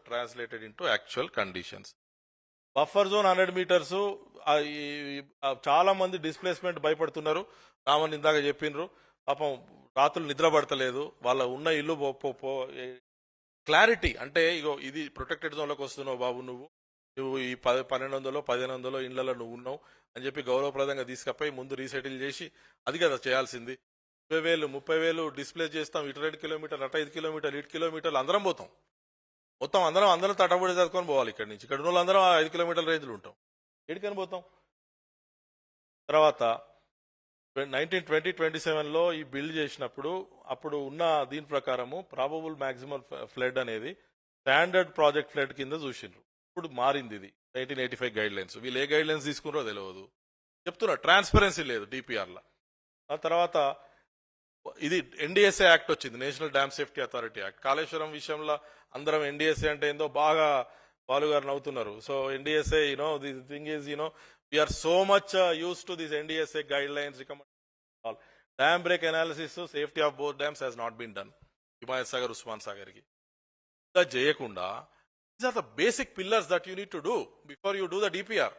translated into actual conditions. Buffer zone 100 meters, చాలా మంది displacement భయపడుతున్నారు. రామన్ ఇందాక చెప్పినరు, పాపం రాత్రులు నిద్ర పడతలేదు, వాళ్ళ ఉన్న ఇల్లు క్లారిటీ అంటే, ఇగో ఇది ప్రొటెక్టెడ్ జోన్లోకి వస్తున్నావు బాబు, నువ్వు ఈ 1,200 1,500 ఇళ్లలో నువ్వు ఉన్నావు అని చెప్పి గౌరవప్రదంగా తీసుకపోయి ముందు రీసెటిల్ చేసి, అది కదా చేయాల్సింది. 20,000 30,000 డిస్ప్లే చేస్తాం, ఇటు 2 kilometers అటు 5 kilometers ఇటు kilometers అందరం పోతాం. మొత్తం అందరం తటబడి చదువుకొని పోవాలి. ఇక్కడ నుంచి ఇక్కడ ఉన్న వాళ్ళందరం 5 kilometer రేంజ్లు ఉంటాం. ఎడికని పోతాం? తర్వాత 2027లో ఈ బిల్డ్ చేసినప్పుడు అప్పుడు ఉన్న దీని ప్రకారము ప్రాబబుల్ మాక్సిమం ఫ్లడ్ అనేది స్టాండర్డ్ ప్రాజెక్ట్ ఫ్లడ్ కింద చూసిండ్రు. ఇప్పుడు మారింది ఇది 1985 గైడ్లైన్స్. వీళ్ళు ఏ గైడ్లైన్స్ తీసుకున్నారో తెలియదు. చెప్తున్నా, ట్రాన్స్పరెన్సీ లేదు డిపిఆర్లో. ఆ తర్వాత ఇది ఎన్డీఎస్ఏ యాక్ట్ వచ్చింది, national dam safety authority act. Kaleshwaram విషయంలో అందరం ఎన్డీఎస్ఏ అంటే ఏందో బాగా బాలు గారు నవ్వుతున్నారు. So NDSA the thing is we're so much used to this NDSA guidelines recommend. Dam break analysis, safety of both dams has not been done. Himayat Sagar, Osman Sagar కి ఇలా చేయకుండా, these are the basic pillars that you need to do before you do the DPR.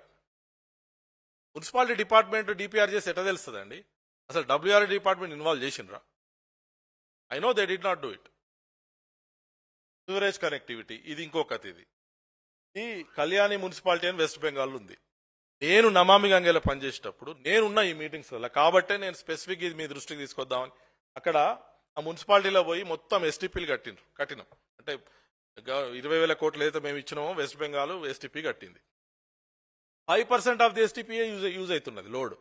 Municipality department DPR చేసి ఎట్లా తెలుస్తుందండి? అసలు WR department involve చేసిండ్రా? I know they did not do it. Sewerage connectivity ఇది ఇంకొకటి. ఇది ఈ కళ్యాణి మున్సిపాలిటీ అని వెస్ట్ బెంగాల్ ఉంది. నేను నమామి గంగేలో పనిచేసేటప్పుడు నేనున్న ఈ మీటింగ్స్ వల్ల, కాబట్టే నేను స్పెసిఫిక్ ఇది మీ దృష్టికి తీసుకొద్దామని అక్కడ ఆ మున్సిపాలిటీలో పోయి మొత్తం ఎస్టీపీలు కట్టినాం. అంటే 20,000 కోట్లు ఏదైతే మేము ఇచ్చినామో వెస్ట్ బెంగాల్ ఎస్టీపీ కట్టింది. 5% ఆఫ్ ది ఎస్టీపీ యూజ్ అవుతున్నది లోడ్.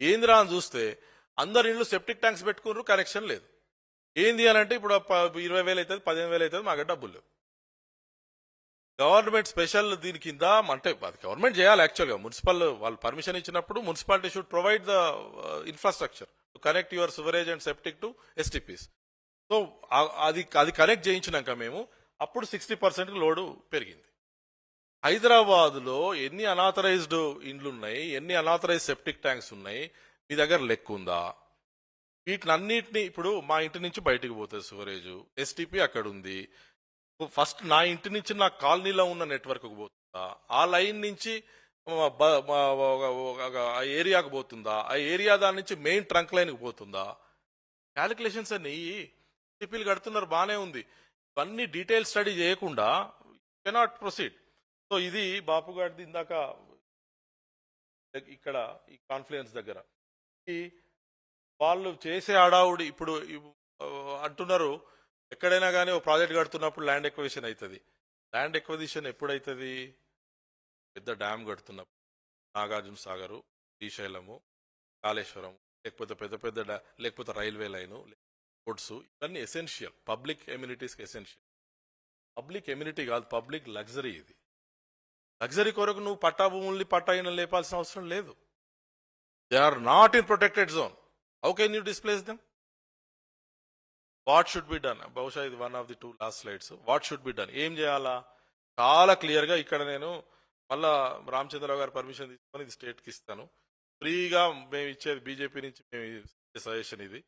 ఏందిరా అని చూస్తే అందరు ఇండ్లు సెప్టిక్ ట్యాంక్స్ పెట్టుకున్నారు, కనెక్షన్ లేదు. ఏంది అని అంటే ఇప్పుడు 20,000 అవుతుంది, 15,000 అవుతుంది, మాకు డబ్బులు లేవు. గవర్నమెంట్ స్పెషల్ దీని కింద అంటే అది గవర్నమెంట్ చేయాలి యాక్చువల్గా. మున్సిపల్ వాళ్ళు పర్మిషన్ ఇచ్చినప్పుడు municipality should provide the infrastructure to connect your sewerage and septic to STPs. So అది కనెక్ట్ చేయించినాక మేము అప్పుడు 60% లోడు పెరిగింది. హైదరాబాద్లో ఎన్ని అనాథరైజ్డ్ ఇండ్లు ఉన్నాయి, ఎన్ని అనాథరైజ్డ్ సెప్టిక్ ట్యాంక్స్ ఉన్నాయి, మీ దగ్గర లెక్క ఉందా? వీటినన్నిటిని ఇప్పుడు మా ఇంటి నుంచి బయటకు పోతుంది సివరేజ్, ఎస్టీపీ అక్కడ ఉంది. ఫస్ట్ నా ఇంటి నుంచి నా కాలనీలో ఉన్న నెట్వర్క్ పోతుందా, ఆ లైన్ నుంచి ఆ ఏరియాకు పోతుందా, ఆ ఏరియా దాని నుంచి మెయిన్ ట్రంక్ లైన్కి పోతుందా? క్యాలిక్యులేషన్స్ అన్ని ఎస్టీపీలు కడుతున్నారు, బాగానే ఉంది. ఇవన్నీ డీటెయిల్ స్టడీ చేయకుండా కెనాట్ ప్రొసీడ్. సో ఇది బాపు గారిది ఇందాక ఇక్కడ ఈ కాన్ఫ్లుయెన్స్ దగ్గర వాళ్ళు చేసే హడావుడి. ఇప్పుడు అంటున్నారు ఎక్కడైనా కానీ ఒక ప్రాజెక్ట్ కడుతున్నప్పుడు ల్యాండ్ ఎక్విజిషన్ అవుతుంది. ల్యాండ్ ఎక్విజిషన్ ఎప్పుడైతుంది? పెద్ద డ్యామ్ కడుతున్నప్పుడు, నాగార్జున సాగరు, శ్రీశైలము, కాళేశ్వరం, లేకపోతే పెద్ద లేకపోతే రైల్వే లైను, రోడ్స్, ఇవన్నీ ఎసెన్షియల్, పబ్లిక్ ఎమ్యూనిటీస్కి ఎసెన్షియల్. పబ్లిక్ ఎమ్యూనిటీ కాదు, పబ్లిక్ లగ్జరీ. ఇది లగ్జరీ కొరకు నువ్వు పట్టా భూముల్ని పట్టాయిన లేపాల్సిన అవసరం లేదు. They are not in protected zone. How can you displace them? What should be done, బహుశా ఇది one of the 2 last slides. What should be done, ఏం చేయాలా చాలా క్లియర్ గా ఇక్కడ నేను మళ్ళా రామచంద్రరావు గారు పర్మిషన్ తీసుకొని ఇది స్టేట్ కి ఇస్తాను. ఫ్రీగా మేము ఇచ్చేది బీజేపీ నుంచి మేము ఇచ్చే సజెషన్ ఇది.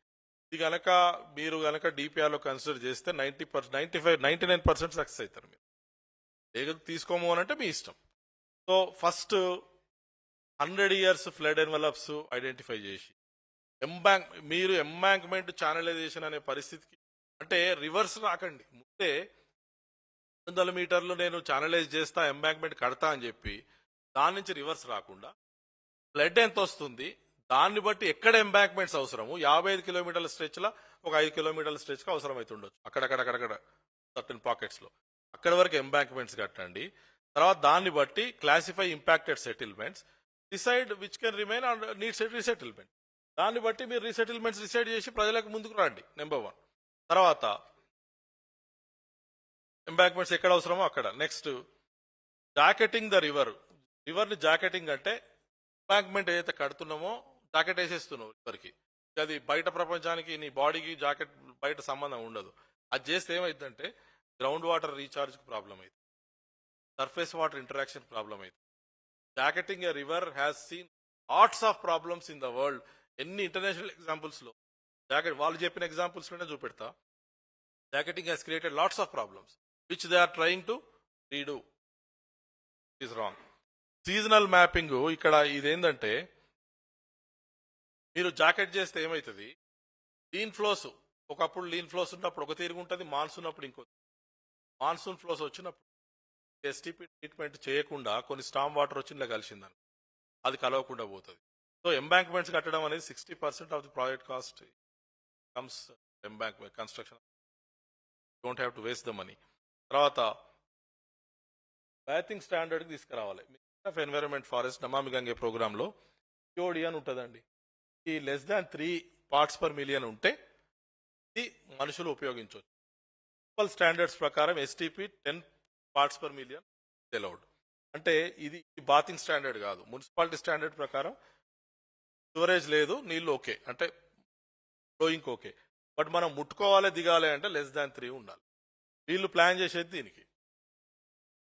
ఇది గనక మీరు గనక డిపిఆర్ లో కన్సిడర్ చేస్తే 99% సక్సెస్ అవుతారు. మీరు లేదు తీసుకోము అని అంటే మీ ఇష్టం. So first 100 years flood envelopes identify చేసి మీరు ఎంబాంక్మెంట్ ఛానలైజేషన్ అనే పరిస్థితికి, అంటే రివర్స్ రాకండి. ముందే 100 మీటర్లు నేను ఛానలైజ్ చేస్తా ఎంబాంక్మెంట్ కడతా అని చెప్పి దాని నుంచి రివర్స్ రాకుండా ఫ్లడ్ ఎంత వస్తుంది దాన్ని బట్టి ఎక్కడ ఎంబాంక్మెంట్స్ అవసరము, 55 కిలోమీటర్ల స్ట్రెచ్ లో ఒక 5 కిలోమీటర్ల స్ట్రెచ్ కి అవసరం అవుతుండొచ్చు అక్కడక్కడ సర్టన్ పాకెట్స్ లో, అక్కడ వరకు ఎంబాంక్మెంట్స్ కట్టండి. తర్వాత దాన్ని బట్టి classify impacted settlements, decide which can remain and needs resettlement. దాన్ని బట్టి మీరు రీసెటిల్మెంట్స్ డిసైడ్ చేసి ప్రజలకు ముందుకు రండి. నెంబర్ 1. తర్వాత ఎంబాంక్మెంట్స్ ఎక్కడ అవసరమో అక్కడ. Next jacketing the river. రివర్ని జాకెటింగ్ అంటే ఎంబాంక్మెంట్ ఏదైతే కడుతున్నామో జాకెట్ వేసేస్తున్నావు రివర్కి. అది బయట ప్రపంచానికి నీ బాడీకి జాకెట్ బయట సంబంధం ఉండదు. అది చేస్తే ఏమైందంటే గ్రౌండ్ వాటర్ రీఛార్జ్ ప్రాబ్లం అవుతుంది, సర్ఫేస్ వాటర్ ఇంటరాక్షన్ ప్రాబ్లం అవుతుంది. Jacketing a river has seen lots of problems in the world. ఎన్ని ఇంటర్నేషనల్ ఎగ్జాంపుల్స్ లో జాకెట్ వాళ్ళు చెప్పిన ఎగ్జాంపుల్స్ లోనే చూపెడతా. Jacketing has created lots of problems which they are trying to redo. Is wrong. Seasonal mapping ఇక్కడ ఇదేంటంటే మీరు jacket చేస్తే ఏమవుతుంది, లీన్ ఫ్లోస్ ఒకప్పుడు లీన్ ఫ్లోస్ ఉన్నప్పుడు ఒక తీరుగు ఉంటుంది, మాన్సూన్ అప్పుడు ఇంకో. మాన్సూన్ ఫ్లోస్ వచ్చినప్పుడు ఎస్టీపీ ట్రీట్మెంట్ చేయకుండా కొన్ని స్టామ్ వాటర్ వచ్చి ఇలా కలిసిందని అది కలవకుండా పోతుంది. సో ఎంబాంక్మెంట్స్ కట్టడం అనేది 60% of the project cost comes embankment construction. Don't have to waste the money. తర్వాత బ్యాథింగ్ స్టాండర్డ్ తీసుకురావాలి. Of environment forest Namami Gange programme లో పిఓడి అని ఉంటుందండి. ఈ less than 3 parts per million ఉంటే ఇది మనుషులు ఉపయోగించవచ్చు. మున్సిపల్ స్టాండర్డ్స్ ప్రకారం STP 10 parts per million allowed. అంటే ఇది బాతింగ్ స్టాండర్డ్ కాదు. మున్సిపాలిటీ స్టాండర్డ్ ప్రకారం స్టోరేజ్ లేదు, నీళ్లు ఓకే అంటే ఫ్లోయింగ్ ఓకే, బట్ మనం ముట్టుకోవాలి దిగాలి అంటే లెస్ దాన్ 3 ఉండాలి. వీళ్ళు ప్లాన్ చేసేది దీనికి,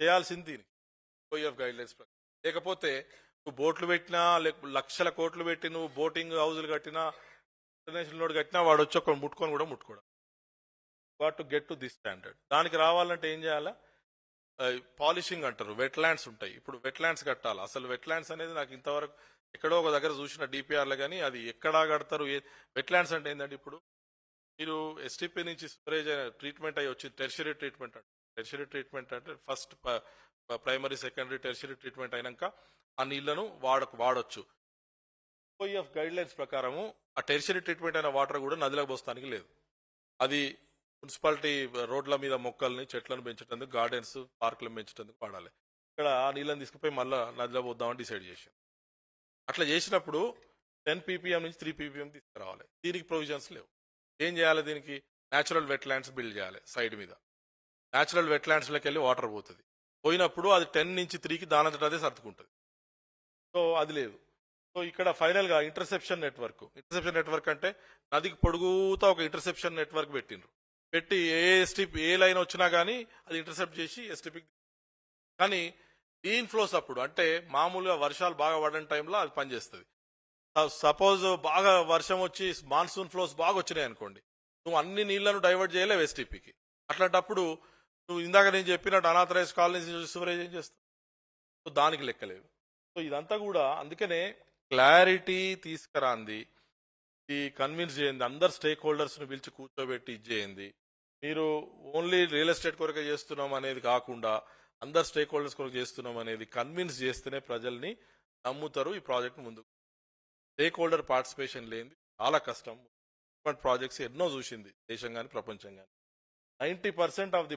చేయాల్సింది దీనికి ఓఎఫ్ గైడ్ లైన్స్ ప్రకారం. లేకపోతే నువ్వు బోట్లు పెట్టినా లక్షల కోట్లు పెట్టి నువ్వు బోటింగ్ హౌజులు కట్టినా ఇంటర్నేషనల్ రోడ్ కట్టినా వాడు వచ్చి ఒక ముట్టుకొని కూడా ముట్టుకోవడం. What to get to this standard. దానికి రావాలంటే ఏం చేయాలా, పాలిషింగ్ అంటారు. వెట్ ల్యాండ్స్ ఉంటాయి, ఇప్పుడు వెట్ ల్యాండ్స్ కట్టాలి. అసలు వెట్ ల్యాండ్స్ అనేది నాకు ఇంతవరకు ఎక్కడో ఒక దగ్గర చూసిన డిపిఆర్లో కానీ అది ఎక్కడా కడతారు. వెట్ ల్యాండ్స్ అంటే ఏంటంటే ఇప్పుడు మీరు ఎస్టీపీ నుంచి స్టోరేజ్ ట్రీట్మెంట్ అయ్యి వచ్చి టెర్షరీ ట్రీట్మెంట్ అంటే, టెర్షరీ ట్రీట్మెంట్ అంటే first primary secondary tertiary treatment అయినాక ఆ నీళ్లను వాడొచ్చు. ఓఎఫ్ గైడ్ లైన్స్ ప్రకారము ఆ టెర్షరీ ట్రీట్మెంట్ అయిన వాటర్ కూడా నదిలోకి పోస్తానికి లేదు. అది మున్సిపాలిటీ రోడ్ల మీద మొక్కల్ని చెట్లను పెంచడానికి, గార్డెన్స్ పార్కులను పెంచడానికి వాడాలి. ఇక్కడ ఆ నీళ్ళని తీసుకుపోయి మళ్ళీ నదిలో పోద్దామని డిసైడ్ చేశాం. అట్లా చేసినప్పుడు 10 ppm నుంచి 3 ppm తీసుకురావాలి. దీనికి ప్రొవిజన్స్ లేవు. ఏం చేయాలి, దీనికి న్యాచురల్ వెట్ ల్యాండ్స్ బిల్డ్ చేయాలి. సైడ్ మీద న్యాచురల్ వెట్ ల్యాండ్స్లోకి వెళ్ళి వాటర్ పోతుంది. పోయినప్పుడు అది 10 నుంచి 3కి దానంతట అదే సర్దుకుంటుంది. సో అది లేదు. సో ఇక్కడ ఫైనల్ గా ఇంటర్సెప్షన్ నెట్వర్క్ అంటే నదికి పొడుగుతా ఒక ఇంటర్సెప్షన్ నెట్వర్క్ పెట్టి ఏ లైన్ వచ్చినా కానీ అది ఇంటర్సెప్ట్ చేసి ఎస్టీపీకి. కానీ లీన్ ఫ్లోస్ అప్పుడు అంటే మామూలుగా వర్షాలు బాగా పడని టైంలో అది పనిచేస్తుంది. సపోజ్ బాగా వర్షం వచ్చి మాన్సూన్ ఫ్లోస్ బాగా వచ్చినాయి అనుకోండి, నువ్వు అన్ని నీళ్లను డైవర్ట్ చేయలేవు ఎస్టీపీకి. అట్లాంటప్పుడు నువ్వు ఇందాక నేను చెప్పినట్టు అనాథరైజ్ కాలనీస్ సివరేజ్ ఏం చేస్తావు, సో దానికి లెక్కలేవు. సో ఇదంతా కూడా అందుకనే క్లారిటీ తీసుకురాంది, ఈ కన్విన్స్ చేయండి, అందరు స్టేక్ హోల్డర్స్ ను పిలిచి కూర్చోబెట్టి ఇచ్చేయండి. మీరు ఓన్లీ రియల్ ఎస్టేట్ కొరకే చేస్తున్నాం అనేది కాకుండా అందరు స్టేక్ హోల్డర్స్ కొరకు చేస్తున్నాం అనేది కన్విన్స్ చేస్తేనే ప్రజల్ని నమ్ముతారు ఈ ప్రాజెక్ట్ ముందుకు. స్టేక్ హోల్డర్ పార్టిసిపేషన్ లేనిది చాలా కష్టం. ప్రాజెక్ట్స్ ఎన్నో చూసింది దేశం కానీ ప్రపంచం కానీ. 90% ఆఫ్ ది